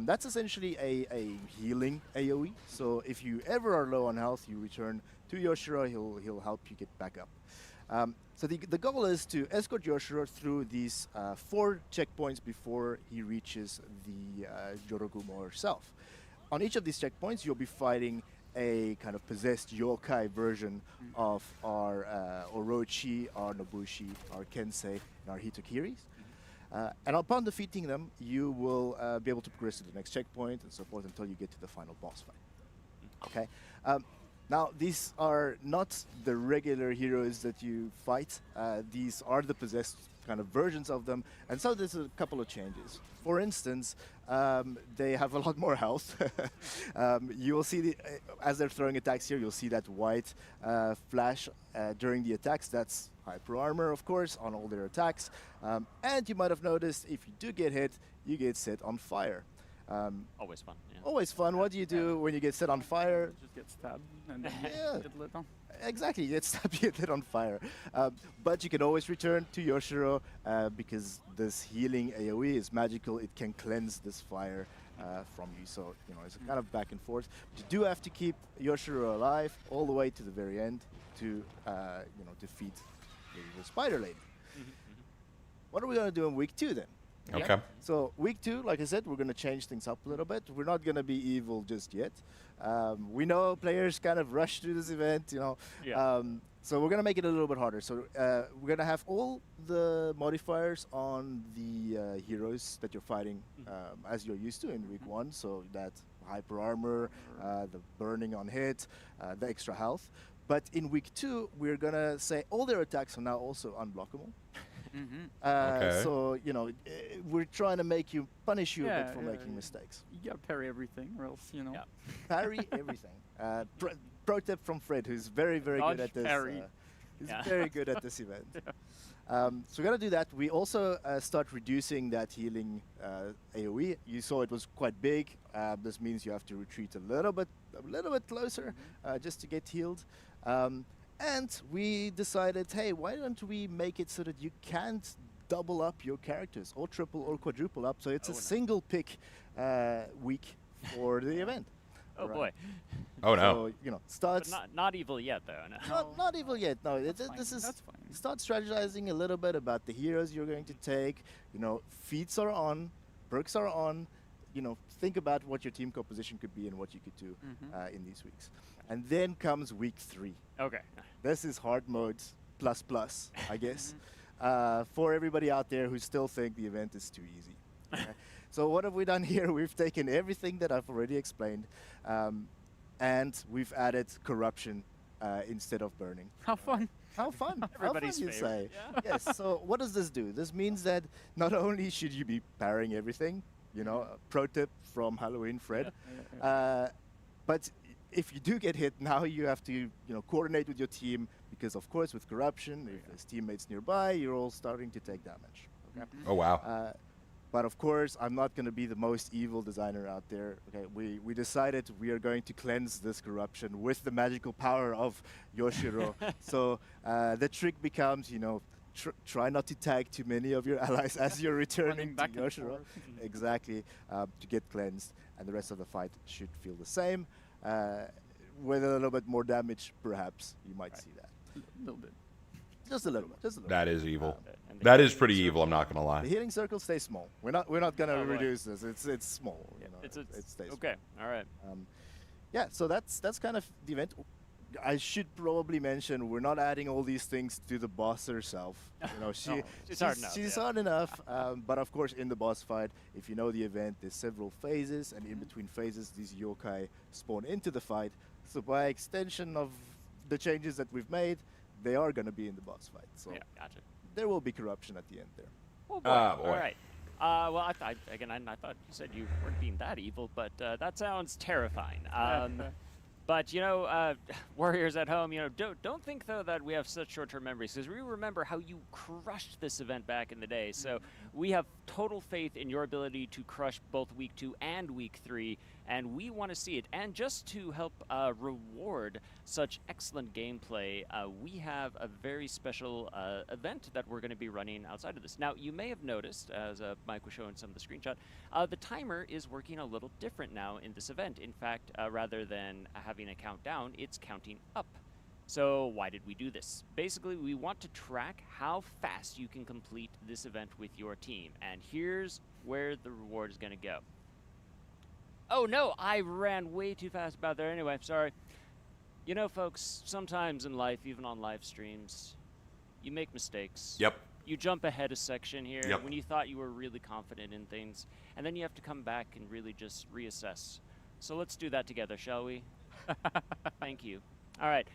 Speaker 7: That's essentially a healing AoE. So if you ever are low on health, you return to Yoshiro. He'll help you get back up. So the goal is to escort Yoshiro through these 4 checkpoints before he reaches the Jorogumo herself. On each of these checkpoints, you'll be fighting a kind of possessed yokai version of our Orochi, our Nobushi, our Kensei, and our Hitokiris. And upon defeating them, you will be able to progress to the next checkpoint and so forth until you get to the final boss fight. Okay. Now, these are not the regular heroes that you fight. These are the possessed kind of versions of them. And so there's a couple of changes. For instance, they have a lot more health. You will see, as they're throwing attacks here, you'll see that white flash during the attacks. That's hyper armor, of course, on all their attacks. And you might have noticed, if you do get hit, you get set on fire.
Speaker 3: Always fun. Yeah.
Speaker 7: Always fun. What do you do when you get set on fire?
Speaker 8: Just get stabbed and then
Speaker 7: Yeah.
Speaker 8: get lit on.
Speaker 7: Exactly, you get stabbed, you get lit on fire. But you can always return to Yoshiro because this healing AoE is magical. It can cleanse this fire from you. So, it's kind of back and forth. But you do have to keep Yoshiro alive all the way to the very end to, defeat the Spider Lady. What are we going to do in week 2 then?
Speaker 1: Okay.
Speaker 7: So week 2, like I said, we're going to change things up a little bit. We're not going to be evil just yet. We know players kind of rush through this event,
Speaker 3: Yeah.
Speaker 7: So we're going to make it a little bit harder. So we're going to have all the modifiers on the heroes that you're fighting as you're used to in week 1. So that hyper armor, the burning on hit, the extra health. But in week 2, we're going to say all their attacks are now also unblockable.
Speaker 1: Okay.
Speaker 7: So, we're trying to punish you a bit for
Speaker 8: Yeah,
Speaker 7: making mistakes.
Speaker 8: You gotta parry everything, or else,
Speaker 3: Yeah.
Speaker 7: Parry everything. Pro tip from Fred, who's very, very good
Speaker 8: Dodge
Speaker 7: at this.
Speaker 8: parry.
Speaker 7: He's
Speaker 3: Yeah.
Speaker 7: very good at this event. So we're going to do that. We also start reducing that healing AoE. You saw it was quite big. This means you have to retreat a little bit closer just to get healed. And we decided, hey, why don't we make it so that you can't double up your characters, or triple or quadruple up, so it's a single pick week for the event.
Speaker 3: Oh
Speaker 7: Right.
Speaker 3: boy.
Speaker 1: Oh no.
Speaker 7: So, you know,
Speaker 3: But
Speaker 7: starts
Speaker 3: not evil yet though. No.
Speaker 7: not evil yet. No,
Speaker 8: That's fine.
Speaker 7: this is
Speaker 8: That's fine.
Speaker 7: you start strategizing a little bit about the heroes you're going to take. You know, feats are on, perks are on. You know, think about what your team composition could be and what you could do in these weeks. And then comes week 3.
Speaker 3: Okay.
Speaker 7: This is hard mode plus plus, I guess, for everybody out there who still think the event is too easy. Okay? So what have we done here? We've taken everything that I've already explained, and we've added corruption instead of burning.
Speaker 8: How fun.
Speaker 7: How fun!
Speaker 3: Everybody's
Speaker 7: How fun, you say?
Speaker 3: favorite.
Speaker 7: Yes. So what does this do? This means that not only should you be parrying everything, you know, a pro tip from Halloween Fred, but if you do get hit, now you have to, you know, coordinate with your team, because of course with corruption, if there's teammates nearby, you're all starting to take damage. Okay.
Speaker 1: Oh wow.
Speaker 7: But of course, I'm not going to be the most evil designer out there. Okay, we decided we are going to cleanse this corruption with the magical power of Yoshiro. So the trick becomes, you know, try not to tag too many of your allies as you're returning to
Speaker 8: back and
Speaker 7: Yoshiro.
Speaker 8: forth.
Speaker 7: Exactly, to get cleansed, and the rest of the fight should feel the same. With a little bit more damage, perhaps you might see that.
Speaker 8: A little bit.
Speaker 7: Just a little bit. Just a little.
Speaker 1: That is evil.
Speaker 3: And the
Speaker 1: That is
Speaker 3: healing
Speaker 1: pretty
Speaker 3: circle-
Speaker 1: evil. I'm not gonna
Speaker 7: The
Speaker 1: lie.
Speaker 7: healing circle stays small. We're not gonna
Speaker 3: Oh, boy.
Speaker 7: reduce this. It's small. You know,
Speaker 3: It's
Speaker 7: it stays.
Speaker 3: okay. All right.
Speaker 7: Yeah, so that's kind of the event. I should probably mention we're not adding all these things to the boss herself. You know,
Speaker 3: she's hard enough,
Speaker 7: She's
Speaker 3: yeah.
Speaker 7: hard enough. But of course, in the boss fight, if you know the event, there's several phases, and in between phases, these yokai spawn into the fight. So by extension of the changes that we've made, they are going to be in the boss fight. So
Speaker 3: Yeah, gotcha.
Speaker 7: there will be corruption at the end there.
Speaker 3: Oh boy.
Speaker 1: Ah, boy.
Speaker 3: All right. Well, I thought you said you weren't being that evil, but that sounds terrifying. But you know, warriors at home, you know, don't think though that we have such short-term memories, because we remember how you crushed this event back in the day. So we have total faith in your ability to crush both week 2 and week 3, and we want to see it. And just to help reward such excellent gameplay, we have a very special event that we're going to be running outside of this. Now, you may have noticed, as Mike was showing some of the screenshot, the timer is working a little different now in this event. In fact, rather than having a countdown, it's counting up. So why did we do this? Basically, we want to track how fast you can complete this event with your team. And here's where the reward is going to go. Oh no, I ran way too fast about there anyway, sorry. You know, folks, sometimes in life, even on live streams, you make mistakes.
Speaker 1: Yep.
Speaker 3: You jump ahead a section here
Speaker 1: Yep.
Speaker 3: when you thought you were really confident in things, and then you have to come back and really just reassess. So let's do that together, shall we? Thank you. All right.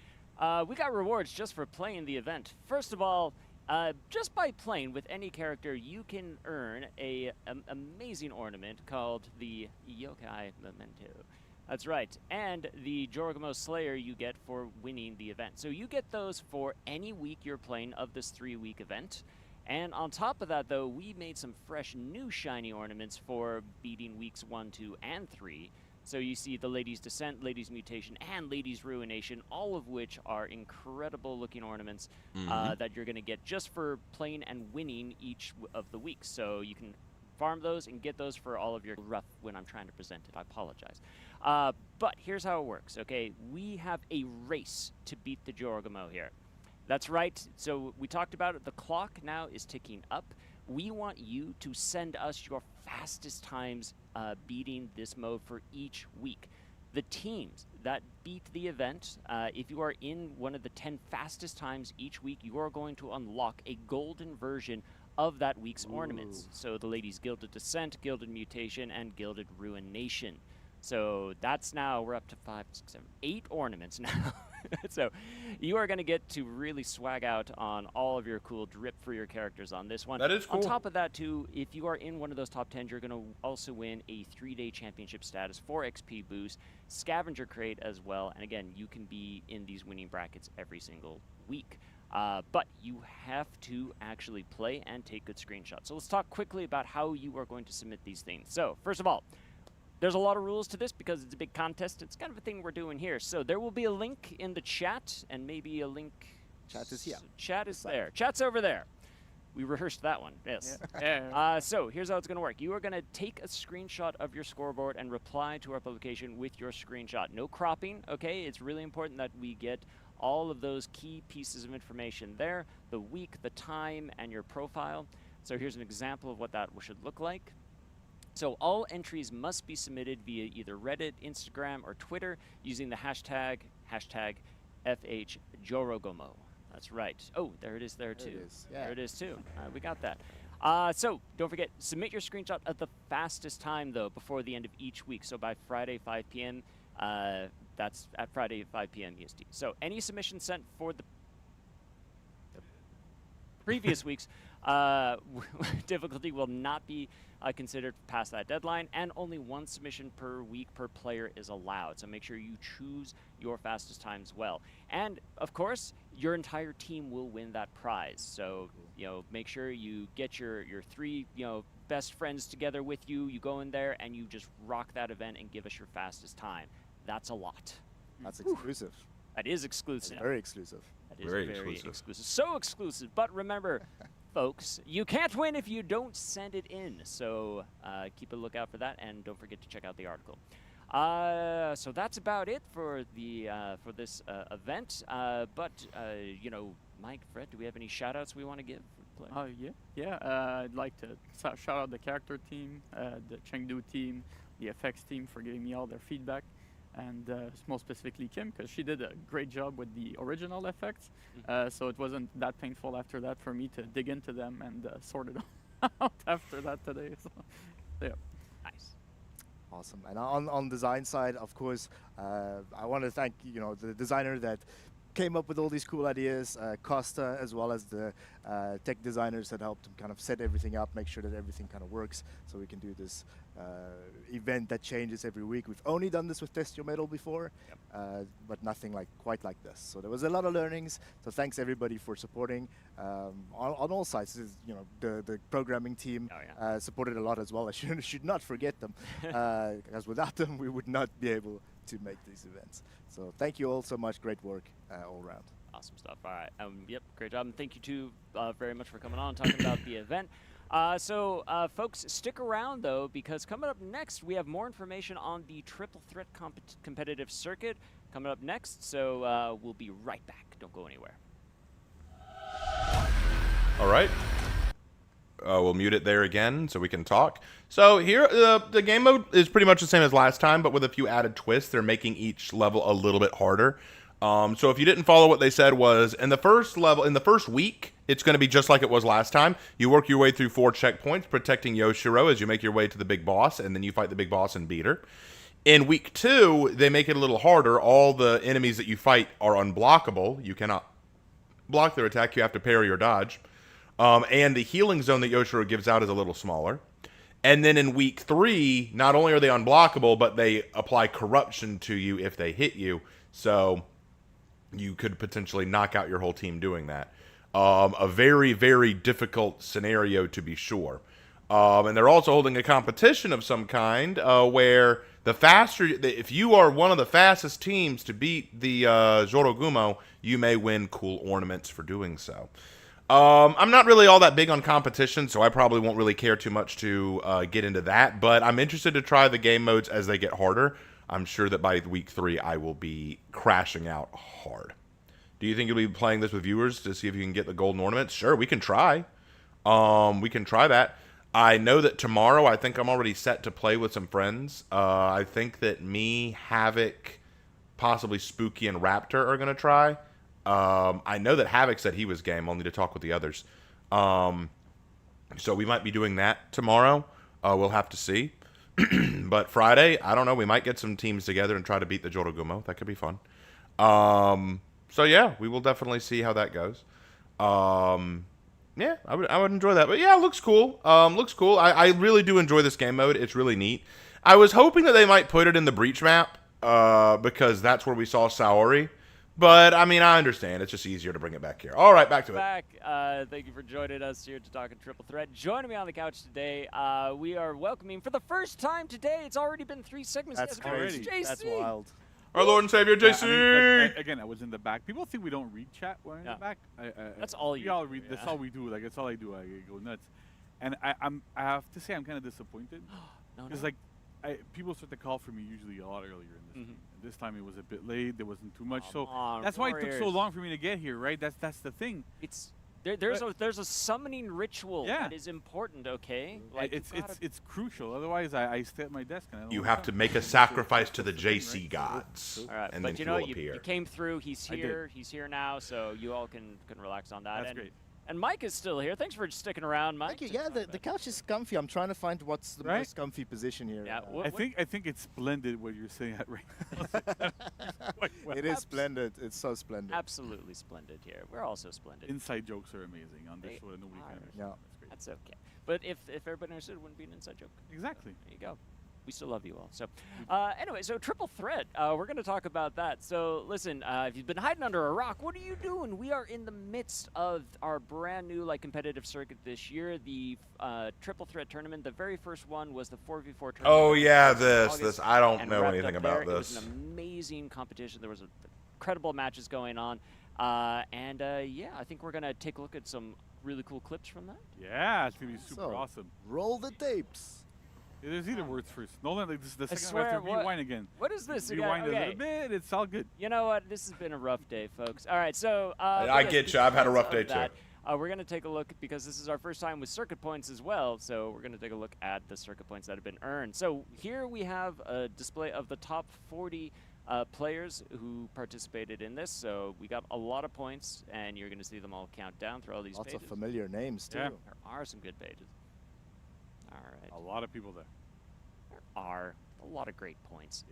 Speaker 3: We got rewards just for playing the event. First of all, just by playing with any character, you can earn a amazing ornament called the Yokai Memento. That's right. And the Jorgamo Slayer you get for winning the event. So you get those for any week you're playing of this 3-week event. And on top of that, though, we made some fresh new shiny ornaments for beating weeks 1, 2, and 3. So you see the Lady's Descent, Lady's Mutation, and Lady's Ruination, all of which are incredible looking ornaments that you're going to get just for playing and winning each of the weeks. So you can farm those and get those for all of your rough when I'm trying to present it. I apologize. But here's how it works, okay? We have a race to beat the Jorgamo here. That's right. So we talked about it. The clock now is ticking up. We want you to send us your fastest times beating this mode for each week. The teams that beat the event, if you are in one of the 10 fastest times each week, you are going to unlock a golden version of that week's ornaments. So the Lady's Gilded Descent, Gilded Mutation, and Gilded Ruination. So that's now, we're up to 5, 6, 7, 8 ornaments now. So you are going to get to really swag out on all of your cool drip for your characters on this one.
Speaker 1: That is cool.
Speaker 3: On top of that, too, if you are in one of those top 10, you're going to also win a 3-day championship status, 4 XP boost, scavenger crate as well. And again, you can be in these winning brackets every single week. But you have to actually play and take good screenshots. So let's talk quickly about how you are going to submit these things. So first of all, there's a lot of rules to this because it's a big contest. It's kind of a thing we're doing here. So there will be a link in the chat and maybe a link.
Speaker 7: Chat is here.
Speaker 3: Chat is there. Chat's over there. We rehearsed that one. Yes.
Speaker 8: Yeah.
Speaker 3: So here's how it's going to work. You are going to take a screenshot of your scoreboard and reply to our publication with your screenshot. No cropping, okay? It's really important that we get all of those key pieces of information there, the week, the time, and your profile. So here's an example of what that should look like. So all entries must be submitted via either Reddit, Instagram, or Twitter using the hashtag FHJorogomo. That's right. Oh, there it is there too.
Speaker 7: There it is. Yeah.
Speaker 3: There it is too. We got that. So don't forget, submit your screenshot at the fastest time though, before the end of each week. So by Friday 5 p.m. That's at Friday 5 p.m. EST. So any submission sent for the previous week's difficulty will not be considered past that deadline, and only one submission per week per player is allowed. So make sure you choose your fastest time as well. And of course, your entire team will win that prize. So make sure you get your three best friends together with you. You go in there and you just rock that event and give us your fastest time. That's a lot.
Speaker 7: That's exclusive.
Speaker 3: That is exclusive.
Speaker 7: That's very exclusive.
Speaker 3: That is
Speaker 1: Very
Speaker 3: very
Speaker 1: exclusive.
Speaker 3: exclusive. So exclusive. But remember, folks, you can't win if you don't send it in. So keep a lookout for that, and don't forget to check out the article. So that's about it for the for this event. But Mike, Fred, do we have any shout-outs we want to give?
Speaker 8: I'd like to shout out the character team, the Chengdu team, the FX team for giving me all their feedback, and more specifically Kim, because she did a great job with the original effects. So it wasn't that painful after that for me to dig into them and sort it out after that today. So, yeah.
Speaker 3: Nice.
Speaker 7: Awesome. And on design side, of course, I want to thank the designer that came up with all these cool ideas, Costa, as well as the tech designers that helped him kind of set everything up, make sure that everything kind of works, so we can do this event that changes every week. We've only done this with Test Your Metal before, but nothing quite like this. So there was a lot of learnings. So thanks everybody for supporting on all sides. The programming team supported a lot as well. I should not forget them, because without them we would not be able to make these events. So thank you all so much. Great work all around.
Speaker 3: Awesome stuff. All right. Yep. Great job. And thank you too very much for coming on and talking about the event. So folks, stick around though, because coming up next we have more information on the Triple Threat competitive circuit coming up next. So we'll be right back. Don't go anywhere.
Speaker 1: All right. We'll mute it there again so we can talk. So here, the game mode is pretty much the same as last time, but with a few added twists. They're making each level a little bit harder. So if you didn't follow what they said was, in the first level, in the first week, it's going to be just like it was last time. You work your way through 4 checkpoints, protecting Yoshiro as you make your way to the big boss, and then you fight the big boss and beat her. In week 2, they make it a little harder. All the enemies that you fight are unblockable. You cannot block their attack. You have to parry or dodge. And the healing zone that Yoshiro gives out is a little smaller. And then in week 3, not only are they unblockable, but they apply corruption to you if they hit you. So you could potentially knock out your whole team doing that. A very, very difficult scenario to be sure. And they're also holding a competition of some kind where the faster, if you are one of the fastest teams to beat the Jorogumo, you may win cool ornaments for doing so. I'm not really all that big on competition, so I probably won't really care too much to get into that, but I'm interested to try the game modes as they get harder. I'm sure that by week 3, I will be crashing out hard. Do you think you'll be playing this with viewers to see if you can get the golden ornaments? Sure, we can try. We can try that. I know that tomorrow, I think I'm already set to play with some friends. I think that me, Havoc, possibly Spooky, and Raptor are going to try. I know that Havoc said he was game. I'll need to talk with the others. So we might be doing that tomorrow. We'll have to see. But Friday, I don't know. We might get some teams together and try to beat the Jorogumo. That could be fun. So yeah, we will definitely see how that goes. Yeah, I would enjoy that. But yeah, it looks cool. Looks cool. I really do enjoy this game mode. It's really neat. I was hoping that they might put it in the Breach map, because that's where we saw Saori. But I mean, I understand. It's just easier to bring it back here. All right, back to it.
Speaker 3: Back. Thank you for joining us here to Talking Triple Threat. Joining me on the couch today, we are welcoming for the first time today. It's already been 3 segments.
Speaker 7: That's crazy.
Speaker 3: JC.
Speaker 7: That's wild.
Speaker 1: Our Lord and Savior,
Speaker 9: Yeah,
Speaker 1: JC.
Speaker 9: I mean, like, again, I was in the back. People think we don't read chat when we're in
Speaker 3: Yeah.
Speaker 9: the back.
Speaker 3: That's all
Speaker 9: we
Speaker 3: you
Speaker 9: all
Speaker 3: do,
Speaker 9: read.
Speaker 3: yeah.
Speaker 9: That's all we do. Like that's all I do. I go nuts, and I have to say I'm kind of disappointed
Speaker 3: No,
Speaker 9: because
Speaker 3: no.
Speaker 9: like people start to call for me usually a lot earlier in this
Speaker 3: Mhm.
Speaker 9: game. And this time it was a bit late. There wasn't too much,
Speaker 3: Come
Speaker 9: so
Speaker 3: on,
Speaker 9: that's why it took so
Speaker 3: Warriors.
Speaker 9: long for me to get here. Right? That's the thing.
Speaker 3: It's there's a summoning ritual
Speaker 9: Yeah.
Speaker 3: that is important. Okay,
Speaker 9: It's crucial. Otherwise, I stay at my desk and I don't
Speaker 1: You
Speaker 9: wanna
Speaker 1: have
Speaker 9: come.
Speaker 1: to make a
Speaker 9: So
Speaker 1: sacrifice to the
Speaker 9: that's thing,
Speaker 1: JC
Speaker 9: right?
Speaker 1: gods,
Speaker 3: all right.
Speaker 1: and
Speaker 3: but
Speaker 1: then
Speaker 3: you
Speaker 1: he
Speaker 3: know,
Speaker 1: will
Speaker 3: you
Speaker 1: appear.
Speaker 3: came through. He's
Speaker 9: I did.
Speaker 3: here. He's here now. So you all can relax on that.
Speaker 9: That's
Speaker 3: and,
Speaker 9: great.
Speaker 3: And Mike is still here. Thanks for sticking around, Mike.
Speaker 7: Thank you. Yeah, the couch is comfy. I'm trying to find what's the
Speaker 9: Right?
Speaker 7: most comfy position here.
Speaker 3: Yeah,
Speaker 9: I think it's splendid what you're saying at right now. Quite well.
Speaker 7: it is splendid. It's so splendid.
Speaker 3: absolutely splendid here. We're also splendid.
Speaker 9: Inside jokes are amazing on this
Speaker 3: They
Speaker 9: show that nobody
Speaker 3: are.
Speaker 9: can understand.
Speaker 7: Yeah.
Speaker 9: That's great.
Speaker 3: That's okay. But if everybody understood, it wouldn't be an inside joke.
Speaker 9: Exactly.
Speaker 3: There you go. We still love you all. So, anyway, so triple threat. We're going to talk about that. So, listen, if you've been hiding under a rock, what are you doing? We are in the midst of our brand new competitive circuit this year. The triple threat tournament. The very first one was the 4v4 tournament.
Speaker 1: Oh yeah,
Speaker 3: that was in
Speaker 1: this.
Speaker 3: August
Speaker 1: I don't
Speaker 3: and
Speaker 1: know
Speaker 3: wrapped
Speaker 1: anything
Speaker 3: up
Speaker 1: about
Speaker 3: there. It
Speaker 1: this.
Speaker 3: was an amazing competition. There was incredible matches going on. Yeah, I think we're going to take a look at some really cool clips from that.
Speaker 9: Yeah, it's gonna be super
Speaker 7: So,
Speaker 9: awesome.
Speaker 7: roll the tapes.
Speaker 9: There's either words first. Nolan, like, this is the
Speaker 3: I
Speaker 9: second I have to
Speaker 3: swear, what-
Speaker 9: rewind again.
Speaker 3: What is this again?
Speaker 9: Rewind a
Speaker 3: Okay.
Speaker 9: little bit. It's all good.
Speaker 3: You know what? This has been a rough day, folks. All right, so
Speaker 1: I get you. I've had a rough day, too.
Speaker 3: We're going to take a look because this is our first time with circuit points as well. So we're going to take a look at the circuit points that have been earned. So here we have a display of the top 40 players who participated in this. So we got a lot of points, and you're going to see them all count down through all these
Speaker 7: Lots
Speaker 3: pages.
Speaker 7: of familiar names too.
Speaker 9: Yeah.
Speaker 3: There are some good pages. All right.
Speaker 9: A lot of people there.
Speaker 3: There are a lot of great points.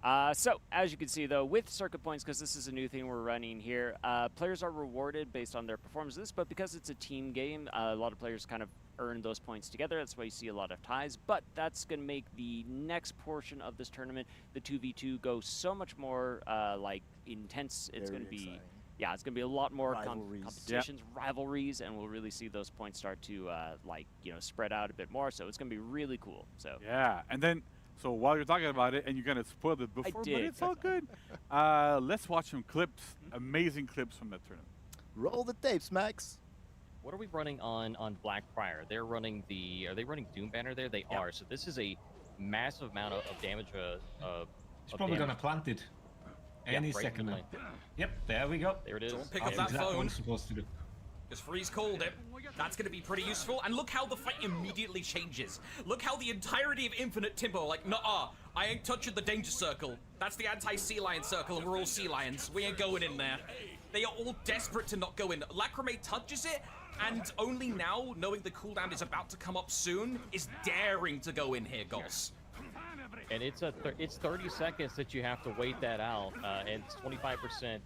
Speaker 9: Yeah.
Speaker 3: So, as you can see, though, with circuit points, because this is a new thing we're running here, players are rewarded based on their performances, but because it's a team game, a lot of players kind of earn those points together. That's why you see a lot of ties, but that's going to make the next portion of this tournament, the 2v2, go so much more, intense. It's
Speaker 7: Very
Speaker 3: going to be...
Speaker 7: exciting.
Speaker 3: Yeah, it's going to be a lot more
Speaker 7: Rivalries.
Speaker 3: competitions, rivalries, and we'll really see those points start to, spread out a bit more. So it's going to be really cool. So
Speaker 9: Yeah. And then, so while you're talking about it, and you're gonna spoil it before, but
Speaker 3: did.
Speaker 9: it's all good. Let's watch some clips. Amazing clips from that tournament.
Speaker 7: Roll the tapes, Max.
Speaker 10: What are we running on Black Prior? They're running are they running Doom Banner there? They are. So this is a massive amount of damage.
Speaker 11: He's probably gonna plant it any
Speaker 10: right
Speaker 11: second
Speaker 10: in the
Speaker 11: now. Yep, there we go.
Speaker 10: There it is.
Speaker 12: Don't pick
Speaker 11: That's
Speaker 12: up that
Speaker 11: exactly what
Speaker 12: phone.
Speaker 11: it's supposed to do.
Speaker 12: Because Freeze called it. That's going to be pretty useful. And look how the fight immediately changes. Look how the entirety of Infinite Timber, like, nuh-uh, I ain't touching the danger circle. That's the anti-sea lion circle, and we're all sea lions. We ain't going in there. They are all desperate to not go in. Lacrimate touches it, and only now, knowing the cooldown is about to come up soon, is daring to go in here, Goss.
Speaker 10: And it's 30 seconds that you have to wait that out, and it's 25%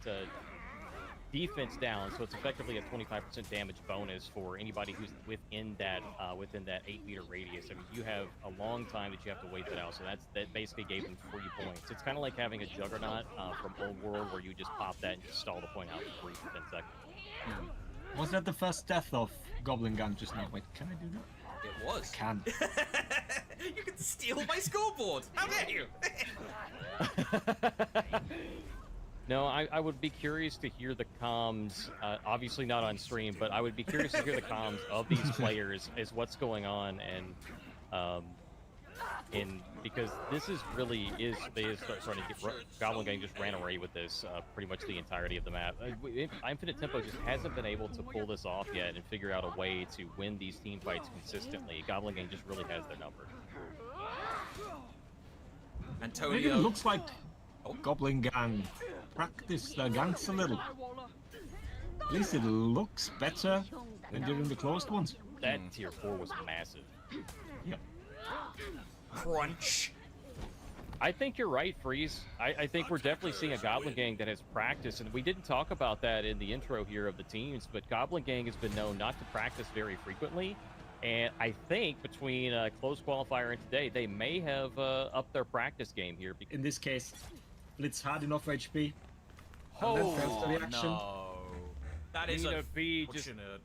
Speaker 10: defense down, so it's effectively a 25% damage bonus for anybody who's within that 8-meter radius. I mean, you have a long time that you have to wait that out, so that basically gave them free points. It's kind of like having a Juggernaut from Old World, where you just pop that and just stall the point out for free for 10 seconds.
Speaker 11: Was that the first death of Goblin Gun just now? Wait, can I do that?
Speaker 12: It was.
Speaker 11: Can.
Speaker 12: You can steal my scoreboard. How dare you?
Speaker 10: No, I would be curious to hear the comms, obviously not on stream, but I would be curious to hear the comms of these players as what's going on, and because this is really they is starting to get Goblin Gang just ran away with this pretty much the entirety of the map. Infinite Tempo just hasn't been able to pull this off yet and figure out a way to win these team fights consistently. Goblin Gang just really has their number.
Speaker 11: It
Speaker 12: Antonio.
Speaker 11: looks like Goblin Gang practice their ganks a little. At least it looks better than during the closed ones.
Speaker 10: That tier 4 was massive.
Speaker 11: Yep.
Speaker 12: Crunch.
Speaker 10: I think you're right, Freeze. I think we're definitely seeing a Goblin Gang that has practice, and we didn't talk about that in the intro here of the teams, but Goblin Gang has been known not to practice very frequently, and I think between closed qualifier and today, they may have upped their practice game here.
Speaker 11: In this case, Blitz had enough HP.
Speaker 10: Oh,
Speaker 12: no. That is
Speaker 10: Nina B just
Speaker 12: unfortunate.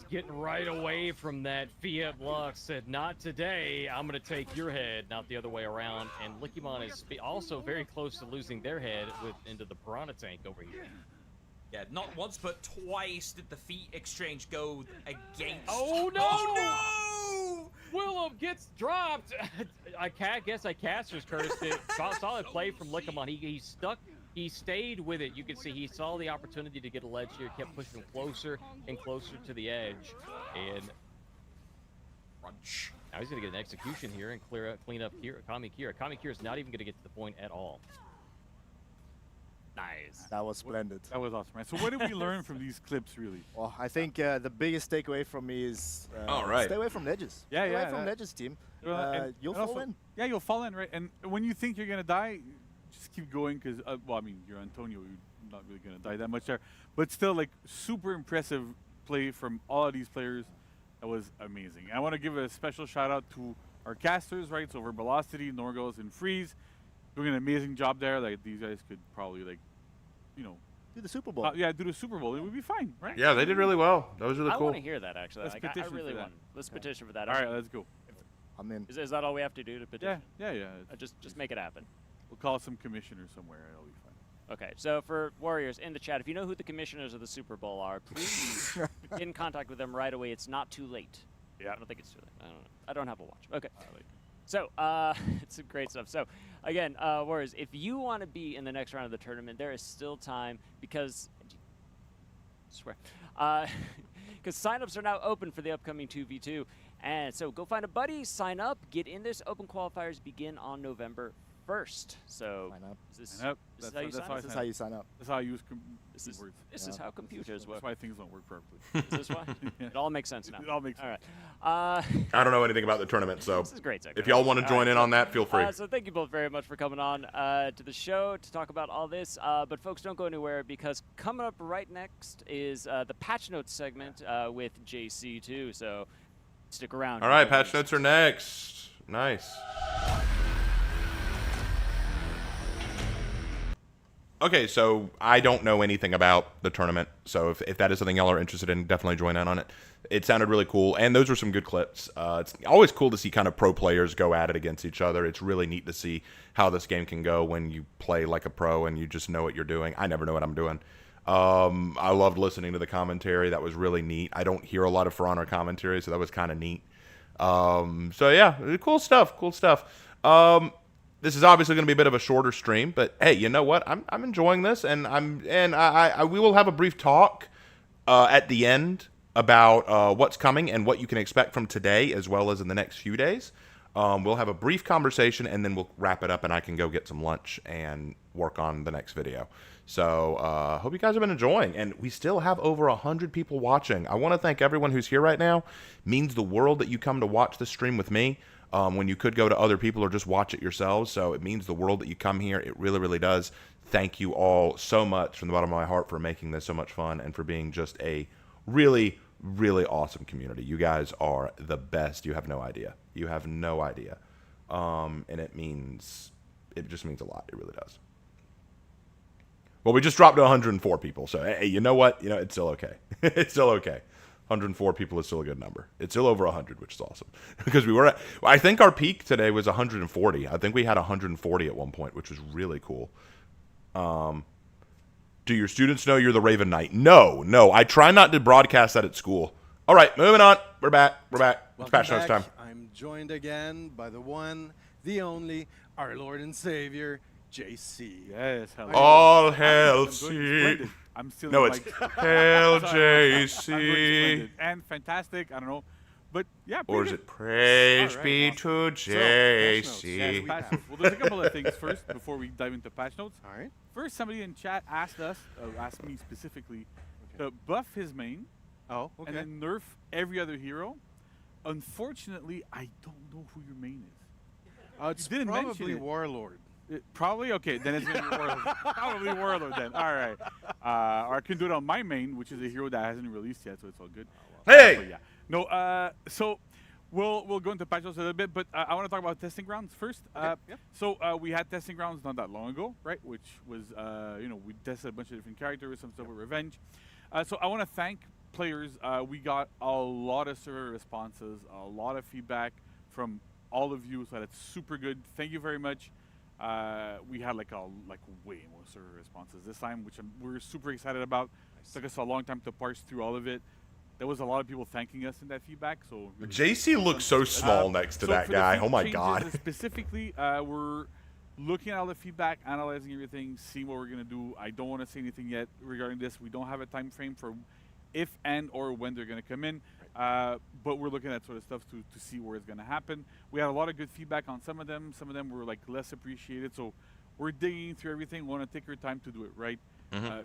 Speaker 10: getting right away from that. Fiat Lux said, "Not today. I'm going to take your head, not the other way around." And Lickymon is also very close to losing their head into the Piranha tank over here.
Speaker 12: Yeah, not once but twice did the feet exchange go against.
Speaker 10: Oh no!
Speaker 12: Oh no!
Speaker 10: Willem gets dropped. I guess I caster's cursed it. Solid play from Lickymon. He stuck. He stayed with it. You can see he saw the opportunity to get a ledge here, kept pushing him closer and closer to the edge, and
Speaker 12: Crunch.
Speaker 10: now he's going to get an execution here and clean up Kami Kira. Kami Kira is not even going to get to the point at all.
Speaker 12: Nice.
Speaker 7: That was splendid.
Speaker 9: That was awesome, right? So what did we learn from these clips, really?
Speaker 7: Well, I think the biggest takeaway from me is
Speaker 1: All right.
Speaker 7: stay away from ledges.
Speaker 9: Yeah,
Speaker 7: stay
Speaker 9: yeah,
Speaker 7: away from
Speaker 9: that-
Speaker 7: ledges, team. You'll
Speaker 9: and
Speaker 7: fall
Speaker 9: also-
Speaker 7: in.
Speaker 9: Yeah, you'll fall in, right? And when you think you're gonna die, just keep going, because well, I mean, you're Antonio, you're not really gonna die that much there, but still, like, super impressive play from all of these players. That was amazing. I want to give a special shout out to our casters, right? So Velocity, Norgos, and Freeze, doing an amazing job there. Like, these guys could probably, like, you know,
Speaker 7: Do the Super Bowl.
Speaker 9: yeah, do the Super Bowl. It would be fine, right?
Speaker 1: Yeah, they did really well. That was really
Speaker 3: I
Speaker 1: cool.
Speaker 3: want to hear that actually.
Speaker 9: Let's
Speaker 3: Like, I
Speaker 9: petition
Speaker 3: really
Speaker 9: for that.
Speaker 3: want. Let's petition for that.
Speaker 9: All right, let's go.
Speaker 7: I'm in.
Speaker 3: Is that all we have to do to petition?
Speaker 9: Yeah.
Speaker 3: Just make it happen.
Speaker 9: We'll call some commissioner somewhere, and it'll be fine.
Speaker 3: Okay, so for Warriors in the chat, if you know who the commissioners of the Super Bowl are, please get in contact with them right away. It's not too late.
Speaker 9: Yeah.
Speaker 3: I don't think it's too late. I don't know. I don't have a watch. Okay.
Speaker 9: I like it.
Speaker 3: So, it's some great stuff. So, again, Warriors, if you want to be in the next round of the tournament, there is still time because, I swear, because signups are now open for the upcoming 2v2. And so go find a buddy, sign up, get in this. Open qualifiers begin on November 1st. So,
Speaker 7: Sign up.
Speaker 3: is this,
Speaker 9: Sign up.
Speaker 3: this is
Speaker 9: That's
Speaker 3: how you
Speaker 9: what-
Speaker 3: sign
Speaker 9: that's
Speaker 3: up?
Speaker 7: This is how you sign up.
Speaker 9: That's how I use
Speaker 3: This is,
Speaker 9: keywords.
Speaker 3: this is
Speaker 7: Yeah.
Speaker 3: how computers work.
Speaker 9: That's why things don't work properly.
Speaker 3: Is this why? It all makes sense now.
Speaker 9: It all makes
Speaker 3: All
Speaker 9: sense.
Speaker 3: right.
Speaker 1: I don't know anything about the tournament, so
Speaker 3: This is great.
Speaker 1: if y'all want to
Speaker 3: All
Speaker 1: join
Speaker 3: right,
Speaker 1: in
Speaker 3: so-
Speaker 1: on that, feel free.
Speaker 3: So thank you both very much for coming on to the show to talk about all this. But folks, don't go anywhere because coming up right next is the patch notes segment with JC2. So stick around.
Speaker 1: All right, patch notes are next. Nice. Okay, so I don't know anything about the tournament, so if that is something y'all are interested in, definitely join in on it. It sounded really cool, and those were some good clips. It's always cool to see kind of pro players go at it against each other. It's really neat to see how this game can go when you play like a pro and you just know what you're doing. I never know what I'm doing. I loved listening to the commentary. That was really neat. I don't hear a lot of For Honor commentary, so that was kind of neat. So yeah, cool stuff. This is obviously going to be a bit of a shorter stream, but hey, you know what? I'm enjoying this, and we will have a brief talk at the end about what's coming and what you can expect from today as well as in the next few days. We'll have a brief conversation, and then we'll wrap it up, and I can go get some lunch and work on the next video. So hope you guys have been enjoying, and we still have over 100 people watching. I want to thank everyone who's here right now. It means the world that you come to watch this stream with me. When you could go to other people or just watch it yourselves. So it means the world that you come here. It really, really does. Thank you all so much from the bottom of my heart for making this so much fun and for being just a really, really awesome community. You guys are the best. You have no idea. You have no idea. And it just means a lot. It really does. Well, we just dropped to 104 people. So, hey, you know what? It's still okay. It's still okay. 104 people is still a good number. It's still over 100, which is awesome. Because I think our peak today was 140. I think we had 140 at one point, which was really cool. Do your students know you're the Raven Knight? No. I try not to broadcast that at school. All right, moving on. We're back. It's patch notes time.
Speaker 4: I'm joined again by the one, the only, our Lord and Savior, JC.
Speaker 9: Yes, hello.
Speaker 1: All hail
Speaker 9: I'm doing splendid.
Speaker 1: C.
Speaker 9: I'm still
Speaker 1: No,
Speaker 9: in,
Speaker 1: it's
Speaker 9: like,
Speaker 1: hail
Speaker 9: sorry, I'm doing
Speaker 1: JC.
Speaker 9: splendid and fantastic. I don't know, but yeah.
Speaker 1: Or
Speaker 9: pretty
Speaker 1: is
Speaker 9: good.
Speaker 1: it praise
Speaker 9: All right,
Speaker 1: be
Speaker 9: awesome.
Speaker 1: to
Speaker 4: So, patch notes.
Speaker 1: JC?
Speaker 4: Yes, we
Speaker 9: Patch
Speaker 4: have.
Speaker 9: notes. Well, there's a couple of things first before we dive into patch notes.
Speaker 4: All right.
Speaker 9: First, somebody in chat asked me specifically, to buff his main
Speaker 4: Oh, okay.
Speaker 9: and then nerf every other hero. Unfortunately, I don't know who your main is.
Speaker 4: It's
Speaker 9: didn't mention
Speaker 4: probably
Speaker 9: it.
Speaker 4: Warlord.
Speaker 9: Probably okay. Then it's gonna be Warlord. Probably Warlord then. All right. Or I can do it on my main, which is a hero that hasn't released yet, so it's all good.
Speaker 1: Hey!
Speaker 9: But yeah. No. So We'll go into patch notes a little bit, but I want to talk about testing grounds first. So we had testing grounds not that long ago, right? Which was we tested a bunch of different characters, some stuff with Revenge. So I want to thank players. We got a lot of server responses, a lot of feedback from all of you, so that's super good. Thank you very much. We had like way more server responses this time, which we're super excited about. Nice. Took us a long time to parse through all of it. There was a lot of people thanking us in that feedback. So really
Speaker 1: JC looks so small next to that guy. Oh my god.
Speaker 9: Specifically, we're looking at all the feedback, analyzing everything, seeing what we're gonna do. I don't want to say anything yet regarding this. We don't have a time frame for if and or when they're gonna come in. But we're looking at sort of stuff to see where it's gonna happen. We had a lot of good feedback on some of them. Some of them were like less appreciated. So we're digging through everything. We want to take our time to do it right.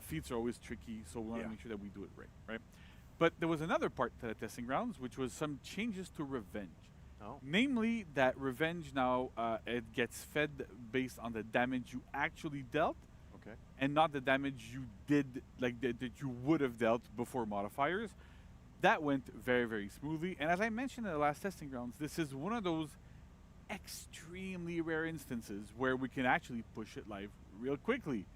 Speaker 9: Feats are always tricky, so we want to make sure that we do it right. But there was another part to the testing grounds, which was some changes to Revenge. Namely, that Revenge now it gets fed based on the damage you actually dealt, and not the damage you did, like that you would have dealt before modifiers. That went very, very smoothly. And as I mentioned in the last testing grounds, this is one of those extremely rare instances where we can actually push it live real quickly.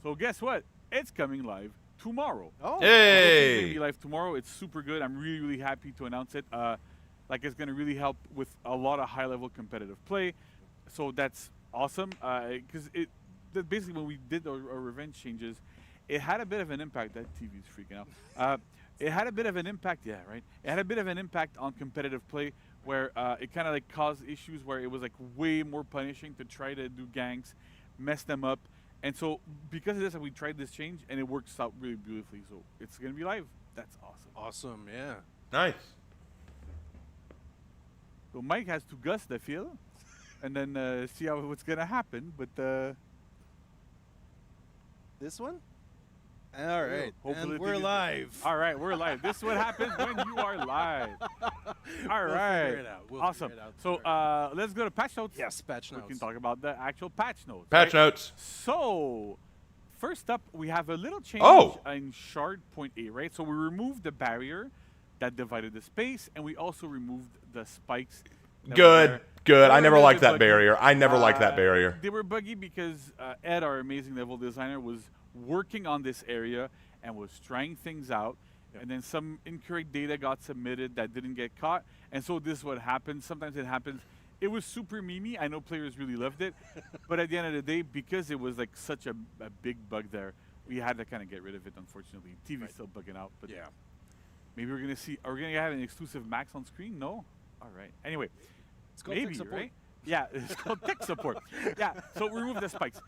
Speaker 9: So guess what? It's coming live tomorrow.
Speaker 1: Hey!
Speaker 9: It's gonna be live tomorrow. It's super good. I'm really, really happy to announce it. Like it's gonna really help with a lot of high-level competitive play. So that's awesome. Because basically when we did our Revenge changes, it had a bit of an impact. That TV's freaking out. It had a bit of an impact, It had a bit of an impact on competitive play where it kind of like caused issues where it was like way more punishing to try to do ganks, mess them up. And so because of this, we tried this change and it works out really beautifully. So it's going to be live. That's awesome.
Speaker 4: Awesome, yeah.
Speaker 1: Nice.
Speaker 9: So Mike has to gust the field and then see what's going to happen. But
Speaker 4: this one? All right,
Speaker 9: hopefully
Speaker 4: and we're live.
Speaker 9: All right, we're live. This is what happens when you are live. All right.
Speaker 4: Figure it out.
Speaker 9: Awesome.
Speaker 4: Figure it out.
Speaker 9: So let's go to patch notes.
Speaker 4: Yes, patch notes.
Speaker 9: We can talk about the actual patch notes.
Speaker 1: Patch notes.
Speaker 9: So first up, we have a little change in shard point A, right? So we removed the barrier that divided the space, and we also removed the spikes.
Speaker 1: Good. I never liked that barrier. I never liked that barrier.
Speaker 9: They were buggy because Ed, our amazing level designer, was working on this area and was trying things out, and then some incorrect data got submitted that didn't get caught, and so this is what happens. Sometimes it happens. It was super memey. I know players really loved it, but at the end of the day, because it was like such a big bug there, we had to kind of get rid of it, unfortunately. TV's still bugging out, but maybe we're gonna see. Are we gonna have an exclusive max on screen? No. All right. Anyway,
Speaker 4: it's called
Speaker 9: maybe, right? Yeah, it's called tech support. Yeah, so remove the spikes.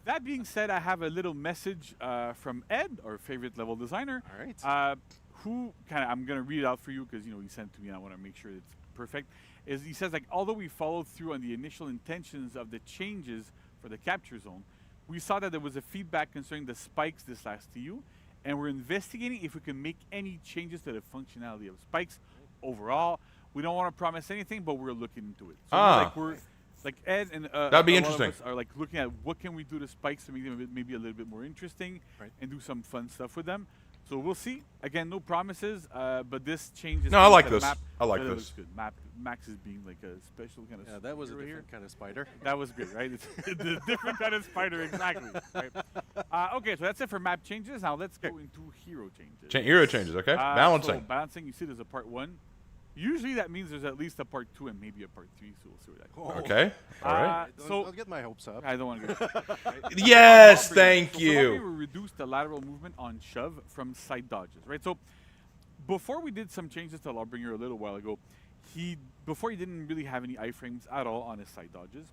Speaker 9: That being said, I have a little message from Ed, our favorite level designer.
Speaker 4: All right.
Speaker 9: Who I'm gonna read it out for you because he sent it to me and I want to make sure it's perfect. He says like, although we followed through on the initial intentions of the changes for the capture zone, we saw that there was a feedback concerning the spikes this last TU, and we're investigating if we can make any changes to the functionality of spikes overall. We don't want to promise anything, but we're looking into it. So we're like Ed and
Speaker 1: that'd be interesting.
Speaker 9: Of us are like looking at what can we do to spikes to make them maybe a little bit more interesting, and do some fun stuff with them. So we'll see. Again, no promises, but this changes.
Speaker 1: No, I like this.
Speaker 9: Map.
Speaker 1: I like
Speaker 9: That
Speaker 1: this.
Speaker 9: looks good. Max is being like a special kind of.
Speaker 4: Yeah, that was a
Speaker 9: superhero
Speaker 4: different kind of spider.
Speaker 9: That was good, right? It's a different kind of spider, exactly. Right. Okay, so that's it for map changes. Now let's go into hero changes.
Speaker 1: Hero changes, okay? Balancing.
Speaker 9: So balancing. You see, there's a part 1. Usually that means there's at least a part 2 and maybe a part 3. So we'll see where that goes.
Speaker 1: Okay. All right.
Speaker 9: So
Speaker 4: I'll get my hopes up.
Speaker 9: I don't want to go.
Speaker 1: Yes, thank
Speaker 9: you.
Speaker 1: you.
Speaker 9: We reduced the lateral movement on shove from side dodges, right? So before we did some changes to Lawbringer a little while ago, before he didn't really have any iframes at all on his side dodges,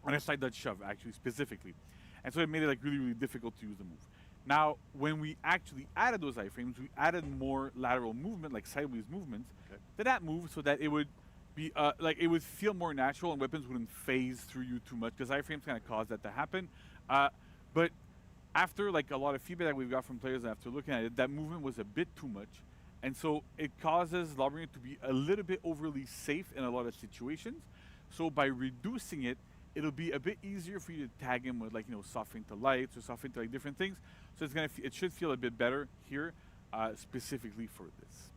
Speaker 9: on his side dodge shove actually specifically, and so it made it like really, really difficult to use the move. Now, when we actually added those iframes, we added more lateral movement, like sideways movements, to that move, so that it would be like it would feel more natural and weapons wouldn't phase through you too much, because iframes kind of cause that to happen. But after like a lot of feedback that we've got from players after looking at it, that movement was a bit too much, and so it causes Lawbringer to be a little bit overly safe in a lot of situations. So by reducing it, it'll be a bit easier for you to tag him with, like, softening to lights or softening to like different things. So it should feel a bit better here, specifically for this.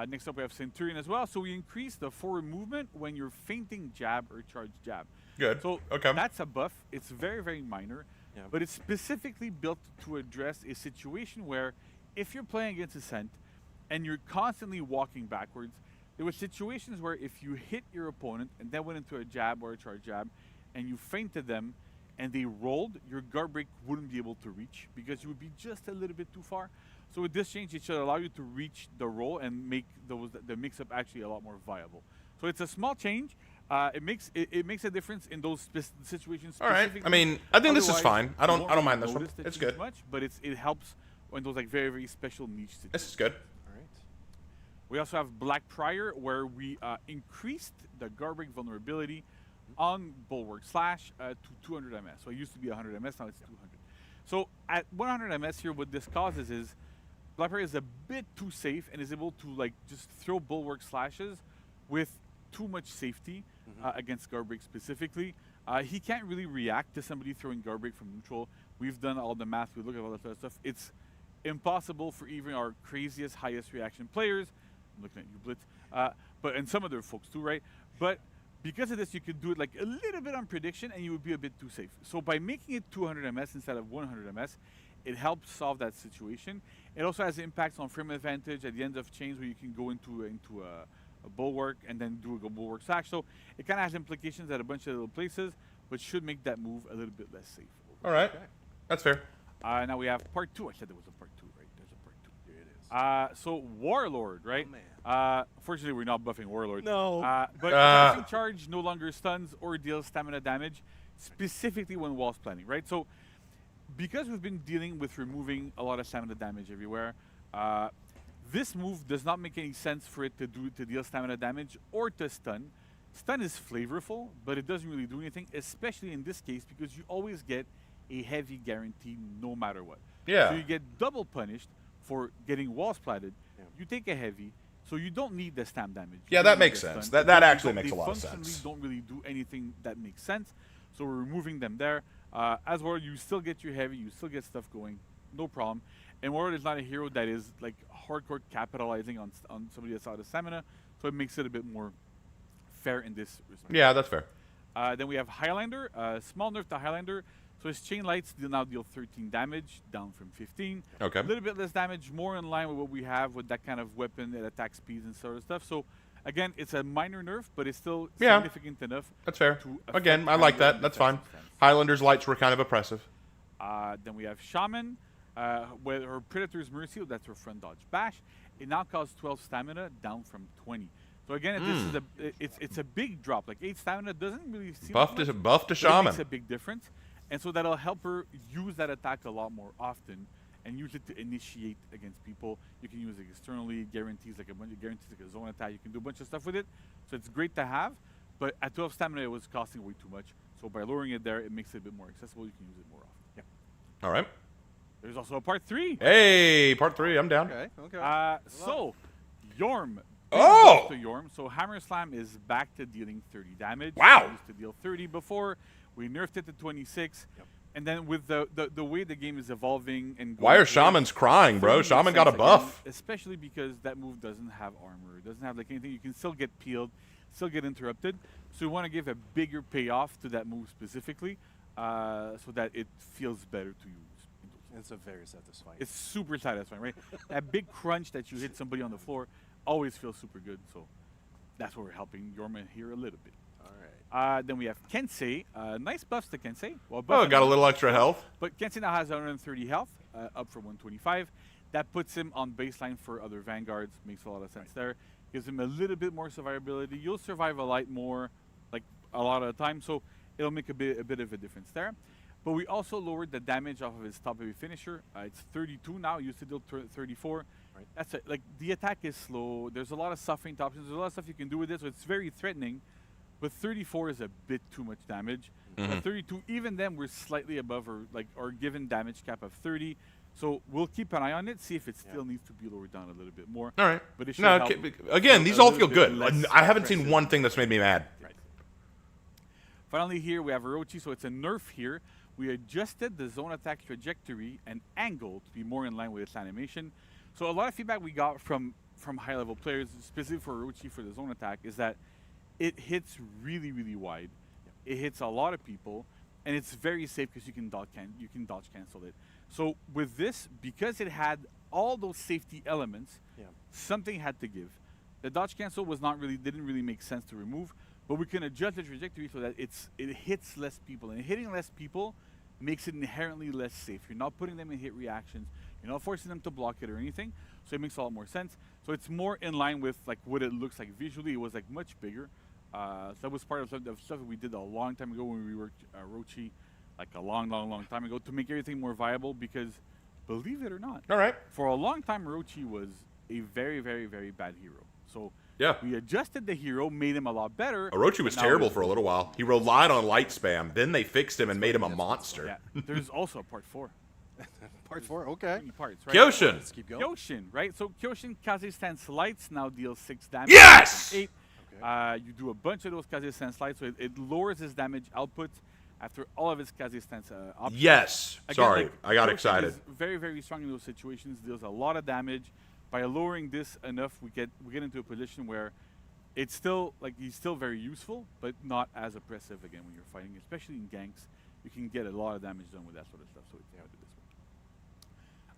Speaker 9: Next up, we have Centurion as well. So we increase the forward movement when you're feinting jab or charge jab.
Speaker 1: Good.
Speaker 9: So
Speaker 1: Okay.
Speaker 9: that's a buff. It's very, very minor,
Speaker 4: Yeah.
Speaker 9: but it's specifically built to address a situation where if you're playing against Ascent and you're constantly walking backwards, there were situations where if you hit your opponent and then went into a jab or a charge jab and you feinted them and they rolled, your guard break wouldn't be able to reach because you would be just a little bit too far. So with this change, it should allow you to reach the roll and make the mix-up actually a lot more viable. So it's a small change. It makes a difference in those situations.
Speaker 1: All right. I
Speaker 9: specifically.
Speaker 1: mean, I think this is
Speaker 9: Otherwise,
Speaker 1: fine. I
Speaker 9: you
Speaker 1: don't
Speaker 9: won't
Speaker 1: mind
Speaker 9: really
Speaker 1: this one.
Speaker 9: notice the
Speaker 1: It's
Speaker 9: change
Speaker 1: good.
Speaker 9: much, but it helps in those like very, very special niche situations.
Speaker 1: This is good.
Speaker 4: All right.
Speaker 9: We also have Black Prior, where we increased the guard break vulnerability on Bulwark Slash to 200 ms. So it used to be 100 ms, now it's 200. So at 100 ms here, what this causes is Black Prior is a bit too safe and is able to like just throw Bulwark Slashes with too much safety against guard break specifically. He can't really react to somebody throwing guard break from neutral. We've done all the math, we look at all that other stuff. It's impossible for even our craziest, highest reaction players. I'm looking at you, Blitz. And some other folks too, right? But because of this, you could do it like a little bit on prediction and you would be a bit too safe. So by making it 200 ms instead of 100 ms, it helps solve that situation. It also has impacts on frame advantage at the end of chains where you can go into a bulwark and then do a bulwark slash. So it kind of has implications at a bunch of little places, but should make that move a little bit less safe.
Speaker 1: All right. That's fair.
Speaker 9: Now we have part 2. I said there was a part 2, right? There's a part 2.
Speaker 4: Here it is.
Speaker 9: So Warlord, right?
Speaker 4: Oh, man.
Speaker 9: Fortunately, we're not buffing Warlord.
Speaker 4: No.
Speaker 9: But passing charge no longer stuns or deals stamina damage, specifically when wall planning, right? So because we've been dealing with removing a lot of stamina damage everywhere, this move does not make any sense for it to deal stamina damage or to stun. Stun is flavorful, but it doesn't really do anything, especially in this case because you always get a heavy guarantee no matter what.
Speaker 1: Yeah.
Speaker 9: So you get double punished for getting wall splatted.
Speaker 4: Yeah.
Speaker 9: You take a heavy, so you don't need the stam damage.
Speaker 1: Yeah,
Speaker 9: You
Speaker 1: that
Speaker 9: don't need
Speaker 1: makes
Speaker 9: the
Speaker 1: sense.
Speaker 9: stun.
Speaker 1: That
Speaker 9: They
Speaker 1: actually
Speaker 9: don't-
Speaker 1: makes a
Speaker 9: they
Speaker 1: lot of
Speaker 9: functionally
Speaker 1: sense.
Speaker 9: don't really do anything that makes sense. So we're removing them there. As well, you still get your heavy, you still get stuff going, no problem. And Warlord is not a hero that is like hardcore capitalizing on somebody that's out of stamina, so it makes it a bit more fair in this respect.
Speaker 1: Yeah, that's fair.
Speaker 9: Then we have Highlander, small nerf to Highlander. So his chain lights now deal 13 damage, down from 15.
Speaker 1: Okay.
Speaker 9: A little bit less damage, more in line with what we have with that kind of weapon at attack speeds and sort of stuff. So again, it's a minor nerf, but it's still
Speaker 1: Yeah.
Speaker 9: significant enough.
Speaker 1: That's fair.
Speaker 9: to
Speaker 1: Again,
Speaker 9: affect
Speaker 1: I like
Speaker 9: Highlander
Speaker 1: that. That's
Speaker 9: defense
Speaker 1: fine.
Speaker 9: defense.
Speaker 1: Highlander's lights were kind of oppressive.
Speaker 9: Then we have Shaman, where her Predator's Mercy, that's her front dodge bash. It now costs 12 stamina, down from 20. So again, it's a big drop. Like 8 stamina doesn't really seem
Speaker 1: Buff
Speaker 9: like
Speaker 1: to
Speaker 9: much,
Speaker 1: buff to
Speaker 9: but it
Speaker 1: shaman.
Speaker 9: makes a big difference. And so that'll help her use that attack a lot more often and use it to initiate against people. You can use it externally, guarantees like a bunch of guarantees like a zone attack. You can do a bunch of stuff with it. So it's great to have, but at 12 stamina it was costing way too much. So by lowering it there, it makes it a bit more accessible. You can use it more often.
Speaker 1: All right.
Speaker 9: There's also a part 3.
Speaker 1: Hey, part 3. I'm down.
Speaker 4: Okay. Okay.
Speaker 9: So Yorm.
Speaker 1: Oh!
Speaker 9: To Yorm. So Hammer Slam is back to dealing 30 damage.
Speaker 1: Wow.
Speaker 9: It used to deal 30 before. We nerfed it to 26. And then with the way the game is evolving and
Speaker 1: Why are
Speaker 9: going
Speaker 1: shamans crying, bro?
Speaker 9: 30
Speaker 1: Shaman got a
Speaker 9: makes sense
Speaker 1: buff.
Speaker 9: again, especially because that move doesn't have armor. It doesn't have like anything. You can still get peeled, still get interrupted. So we want to give a bigger payoff to that move specifically, so that it feels better to use.
Speaker 4: It's a very satisfying.
Speaker 9: It's super satisfying, right? That big crunch that you hit somebody on the floor always feels super good. So that's where we're helping Yorma here a little bit.
Speaker 4: All right.
Speaker 9: Then we have Kensei. Nice buffs to Kensei. Well,
Speaker 1: Oh, got a little extra health.
Speaker 9: But Kensei now has 130 health, up from 125. That puts him on baseline for other Vanguards. Makes a lot of sense there. Gives him a little bit more survivability. You'll survive a light more, like a lot of the time. So it'll make a bit of a difference there. But we also lowered the damage off of his top heavy finisher. It's 32 now. It used to deal 34.
Speaker 4: Right.
Speaker 9: That's it. Like the attack is slow. There's a lot of suffering options. There's a lot of stuff you can do with it. So it's very threatening. But 34 is a bit too much damage. At 32, even then we're slightly above our given damage cap of 30. So we'll keep an eye on it, see if it still needs to be lowered down a little bit more.
Speaker 1: All right.
Speaker 9: But it should
Speaker 1: No,
Speaker 9: help
Speaker 1: again, these
Speaker 9: a
Speaker 1: all
Speaker 9: little
Speaker 1: feel
Speaker 9: bit
Speaker 1: good.
Speaker 9: less
Speaker 1: I haven't seen
Speaker 9: aggressive.
Speaker 1: one thing that's made me mad.
Speaker 9: Right. Finally here we have Orochi, so it's a nerf here. We adjusted the zone attack trajectory and angle to be more in line with its animation. So a lot of feedback we got from from high-level players, specifically for Orochi for the zone attack, is that it hits really, really wide. It hits a lot of people, and it's very safe because you can dodge cancel it. So with this, because it had all those safety elements, something had to give. The dodge cancel didn't really make sense to remove, but we can adjust the trajectory so that it hits less people, and hitting less people makes it inherently less safe. You're not putting them in hit reactions. You're not forcing them to block it or anything, so it makes a lot more sense. So it's more in line with like what it looks like visually. It was like much bigger. So that was part of stuff that we did a long time ago when we worked Orochi, like a long time ago, to make everything more viable. Because, believe it or not,
Speaker 1: All right.
Speaker 9: for a long time Orochi was a very, very, very bad hero. So
Speaker 1: Yeah.
Speaker 9: we adjusted the hero, made him a lot better.
Speaker 1: Orochi was
Speaker 9: but now
Speaker 1: terrible
Speaker 9: it's-
Speaker 1: for a little while. He relied on light spam. Then they fixed him and made him a monster.
Speaker 9: Yeah. There's also a part 4.
Speaker 4: Part 4, okay.
Speaker 9: 3 parts, right?
Speaker 1: Kyoshin.
Speaker 4: Let's keep going.
Speaker 9: Kyoshin, right? So Kyoshin Kaze Stance Lights now deals 6 damage.
Speaker 1: Yes!
Speaker 9: 8. You do a bunch of those Kaze Stance Lights, so it lowers his damage output after all of his Kaze Stance options.
Speaker 1: Yes.
Speaker 9: Again,
Speaker 1: Sorry,
Speaker 9: like,
Speaker 1: I got
Speaker 9: Kyoshin
Speaker 1: excited.
Speaker 9: is very, very strong in those situations. Deals a lot of damage. By lowering this enough, we get into a position where it's still he's still very useful, but not as oppressive again when you're fighting, especially in ganks. You can get a lot of damage done with that sort of stuff. So it's how to do this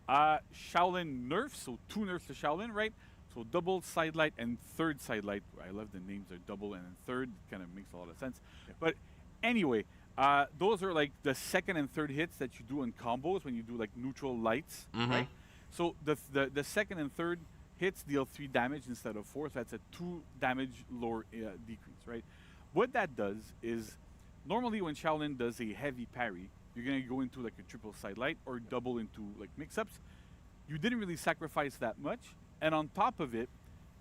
Speaker 9: one. Shaolin nerfs, so 2 nerfs to Shaolin, right? So double side light and third side light. I love the names, they're double and then third. Kind of makes a lot of sense. But anyway, those are like the second and third hits that you do in combos when you do like neutral lights, right? So the second and third hits deal 3 damage instead of 4. So that's a 2 damage lower decrease, right? What that does is normally when Shaolin does a heavy parry, you're gonna go into like a triple side light or double into like mix-ups. You didn't really sacrifice that much, and on top of it,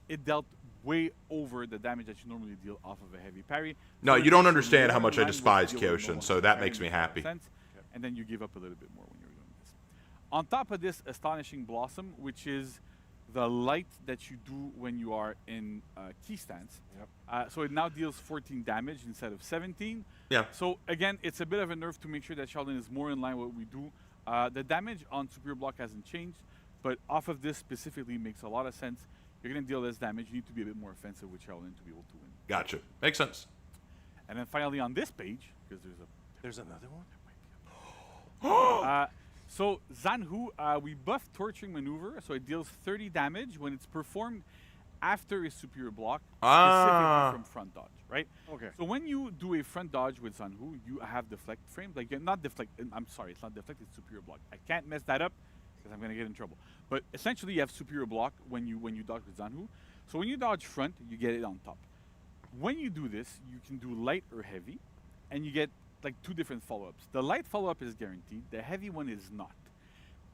Speaker 9: it dealt way over the damage that you normally deal off of a heavy parry.
Speaker 1: No,
Speaker 9: So
Speaker 1: you
Speaker 9: it
Speaker 1: don't
Speaker 9: makes
Speaker 1: understand
Speaker 9: more
Speaker 1: how
Speaker 9: in
Speaker 1: much I
Speaker 9: line with
Speaker 1: despise
Speaker 9: dealing with
Speaker 1: Kyoshin,
Speaker 9: normal
Speaker 1: so
Speaker 9: heavy
Speaker 1: that
Speaker 9: parry,
Speaker 1: makes me
Speaker 9: makes a lot of
Speaker 1: happy.
Speaker 9: sense, and then you give up a little bit more when you're doing this. On top of this, Astonishing Blossom, which is the light that you do when you are in key stance. So it now deals 14 damage instead of 17.
Speaker 1: Yeah.
Speaker 9: So again, it's a bit of a nerf to make sure that Shaolin is more in line with what we do. The damage on Superior Block hasn't changed, but off of this specifically makes a lot of sense. You're going to deal less damage. You need to be a bit more offensive with Shaolin to be able to win.
Speaker 1: Gotcha. Makes sense.
Speaker 9: And then finally on this page, because
Speaker 4: There's another one?
Speaker 9: So Zanhu, we buffed Torturing Maneuver, so it deals 30 damage when it's performed after a superior block, specifically from front dodge, right?
Speaker 4: Okay.
Speaker 9: So when you do a front dodge with Zanhu, you have deflect frames. Like you're not deflect. I'm sorry, it's not deflect. It's superior block. I can't mess that up because I'm gonna get in trouble. But essentially, you have superior block when you dodge with Zanhu. So when you dodge front, you get it on top. When you do this, you can do light or heavy, and you get like 2 different follow-ups. The light follow-up is guaranteed. The heavy one is not.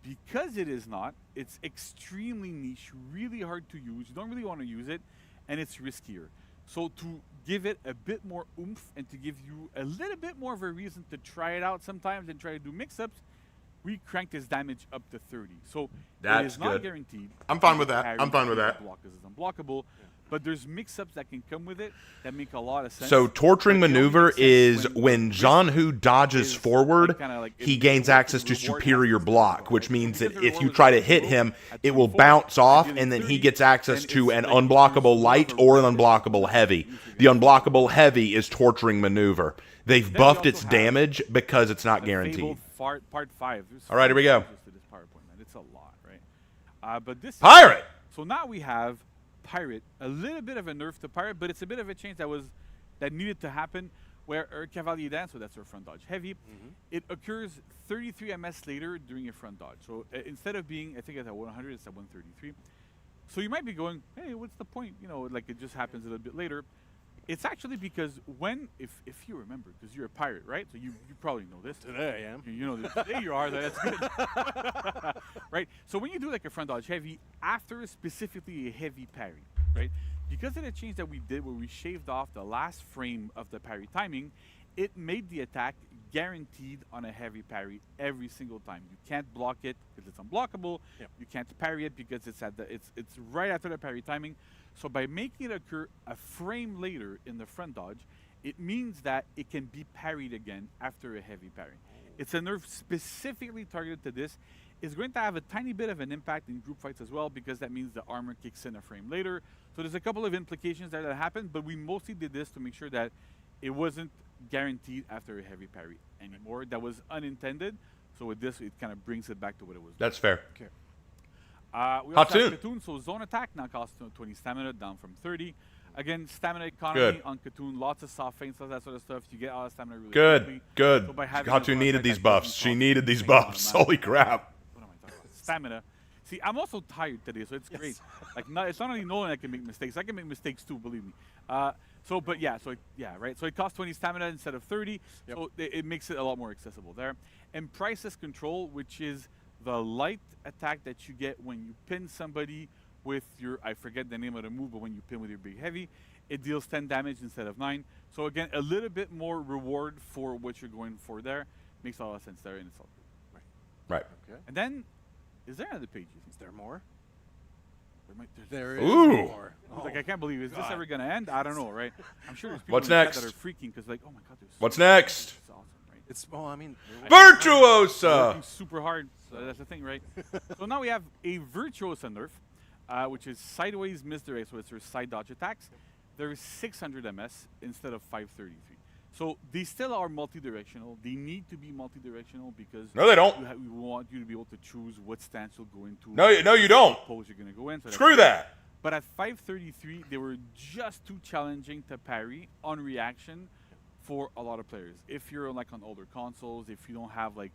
Speaker 9: Because it is not, it's extremely niche, really hard to use. You don't really want to use it, and it's riskier. So to give it a bit more oomph and to give you a little bit more of a reason to try it out sometimes and try to do mix-ups, we cranked his damage up to 30. So it
Speaker 1: That's
Speaker 9: is not
Speaker 1: good.
Speaker 9: guaranteed.
Speaker 1: I'm fine
Speaker 9: You
Speaker 1: with
Speaker 9: can
Speaker 1: that.
Speaker 9: parry,
Speaker 1: I'm fine with
Speaker 9: you can
Speaker 1: that.
Speaker 9: block this is unblockable. But there's mix-ups that can come with it that make a lot of sense.
Speaker 1: So torturing
Speaker 9: But they only
Speaker 1: maneuver
Speaker 9: make sense
Speaker 1: is
Speaker 9: when
Speaker 1: when
Speaker 9: risk
Speaker 1: Zanhu dodges
Speaker 9: is,
Speaker 1: forward,
Speaker 9: like, kinda like
Speaker 1: he
Speaker 9: it
Speaker 1: gains
Speaker 9: rewards-
Speaker 1: access to
Speaker 9: the reward
Speaker 1: superior
Speaker 9: has to be
Speaker 1: block,
Speaker 9: low,
Speaker 1: which
Speaker 9: right?
Speaker 1: means
Speaker 9: Because
Speaker 1: that
Speaker 9: the
Speaker 1: if you
Speaker 9: reward
Speaker 1: try
Speaker 9: is
Speaker 1: to hit
Speaker 9: low
Speaker 1: him,
Speaker 9: at
Speaker 1: it will
Speaker 9: 24,
Speaker 1: bounce off,
Speaker 9: dealing
Speaker 1: and then he
Speaker 9: 30,
Speaker 1: gets access
Speaker 9: then
Speaker 1: to
Speaker 9: it's
Speaker 1: an
Speaker 9: like there's
Speaker 1: unblockable
Speaker 9: more
Speaker 1: light
Speaker 9: of a
Speaker 1: or an
Speaker 9: risk
Speaker 1: unblockable heavy. The unblockable heavy is torturing maneuver. They've
Speaker 9: Then we
Speaker 1: buffed
Speaker 9: also
Speaker 1: its
Speaker 9: have
Speaker 1: damage because it's not
Speaker 9: the
Speaker 1: guaranteed.
Speaker 9: fabled part 5. There's
Speaker 1: All right, here we
Speaker 9: 5
Speaker 1: go.
Speaker 9: pages to this PowerPoint, man. It's a lot, right? But this
Speaker 1: Pirate!
Speaker 9: So now we have Pirate, a little bit of a nerf to Pirate, but it's a bit of a change that needed to happen. Where Cavalier Dance, so that's our front dodge heavy, it occurs 33 ms later during a front dodge. So instead of being, I think it's at 100, it's at 133. So you might be going, hey, what's the point? You know, like it just happens a little bit later. It's actually because when, if you remember, because you're a pirate, right? So you probably know this.
Speaker 4: Today I am.
Speaker 9: You know this. Today you are, that's good. Right? So when you do like a front dodge heavy, after specifically a heavy parry, right? Because of the change that we did where we shaved off the last frame of the parry timing, it made the attack guaranteed on a heavy parry every single time. You can't block it because it's unblockable.
Speaker 4: Yep.
Speaker 9: You can't parry it because it's right after the parry timing. So by making it occur a frame later in the front dodge, it means that it can be parried again after a heavy parry. It's a nerf specifically targeted to this. is going to have a tiny bit of an impact in group fights as well, because that means the armor kicks in a frame later. So there's a couple of implications there that happen, but we mostly did this to make sure that it wasn't guaranteed after a heavy parry anymore. That was unintended. So with this, it kind of brings it back to what it was.
Speaker 1: That's fair.
Speaker 4: Okay.
Speaker 9: We also have
Speaker 1: Hatun.
Speaker 9: Katoon, so zone attack now costs 20 stamina, down from 30. Again, stamina economy
Speaker 1: Good.
Speaker 9: on Katoon, lots of soft feints, all that sort of stuff. You get all the stamina really
Speaker 1: Good,
Speaker 9: quickly.
Speaker 1: good.
Speaker 9: So by having
Speaker 1: Hatun
Speaker 9: zone
Speaker 1: needed
Speaker 9: attack,
Speaker 1: these
Speaker 9: that
Speaker 1: buffs.
Speaker 9: doesn't
Speaker 1: She
Speaker 9: cost
Speaker 1: needed
Speaker 9: you
Speaker 1: these
Speaker 9: the same amount of
Speaker 1: buffs.
Speaker 9: mana.
Speaker 1: Holy crap.
Speaker 9: What am I talking about? Stamina. See, I'm also tired today, so it's great. Like, it's not only Nolan that can make mistakes. I can make mistakes too, believe me. Right. So it costs 20 stamina instead of 30.
Speaker 4: Yep.
Speaker 9: So it makes it a lot more accessible there. And Priceless Control, which is the light attack that you get when you pin somebody with your, I forget the name of the move, but when you pin with your big heavy, it deals 10 damage instead of 9. So again, a little bit more reward for what you're going for there. Makes a lot of sense there, and it's all good.
Speaker 1: Right.
Speaker 4: Okay.
Speaker 9: And then, is there another page?
Speaker 4: Is there more?
Speaker 9: There's
Speaker 4: There is
Speaker 1: Ooh.
Speaker 4: more.
Speaker 9: like, I can't believe, is this ever going to end? I don't know, right? I'm sure there's people
Speaker 1: What's
Speaker 9: in the chat
Speaker 1: next?
Speaker 9: that are freaking because, like, oh my god, there's so
Speaker 1: What's
Speaker 9: much.
Speaker 1: next?
Speaker 9: It's awesome, right?
Speaker 4: It's I mean,
Speaker 9: They're
Speaker 1: Virtuosa.
Speaker 9: working super hard, so that's the thing, right? So now we have a Virtuosa nerf, which is sideways misdirect, so it's her side dodge attacks. There's 600 MS instead of 533. So they still are multi-directional. They need to be multi-directional because
Speaker 1: No, they don't.
Speaker 9: we want you to be able to choose what stance you'll go into.
Speaker 1: No, you don't.
Speaker 9: what pose you're going to go in. So that's
Speaker 1: Screw
Speaker 9: great.
Speaker 1: that.
Speaker 9: But at 533, they were just too challenging to parry on reaction for a lot of players. If you're like on older consoles, if you don't have like,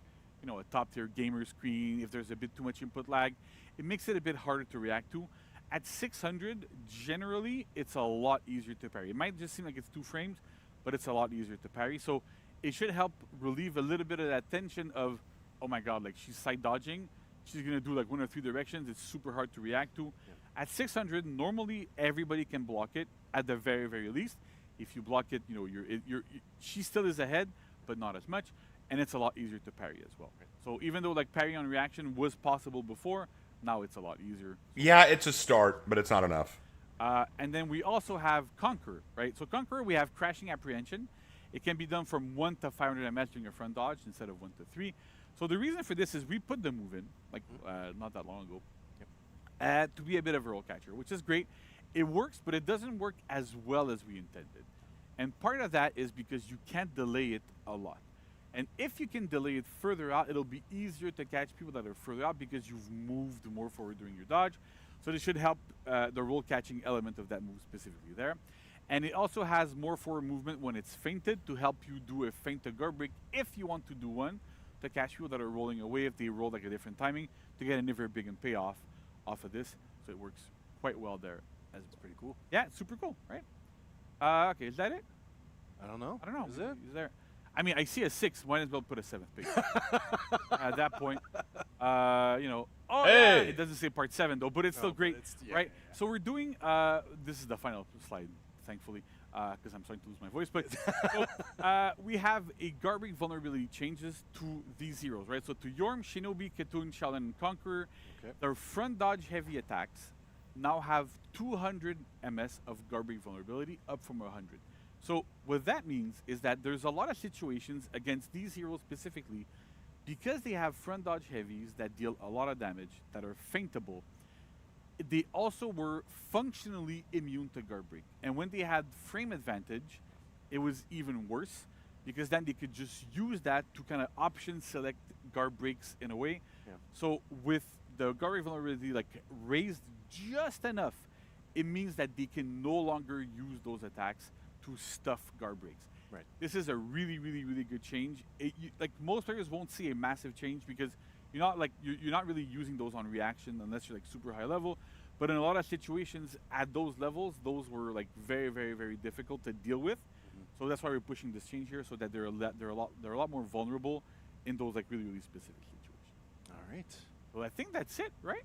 Speaker 9: a top tier gamer screen, if there's a bit too much input lag, it makes it a bit harder to react to. At 600, generally, it's a lot easier to parry. It might just seem like it's 2 frames, but it's a lot easier to parry. So it should help relieve a little bit of that tension of, oh my god, like she's side dodging. She's going to do like 1 or 3 directions. It's super hard to react to. Yeah. At 600, normally everybody can block it at the very, very least. If you block it, she still is ahead, but not as much. And it's a lot easier to parry as well. Right. So even though like parry on reaction was possible before, now it's a lot easier.
Speaker 1: Yeah, it's a start, but it's not enough.
Speaker 9: And then we also have Conqueror, right? So Conqueror, we have Crashing Apprehension. It can be done from 1 to 500 MS during a front dodge instead of 1 to 3. So the reason for this is we put the move in, like not that long ago, to be a bit of a roll catcher, which is great. It works, but it doesn't work as well as we intended. And part of that is because you can't delay it a lot. And if you can delay it further out, it'll be easier to catch people that are further out because you've moved more forward during your dodge. So this should help the roll catching element of that move specifically there. And it also has more forward movement when it's feinted to help you do a feint to guard break if you want to do one, to catch people that are rolling away if they roll like a different timing to get a very big and payoff off of this. So it works quite well there.
Speaker 4: That's pretty cool.
Speaker 9: Yeah, it's super cool, right? Okay, is that it?
Speaker 4: I don't know.
Speaker 9: Is it? Is there? I mean, I see a 6. Might as well put a 7th page. At that point, Oh, yeah, it doesn't say part 7 though, but it's still great, right? Yeah. So we're doing. This is the final slide, thankfully, because I'm starting to lose my voice. But so, we have a garbage vulnerability changes to these heroes, right? So to Yorm, Shinobi, Katoon, Shaolin, and Conqueror, their front dodge heavy attacks now have 200 MS of garbage vulnerability, up from 100. So what that means is that there's a lot of situations against these heroes specifically, because they have front dodge heavies that deal a lot of damage, that are feintable, they also were functionally immune to guard break. And when they had frame advantage, it was even worse, because then they could just use that to kind of option select guard breaks in a way. Yeah. So with the guard break vulnerability like raised just enough, it means that they can no longer use those attacks to stuff guard breaks. Right. This is a really, really, really good change. Like most players won't see a massive change because you're not really using those on reaction unless you're like super high level. But in a lot of situations at those levels, those were like very, very, very difficult to deal with. So that's why we're pushing this change here, so that they're a lot more vulnerable in those like really, really specific situations.
Speaker 4: All right.
Speaker 9: Well, I think that's it, right?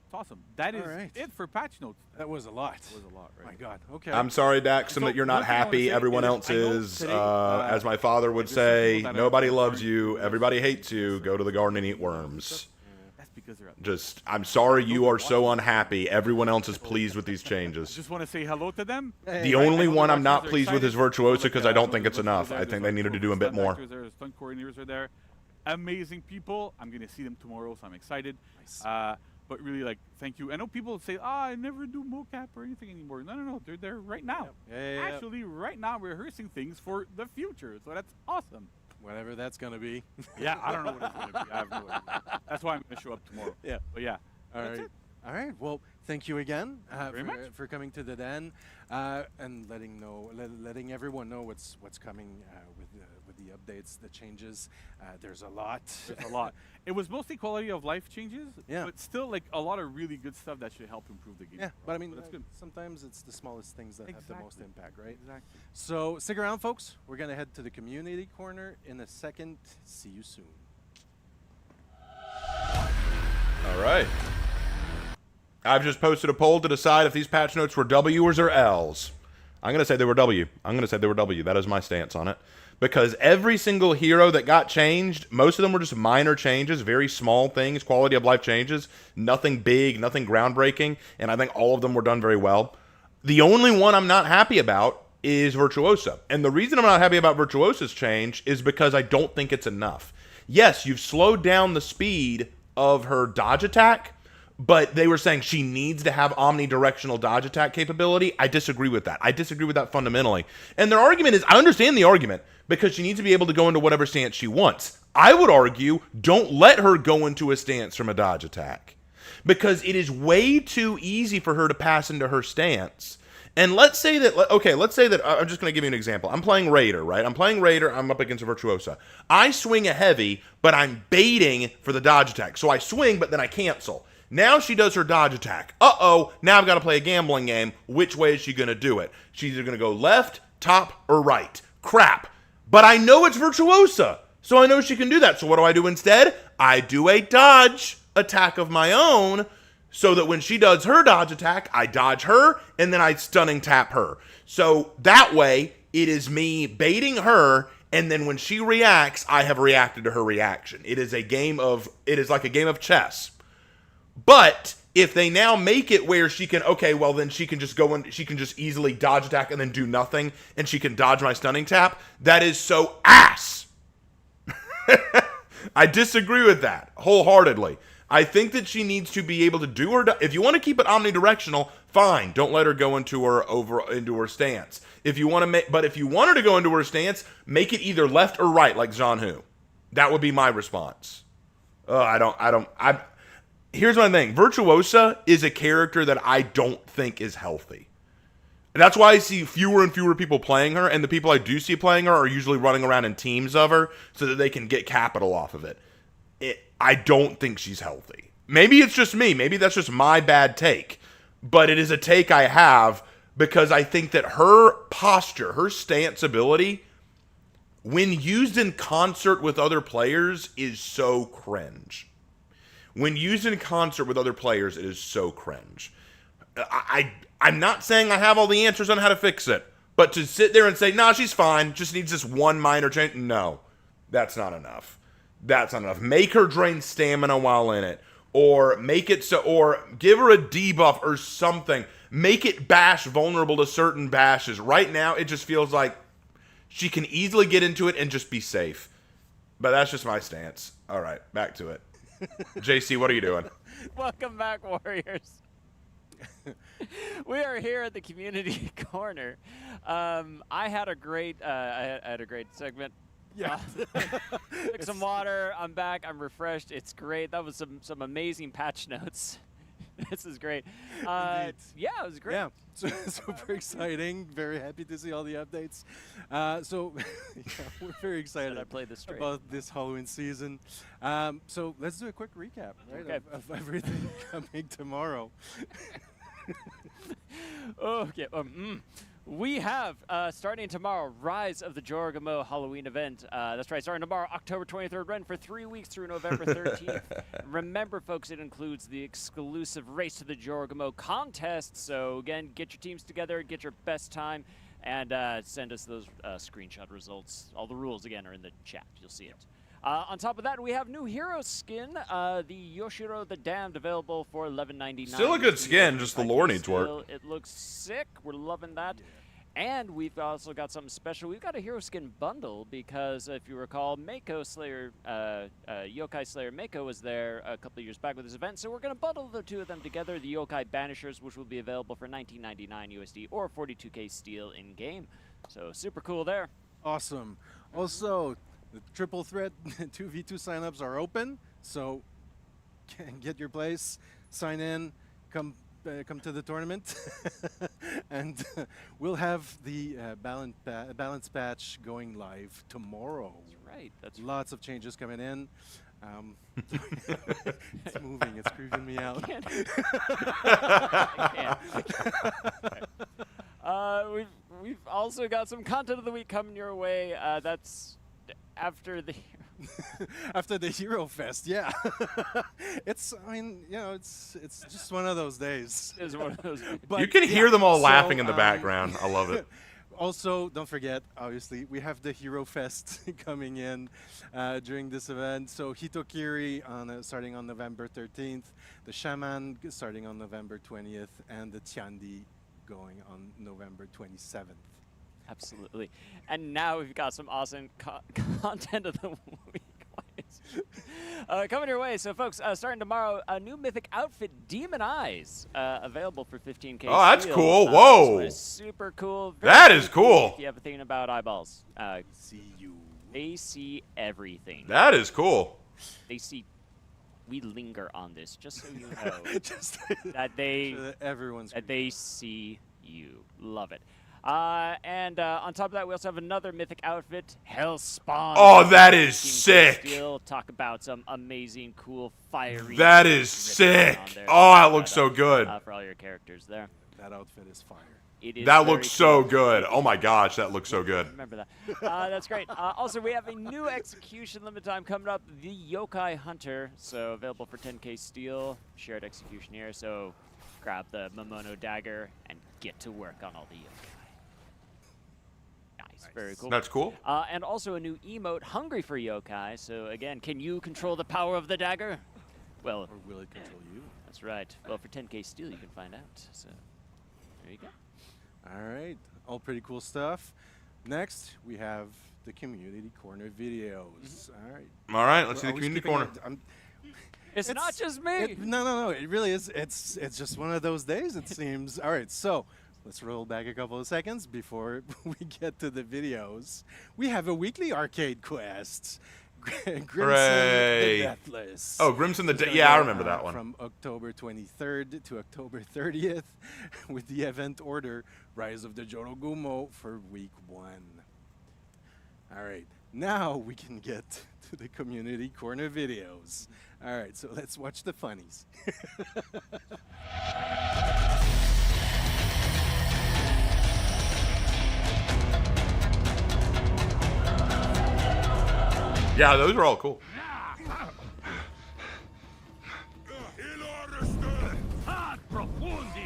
Speaker 9: It's awesome. That is it for patch notes.
Speaker 4: That was a lot.
Speaker 9: It was a lot, right?
Speaker 4: My God. Okay.
Speaker 1: I'm sorry, Daxon, that you're not happy. Everyone else is. As my father would say, nobody loves you. Everybody hates you. Go to the garden and eat worms.
Speaker 9: That's because they're
Speaker 1: I'm sorry you are so unhappy. Everyone else is pleased with these changes.
Speaker 9: Just want to say hello to them.
Speaker 1: The only one I'm not pleased with is Virtuosa because I don't think it's enough. I think they needed to do a bit more.
Speaker 9: Stunt coordinators are there. amazing people. I'm gonna see them tomorrow, so I'm excited.
Speaker 4: Nice.
Speaker 9: But really, like, thank you. I know people say, I never do mocap or anything anymore. No, they're there right now.
Speaker 4: Yeah.
Speaker 9: Actually, right now, we're rehearsing things for the future, so that's awesome.
Speaker 4: Whatever that's gonna be.
Speaker 9: Yeah, I don't know what it's gonna be. I have no idea. That's why I'm gonna show up tomorrow.
Speaker 4: Yeah.
Speaker 9: But yeah,
Speaker 4: All
Speaker 9: that's
Speaker 4: right.
Speaker 9: it.
Speaker 4: All right. Well, thank you again
Speaker 9: Very much.
Speaker 4: for coming to the den and letting everyone know what's coming with the updates, the changes. There's a lot.
Speaker 9: There's a lot. It was mostly quality of life changes,
Speaker 4: Yeah.
Speaker 9: but still like a lot of really good stuff that should help improve the game.
Speaker 4: Yeah, but I mean,
Speaker 9: that's good.
Speaker 4: sometimes it's the smallest things that have the most
Speaker 9: Exactly.
Speaker 4: impact, right?
Speaker 9: Exactly.
Speaker 4: So stick around, folks. We're gonna head to the community corner in a second. See you soon.
Speaker 1: All right. I've just posted a poll to decide if these patch notes were W's or L's. I'm going to say they were W. I'm going to say they were W. That is my stance on it. Because every single hero that got changed, most of them were just minor changes, very small things, quality of life changes, nothing big, nothing groundbreaking, and I think all of them were done very well. The only one I'm not happy about is Virtuosa. And the reason I'm not happy about Virtuosa's change is because I don't think it's enough. Yes, you've slowed down the speed of her dodge attack, but they were saying she needs to have omnidirectional dodge attack capability. I disagree with that. I disagree with that fundamentally. And their argument is, I understand the argument, because she needs to be able to go into whatever stance she wants. I would argue, don't let her go into a stance from a dodge attack, because it is way too easy for her to pass into her stance. And let's say that, I'm just going to give you an example. I'm playing Raider, right? I'm up against a Virtuosa. I swing a heavy, but I'm baiting for the dodge attack. So I swing, but then I cancel. Now she does her dodge attack. Uh-oh, now I've got to play a gambling game. Which way is she going to do it? She's either going to go left, top, or right. Crap. But I know it's Virtuosa, so I know she can do that. So what do I do instead? I do a dodge attack of my own, so that when she does her dodge attack, I dodge her, and then I stunning tap her. So that way, it is me baiting her, and then when she reacts, I have reacted to her reaction. It is like a game of chess. But if they now make it where she can, then she can just go in, she can just easily dodge attack and then do nothing, and she can dodge my stunning tap, that is so ass. I disagree with that wholeheartedly. I think that she needs to be able to do her. If you want to keep it omnidirectional, fine. Don't let her go into her stance. If you want her to go into her stance, make it either left or right, like Zhang Hu. That would be my response. Here's my thing. Virtuosa is a character that I don't think is healthy. And that's why I see fewer and fewer people playing her, and the people I do see playing her are usually running around in teams of her so that they can get capital off of it. I don't think she's healthy. Maybe it's just me. Maybe that's just my bad take. But it is a take I have because I think that her posture, her stance ability, when used in concert with other players, is so cringe. When used in concert with other players, it is so cringe. I'm not saying I have all the answers on how to fix it, but to sit there and say, nah, she's fine, just needs this one minor change, no, that's not enough. That's not enough. Make her drain stamina while in it, or give her a debuff or something. Make it bash vulnerable to certain bashes. Right now, it just feels like she can easily get into it and just be safe. But that's just my stance. All right, back to it. JC, what are you doing?
Speaker 3: Welcome back, Warriors. We are here at the community corner. I had a great segment.
Speaker 4: Yeah.
Speaker 3: Took some water. I'm back. I'm refreshed. It's great. That was some amazing patch notes. This is great. Yeah, it was great.
Speaker 4: Yeah, super exciting. Very happy to see all the updates. We're very excited
Speaker 3: I played this straight.
Speaker 4: about this Halloween season. So let's do a quick recap, right,
Speaker 3: Okay.
Speaker 4: of everything coming tomorrow.
Speaker 3: Okay. We have, starting tomorrow, Rise of the Jorgamo Halloween event. That's right, starting tomorrow, October 23rd, run for 3 weeks through November 13th. Remember, folks, it includes the exclusive Race to the Jorgamo contest. So, again, get your teams together, get your best time, and send us those screenshot results. All the rules, again, are in the chat. You'll see it. On top of that, we have new hero skin, the Yoshiro the Damned, available for $11.99.
Speaker 1: Still a good skin, just the lore needs work.
Speaker 3: It looks sick. We're loving that. And we've also got something special. We've got a hero skin bundle because if you recall, Mako Slayer, Yokai Slayer Mako was there a couple of years back with this event. So we're going to bundle the two of them together. The Yokai Banishers, which will be available for 19.99 USD or 42k steel in game. So super cool there.
Speaker 4: Awesome. Also, the triple threat 2v2 signups are open, so get your place, sign in, come to the tournament, and we'll have the balance patch going live tomorrow.
Speaker 3: That's right. That's
Speaker 4: lots of changes coming in. It's moving. It's creeping me out.
Speaker 3: I can't. We've also got some content of the week coming your way. That's after the
Speaker 4: after the Hero Fest. Yeah, it's. I mean, you know, it's just one of those days.
Speaker 3: It's one of those.
Speaker 4: But
Speaker 1: you can hear them all laughing in the background. I love it.
Speaker 4: Also, don't forget, obviously, we have the Hero Fest coming in during this event. So Hitokiri starting on November 13th, the Shaman starting on November 20th, and the Tiandi going on November 27th.
Speaker 3: Absolutely. And now we've got some awesome content of the week. Coming your way. So, folks, starting tomorrow, a new mythic outfit, Demon Eyes, available for 15k.
Speaker 1: Oh, that's
Speaker 3: steel.
Speaker 1: cool. Whoa.
Speaker 3: This one is super cool. Very
Speaker 1: That is cool.
Speaker 3: If you have a thing about eyeballs.
Speaker 4: See you.
Speaker 3: They see everything.
Speaker 1: That is cool.
Speaker 3: They see. We linger on this, just so you know.
Speaker 4: Just
Speaker 3: that they.
Speaker 4: Everyone's.
Speaker 3: That they see you. Love it. And on top of that, we also have another mythic outfit, Hellspawn.
Speaker 1: Oh, that is sick.
Speaker 3: We'll talk about some amazing, cool, fiery.
Speaker 1: That is sick. Oh, that looks so good.
Speaker 3: For all your characters there.
Speaker 4: That outfit is fire.
Speaker 3: It is
Speaker 1: that looks so
Speaker 3: cool.
Speaker 1: good. Oh my gosh, that looks so good.
Speaker 3: Remember that. That's great. Also, we have a new execution limit time coming up, the Yokai Hunter. So available for 10k steel, shared execution here. So grab the Momono dagger and get to work on all the yokai. Very cool.
Speaker 1: That's cool.
Speaker 3: And also a new emote, Hungry for Yokai. So again, can you control the power of the dagger? Well,
Speaker 4: or will it control you?
Speaker 3: That's right. Well, for 10k steel, you can find out. So there you go.
Speaker 4: All right, all pretty cool stuff. Next, we have the community corner videos.
Speaker 1: All right, let's see the community corner.
Speaker 3: It's not just me.
Speaker 4: No. It really is. It's just one of those days, it seems. All right, so. Let's roll back a couple of seconds before we get to the videos. We have a weekly arcade quest. Grimson the Deathless.
Speaker 1: Oh, Grimson the Yeah, I remember that one.
Speaker 4: From October 23rd to October 30th with the event order Rise of the Jorogumo for week 1. All right, now we can get to the community corner videos. All right, so let's watch the funnies.
Speaker 1: Yeah, those are all cool.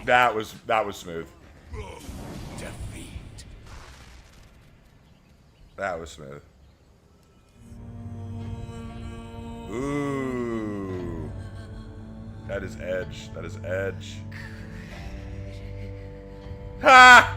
Speaker 1: That was smooth. That was smooth. Ooh. That is edge. That is edge. Ha!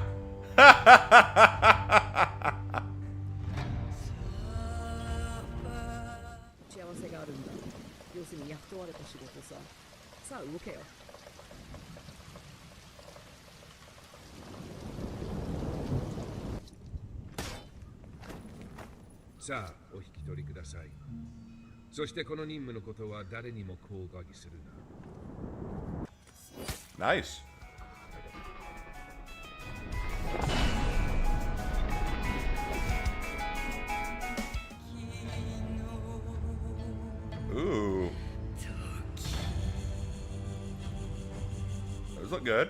Speaker 13: さあお引き取りください。そしてこの任務のことは誰にも口外するな。
Speaker 1: Nice. Ooh. Those look good.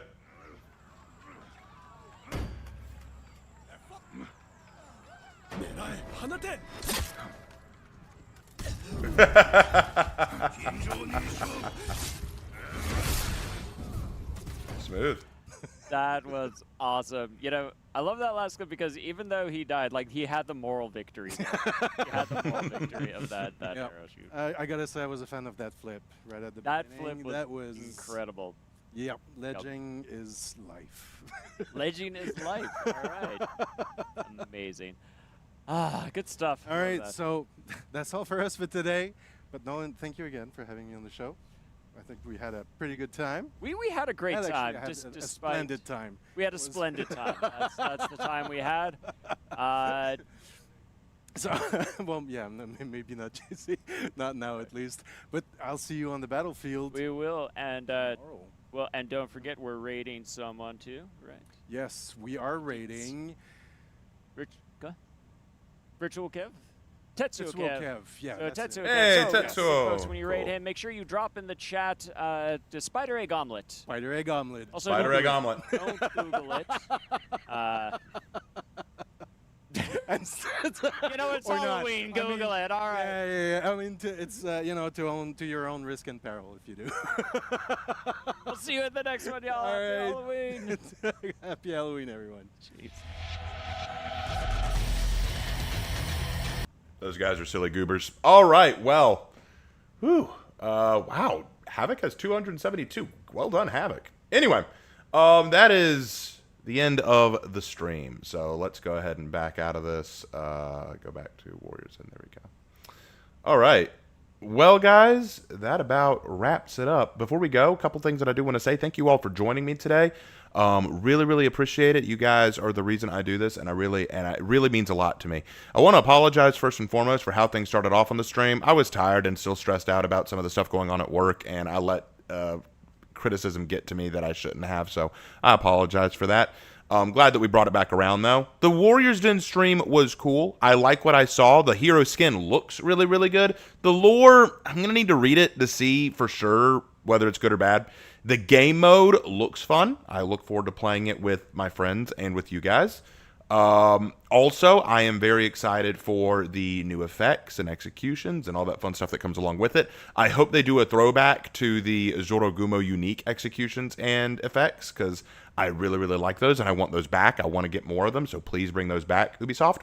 Speaker 1: Smooth.
Speaker 3: That was awesome. You know, I love that last clip because even though he died, like, he had the moral victory. He had the moral victory of that arrow shoot.
Speaker 4: I gotta say, I was a fan of that flip right at the
Speaker 3: beginning.
Speaker 4: beginning.
Speaker 3: That flip was incredible.
Speaker 4: Yep, ledging is life.
Speaker 3: Ledging is life. All right. Amazing. Good stuff.
Speaker 4: All
Speaker 3: Love
Speaker 4: right,
Speaker 3: that.
Speaker 4: so that's all for us for today. But Nolan, thank you again for having me on the show. I think we had a pretty good time.
Speaker 3: We had a great
Speaker 4: Actually,
Speaker 3: time.
Speaker 4: I had
Speaker 3: Despite
Speaker 4: a splendid time.
Speaker 3: We had a splendid time. That's the time we had.
Speaker 4: So, well, yeah, maybe not JC, not now at least. But I'll see you on the battlefield.
Speaker 3: We will, and
Speaker 4: tomorrow.
Speaker 3: well, and don't forget we're raiding someone too, right?
Speaker 4: Yes, we are raiding.
Speaker 3: Go. Virtual Kev. Tetsuo Kev.
Speaker 4: Yeah.
Speaker 3: So
Speaker 4: that's
Speaker 3: Tetsuo
Speaker 4: it.
Speaker 1: Hey,
Speaker 3: Kev. So,
Speaker 1: Tetsuo.
Speaker 3: folks, when you raid
Speaker 1: Cool.
Speaker 3: him, make sure you drop in the chat the Spider Egg Omelet.
Speaker 4: Spider Egg Omelet.
Speaker 3: Also,
Speaker 1: Spider
Speaker 3: don't
Speaker 1: egg
Speaker 3: Google
Speaker 1: omelet.
Speaker 3: it. Don't Google it. You know, it's
Speaker 4: Or not.
Speaker 3: Halloween. Google it. All right.
Speaker 4: Yeah. I mean, it's to your own risk and peril if you do.
Speaker 3: We'll see you at the next one, y'all.
Speaker 4: All
Speaker 3: Happy
Speaker 4: right.
Speaker 3: Halloween.
Speaker 4: Happy Halloween, everyone.
Speaker 3: Jeez.
Speaker 1: Those guys are silly goobers. All right, well, wow, Havoc has 272. Well done, Havoc. Anyway, that is the end of the stream. So let's go ahead and back out of this. Go back to Warriors, and there we go. All right. Well, guys, that about wraps it up. Before we go, a couple things that I do want to say. Thank you all for joining me today. Really, really appreciate it. You guys are the reason I do this, and it really means a lot to me. I want to apologize first and foremost for how things started off on the stream. I was tired and still stressed out about some of the stuff going on at work, and I let criticism get to me that I shouldn't have, so I apologize for that. I'm glad that we brought it back around, though. The Warriors Den stream was cool. I like what I saw. The hero skin looks really, really good. The lore, I'm going to need to read it to see for sure whether it's good or bad. The game mode looks fun. I look forward to playing it with my friends and with you guys. Also, I am very excited for the new effects and executions and all that fun stuff that comes along with it. I hope they do a throwback to the Zorogumo unique executions and effects, because I really, really like those, and I want those back. I want to get more of them, so please bring those back, Ubisoft.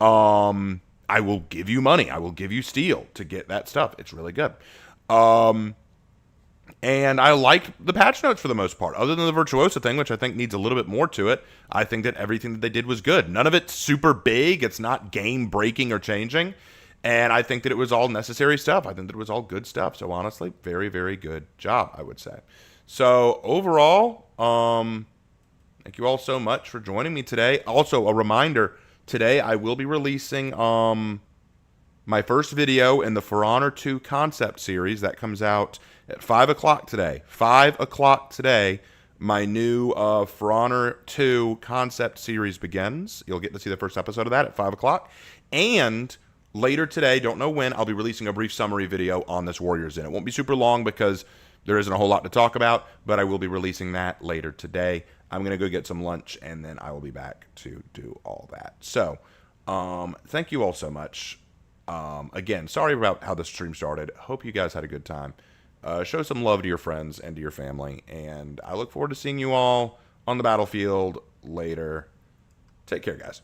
Speaker 1: I will give you money. I will give you steel to get that stuff. It's really good. And I like the patch notes for the most part. Other than the Virtuosa thing, which I think needs a little bit more to it, I think that everything that they did was good. None of it's super big. It's not game-breaking or changing. And I think that it was all necessary stuff. I think that it was all good stuff. So honestly, very, very good job, I would say. So overall, thank you all so much for joining me today. Also, a reminder, today I will be releasing my first video in the For Honor 2 concept series. That comes out at 5 o'clock today. 5 o'clock today, my new For Honor 2 concept series begins. You'll get to see the first episode of that at 5 o'clock. And later today, don't know when, I'll be releasing a brief summary video on this Warriors Den. It won't be super long because there isn't a whole lot to talk about, but I will be releasing that later today. I'm going to go get some lunch, and then I will be back to do all that. So, thank you all so much. Again, sorry about how the stream started. Hope you guys had a good time. Show some love to your friends and to your family, and I look forward to seeing you all on the battlefield later. Take care, guys.